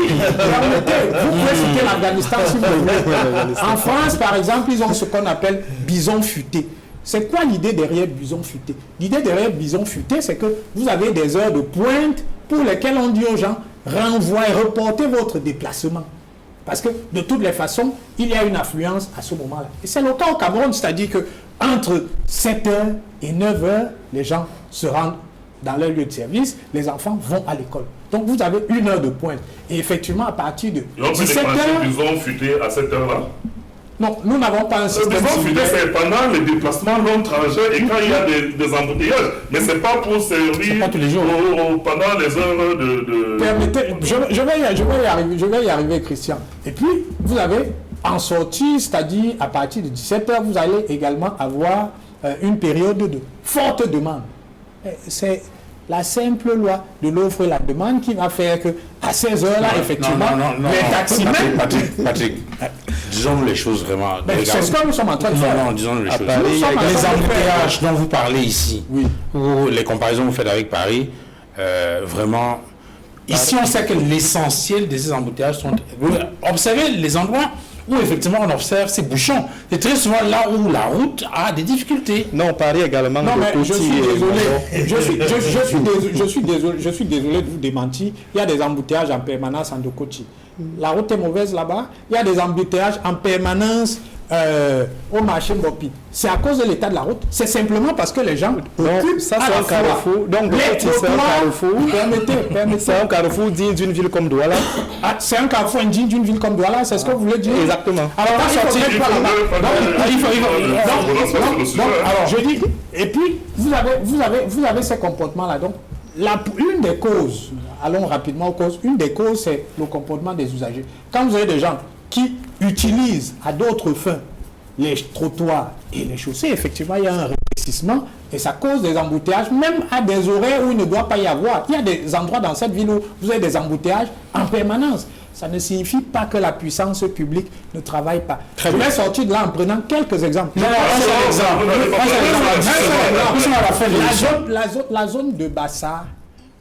vous pouvez citer l'Afghanistan si vous voulez. En France, par exemple, ils ont ce qu'on appelle bison futé. C'est quoi l'idée derrière bison futé? L'idée derrière bison futé, c'est que vous avez des heures de pointe pour lesquelles on dit aux gens, renvoyez, reportez votre déplacement. Parce que de toutes les façons, il y a une affluence à ce moment-là. Et c'est le cas au Cameroun, c'est-à-dire que entre 7h et 9h, les gens se rendent dans leur lieu de service, les enfants vont à l'école. Donc vous avez une heure de pointe. Et effectivement, à partir de 17h... Ils ont futé à cette heure-là. Non, nous n'avons pas un système... Ils ont futé, c'est pendant les déplacements long trajet et quand il y a des embouteillages. Mais ce n'est pas pour servir pas tous les jours. Pendant les heures de... Permettez, je vais y arriver, Christian. Et puis, vous avez en sortie, c'est-à-dire à partir de 17h, vous allez également avoir une période de forte demande. C'est la simple loi de l'offre et la demande qui va faire que à ces heures-là, effectivement, les taximens... Patrick, disons les choses vraiment... C'est ce que nous sommes en train de faire. Non, disons les choses. Paris, Les embouteillages dont vous parlez ici, oui, ou les comparaisons que vous faites avec Paris, vraiment... Ici, on sait que l'essentiel de ces embouteillages sont... Vous observez les endroits où effectivement on observe ces bouchons. C'est très souvent là où la route a des difficultés. Non, Paris également. Non, mais je suis désolé. Je suis désolé de vous démentir. Il y a des embouteillages en permanence en Dokochi. La route est mauvaise là-bas. Il y a des embouteillages en permanence au marché Mbopi. C'est à cause de l'état de la route. C'est simplement parce que les gens occupent ça c'est un carrefour. Donc c'est un carrefour. Permettez. C'est un carrefour digne d'une ville comme Douala. Ah, c'est un carrefour digne d'une ville comme Douala, c'est ce que vous voulez dire? Exactement. Alors là, alors je dis, et puis vous avez ces comportements-là. Donc, une des causes, allons rapidement aux causes, une des causes, c'est le comportement des usagers. Quand vous avez des gens qui utilisent à d'autres fins les trottoirs et les chaussées, effectivement, il y a un rétrécissement et ça cause des embouteillages, même à des horaires où il ne doit pas y avoir. Il y a des endroits dans cette ville où vous avez des embouteillages en permanence. Ça ne signifie pas que la puissance publique ne travaille pas. Je vais sortir de là en prenant quelques exemples. La zone de Bassa,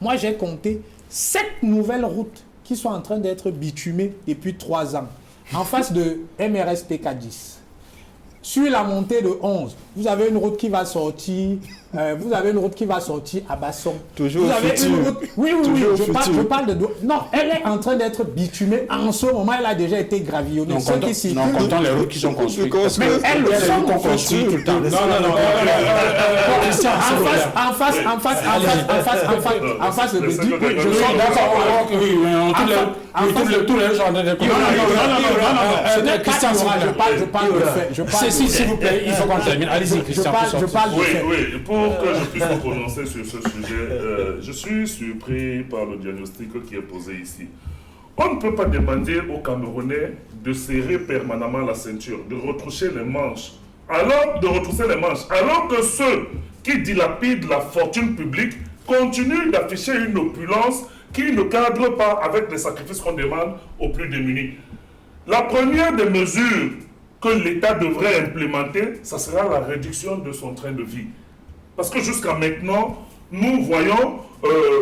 moi j'ai compté 7 nouvelles routes qui sont en train d'être bitumées depuis 3 ans. En face de MRSTK 10. Sur la montée de 11, vous avez une route qui va sortir, à Basson. Toujours vous avez futur. une route, oui, Toujours je parle de... Non, elle est en train d'être bitumée. En ce moment, elle a déjà été gravillonnée. Non, comptant les routes qui sont construites. Mais elles le sont qu'on construit tout le temps. Non. En face, je me dis que je Oui, suis d'accord, oui, tous les gens de Christian, je parle de fait. s'il vous plaît, il faut qu'on termine. Allez-y, Christian. Je parle de fait. Oui, pour que je puisse me prononcer sur ce sujet, je suis surpris par le diagnostic qui est posé ici. On ne peut pas demander aux Camerounais de serrer permanemment la ceinture, de retrousser les manches, alors que ceux qui dilapident la fortune publique continuent d'afficher une opulence qui ne cadre pas avec les sacrifices qu'on demande aux plus démunis. La première des mesures que l'État devrait implémenter, ça sera la réduction de son train de vie. Parce que jusqu'à maintenant, nous voyons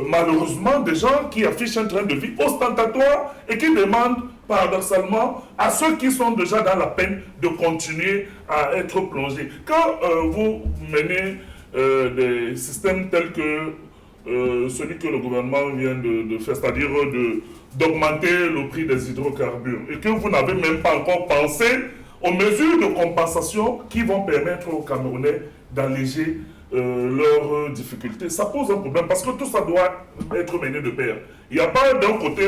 malheureusement des gens qui affichent un train de vie ostentatoire et qui demandent paradoxalement à ceux qui sont déjà dans la peine de continuer à être plongés. Quand vous menez des systèmes tels que celui que le gouvernement vient de faire, c'est-à-dire d'augmenter le prix des hydrocarbures, et que vous n'avez même pas encore pensé aux mesures de compensation qui vont permettre aux Camerounais d'alléger leurs difficultés, ça pose un problème parce que tout ça doit être mené de pair. Il n'y a pas d'un côté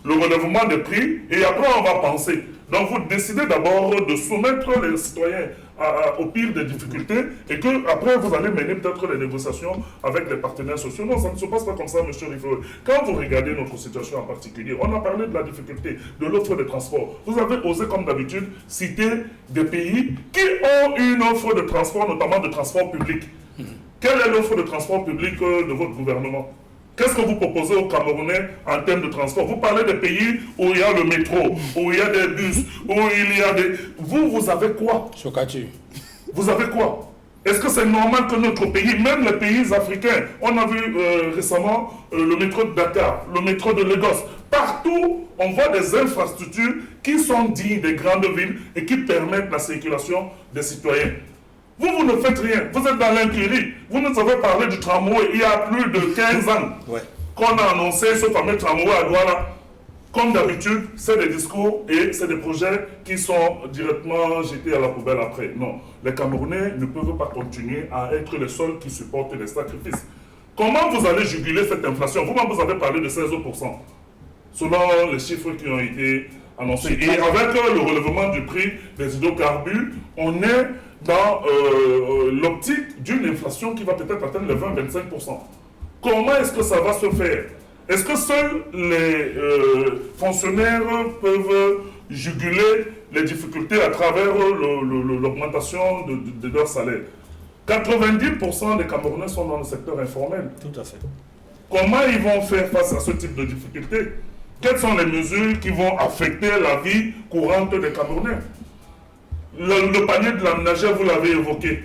le relèvement des prix et après on va penser. Donc vous décidez d'abord de soumettre les citoyens au pire des difficultés et que après vous allez mener peut-être les négociations avec les partenaires sociaux. Non, ça ne se passe pas comme ça, M. Riffel. Quand vous regardez notre situation en particulier, on a parlé de la difficulté de l'offre de transport. Vous avez osé, comme d'habitude, citer des pays qui ont une offre de transport, notamment de transport public. Quelle est l'offre de transport public de votre gouvernement? Qu'est-ce que vous proposez aux Camerounais en termes de transport? Vous parlez des pays où il y a le métro, où il y a des bus, où il y a des... Vous avez quoi? Sokatu. Vous avez quoi? Est-ce que c'est normal que notre pays, même les pays africains, on a vu récemment le métro de Dakar, le métro de Lagos, partout on voit des infrastructures qui sont dignes des grandes villes et qui permettent la circulation des citoyens. Vous ne faites rien. Vous êtes dans l'incurie. Vous nous avez parlé du tramway il y a plus de 15 ans qu'on a annoncé ce fameux tramway à Douala. Comme d'habitude, c'est des discours et c'est des projets qui sont directement jetés à la poubelle après. Non, les Camerounais ne peuvent pas continuer à être les seuls qui supportent les sacrifices. Comment vous allez juguler cette inflation? Vous-même, vous avez parlé de 16%, selon les chiffres qui ont été annoncés. Et avec le relèvement du prix des hydrocarbures, on est dans l'optique d'une inflation qui va peut-être atteindre les 20-25%. Comment est-ce que ça va se faire? Est-ce que seuls les fonctionnaires peuvent juguler les difficultés à travers l'augmentation de leur salaire? 90% des Camerounais sont dans le secteur informel. Tout à fait. Comment ils vont faire face à ce type de difficultés? Quelles sont les mesures qui vont affecter la vie courante des Camerounais? Le panier de la ménagère, vous l'avez évoqué.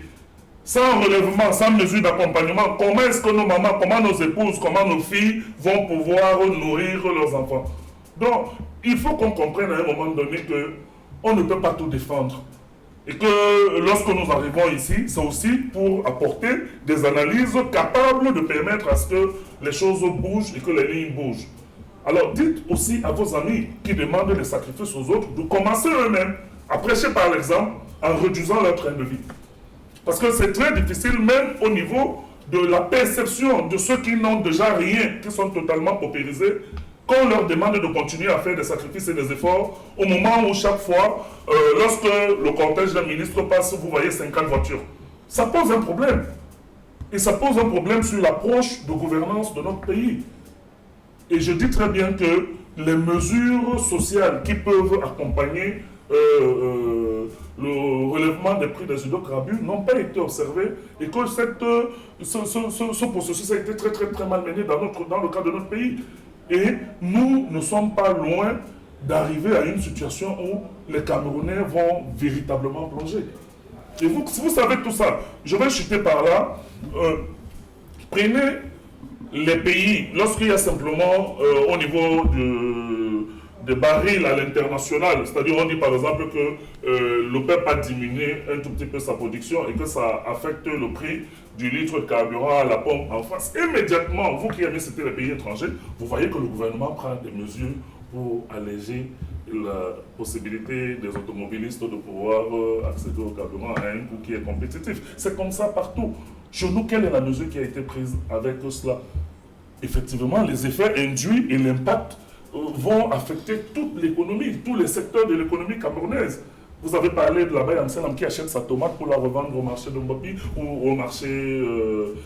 Sans relèvement, sans mesure d'accompagnement, comment est-ce que nos mamans, comment nos épouses, comment nos filles vont pouvoir nourrir leurs enfants? Donc, il faut qu'on comprenne à un moment donné qu'on ne peut pas tout défendre. Et que lorsque nous arrivons ici, c'est aussi pour apporter des analyses capables de permettre à ce que les choses bougent et que les lignes bougent. Alors, dites aussi à vos amis qui demandent des sacrifices aux autres de commencer eux-mêmes à prêcher par l'exemple en réduisant leur train de vie. Parce que c'est très difficile même au niveau de la perception de ceux qui n'ont déjà rien, qui sont totalement paupérisés, qu'on leur demande de continuer à faire des sacrifices et des efforts au moment où chaque fois, lorsque le cortège d'un ministre passe, vous voyez 50 voitures. Ça pose un problème. Et ça pose un problème sur l'approche de gouvernance de notre pays. Et je dis très bien que les mesures sociales qui peuvent accompagner le relèvement des prix des hydrocarbures n'ont pas été observés et que ce processus a été très mal mené dans le cas de notre pays. Et nous ne sommes pas loin d'arriver à une situation où les Camerounais vont véritablement plonger. Et vous, si vous savez tout ça, je vais chuter par là. Prenez les pays, lorsqu'il y a simplement au niveau des barils à l'international. C'est-à-dire, on dit par exemple que l'OPEP a diminué un tout petit peu sa production et que ça affecte le prix du litre de carburant à la pompe en France. Immédiatement, vous qui aimez citer les pays étrangers, vous voyez que le gouvernement prend des mesures pour alléger la possibilité des automobilistes de pouvoir accéder au carburant à un coût qui est compétitif. C'est comme ça partout. Chez nous, quelle est la mesure qui a été prise avec cela? Effectivement, les effets induits et l'impact vont affecter toute l'économie, tous les secteurs de l'économie camerounaise. Vous avez parlé de la Baye Amselam qui achète sa tomate pour la revendre au marché de Mbopi ou au marché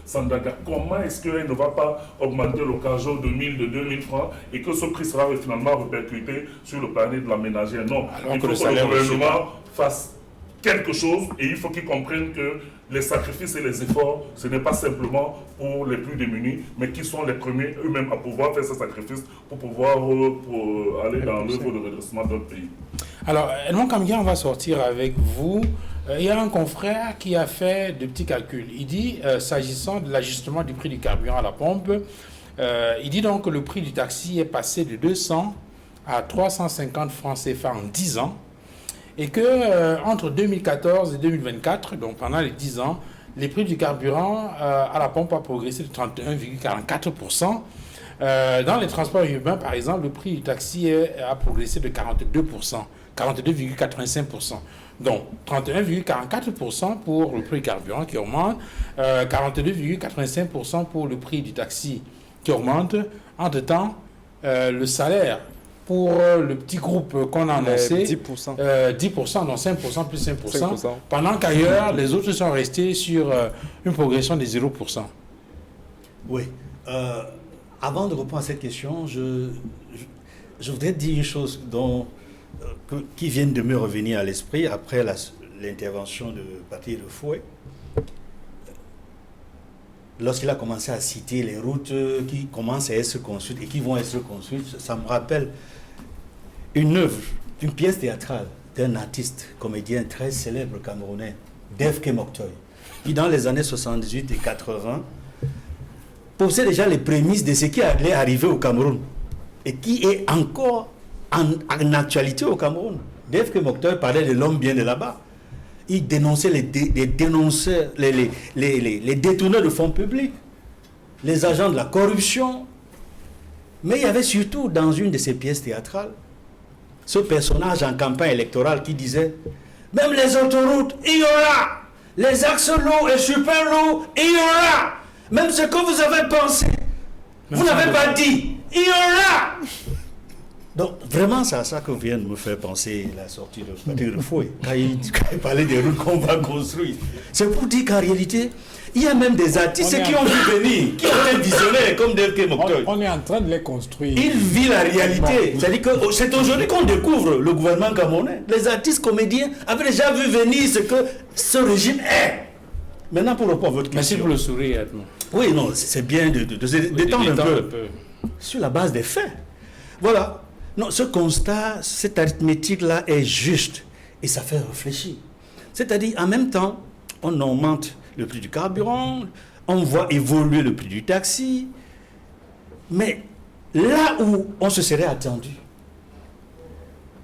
Sandaga. Comment est-ce qu'elle ne va pas augmenter l'occasion de 1000, de 2000 francs et que ce prix sera finalement répercuté sur le panier de la ménagère? Non, il faut que le gouvernement fasse quelque chose et il faut qu'ils comprennent que les sacrifices et les efforts, ce n'est pas simplement pour les plus démunis, mais qui sont les premiers eux-mêmes à pouvoir faire ces sacrifices pour pouvoir aller dans l'œuvre de redressement de notre pays. Alors, Edmond Kamgia, on va sortir avec vous. Il y a un confrère qui a fait de petits calculs. Il dit, s'agissant de l'ajustement du prix du carburant à la pompe, il dit donc que le prix du taxi est passé de 200 à 350 francs CFA en 10 ans. Et que entre 2014 et 2024, donc pendant les 10 ans, les prix du carburant à la pompe a progressé de 31,44%. Dans les transports urbains, par exemple, le prix du taxi a progressé de 42%, 42,85%. Donc 31,44% pour le prix du carburant qui augmente, 42,85% pour le prix du taxi qui augmente. Entre-temps, le salaire pour le petit groupe qu'on a annoncé, 10%, donc 5% plus 5%. Pendant qu'ailleurs, les autres sont restés sur une progression de 0%. Oui. Avant de répondre à cette question, je voudrais dire une chose qui vient de me revenir à l'esprit après l'intervention de Patrick Refouet. Lorsqu'il a commencé à citer les routes qui commencent à être construites et qui vont être construites, ça me rappelle une œuvre, une pièce théâtrale d'un artiste, comédien très célèbre camerounais, Dev Kemoktoy, qui dans les années 78 et 80 posait déjà les prémices de ce qui allait arriver au Cameroun et qui est encore en actualité au Cameroun. Dev Kemoktoy parlait de l'homme bien de là-bas. Il dénonçait les détourneurs de fonds publics, les agents de la corruption. Mais il y avait surtout dans une de ces pièces théâtrales ce personnage en campagne électorale qui disait « Même les autoroutes, il y aura. Les axes lourds et super lourds, il y aura. Même ce que vous avez pensé, vous n'avez pas dit, il y aura. » Donc, vraiment, c'est à ça qu'on vient de me faire penser la sortie de Patrick Refouet, quand il parlait des routes qu'on va construire. C'est pour dire qu'en réalité, il y a même des artistes qui ont vu venir, qui ont été visionnaires comme Dev Kemoktoy. On est en train de les construire. Ils vivent la réalité. C'est-à-dire que c'est aujourd'hui qu'on découvre le gouvernement camerounais. Les artistes comédiens avaient déjà vu venir ce que ce régime est. Maintenant, pour répondre à votre question. Merci pour le sourire, Edmond. Oui, non, c'est bien de détendre un peu. Sur la base des faits. Voilà. Non, ce constat, cette arithmétique-là est juste. Et ça fait réfléchir. C'est-à-dire, en même temps, on augmente le prix du carburant, on voit évoluer le prix du taxi. Mais là où on se serait attendu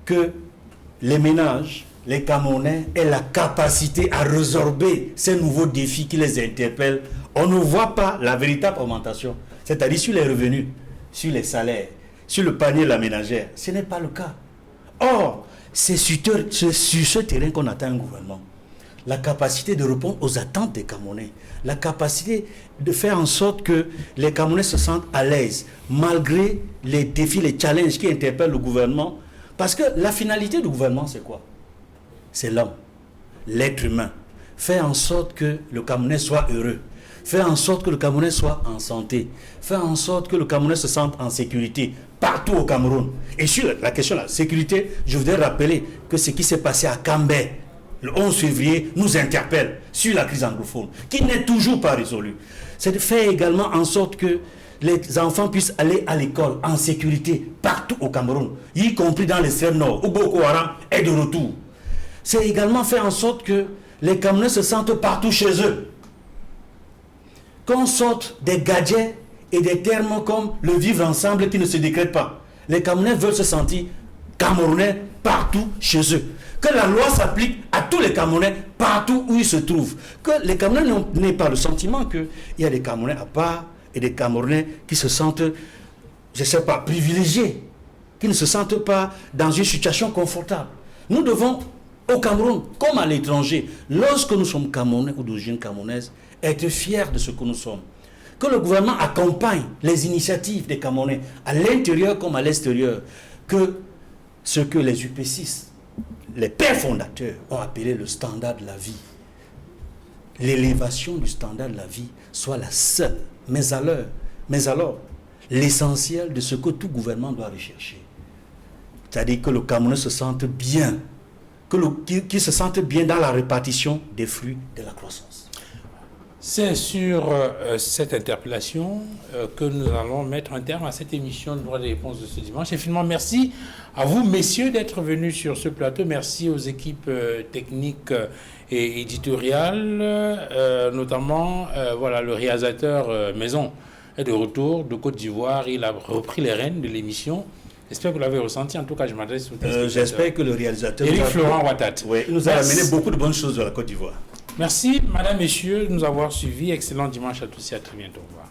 que les ménages, les Camerounais aient la capacité à résorber ces nouveaux défis qui les interpellent, on ne voit pas la véritable augmentation. C'est-à-dire sur les revenus, sur les salaires, sur le panier de la ménagère. Ce n'est pas le cas. Or, c'est sur ce terrain qu'on attend un gouvernement. La capacité de répondre aux attentes des Camerounais, la capacité de faire en sorte que les Camerounais se sentent à l'aise, malgré les défis, les challenges qui interpellent le gouvernement. Parce que la finalité du gouvernement, c'est quoi? C'est l'homme, l'être humain. Faire en sorte que le Camerounais soit heureux, faire en sorte que le Camerounais soit en santé, faire en sorte que le Camerounais se sente en sécurité partout au Cameroun. Et sur la question de la sécurité, je voudrais rappeler que ce qui s'est passé à Cambé, le 11 février, nous interpelle sur la crise anglophone, qui n'est toujours pas résolue. C'est de faire également en sorte que les enfants puissent aller à l'école en sécurité partout au Cameroun, y compris dans l'extrême nord, où Boko Haram est de retour. C'est également faire en sorte que les Camerounais se sentent partout chez eux. Qu'on sorte des gadgets et des termes comme le vivre ensemble qui ne se décrète pas. Les Camerounais veulent se sentir Camerounais partout chez eux. Que la loi s'applique à tous les Camerounais partout où ils se trouvent. Que les Camerounais n'aient pas le sentiment qu'il y a des Camerounais à part et des Camerounais qui se sentent, je ne sais pas, privilégiés, qui ne se sentent pas dans une situation confortable. Nous devons, au Cameroun, comme à l'étranger, lorsque nous sommes Camerounais ou d'origine camerounaise, être fiers de ce que nous sommes. Que le gouvernement accompagne les initiatives des Camerounais, à l'intérieur comme à l'extérieur. Que ce que les UP6, les pères fondateurs, ont appelé le standard de la vie, l'élévation du standard de la vie soit la seule, mais alors l'essentiel de ce que tout gouvernement doit rechercher. C'est-à-dire que le Camerounais se sente bien, qu'il se sente bien dans la répartition des fruits de la croissance. C'est sur cette interpellation que nous allons mettre un terme à cette émission de droit des réponses de ce dimanche. Et finalement, merci à vous, messieurs, d'être venus sur ce plateau. Merci aux équipes techniques et éditoriales, notamment voilà, le réalisateur Maison est de retour de Côte d'Ivoire. Il a repris les rênes de l'émission. J'espère que vous l'avez ressenti. En tout cas, je m'adresse au j'espère que le réalisateur... Éric Florent Ouattat. Oui, il nous a amené beaucoup de bonnes choses de la Côte d'Ivoire. Merci, madame, messieurs, de nous avoir suivis. Excellent dimanche à tous et à très bientôt. Au revoir.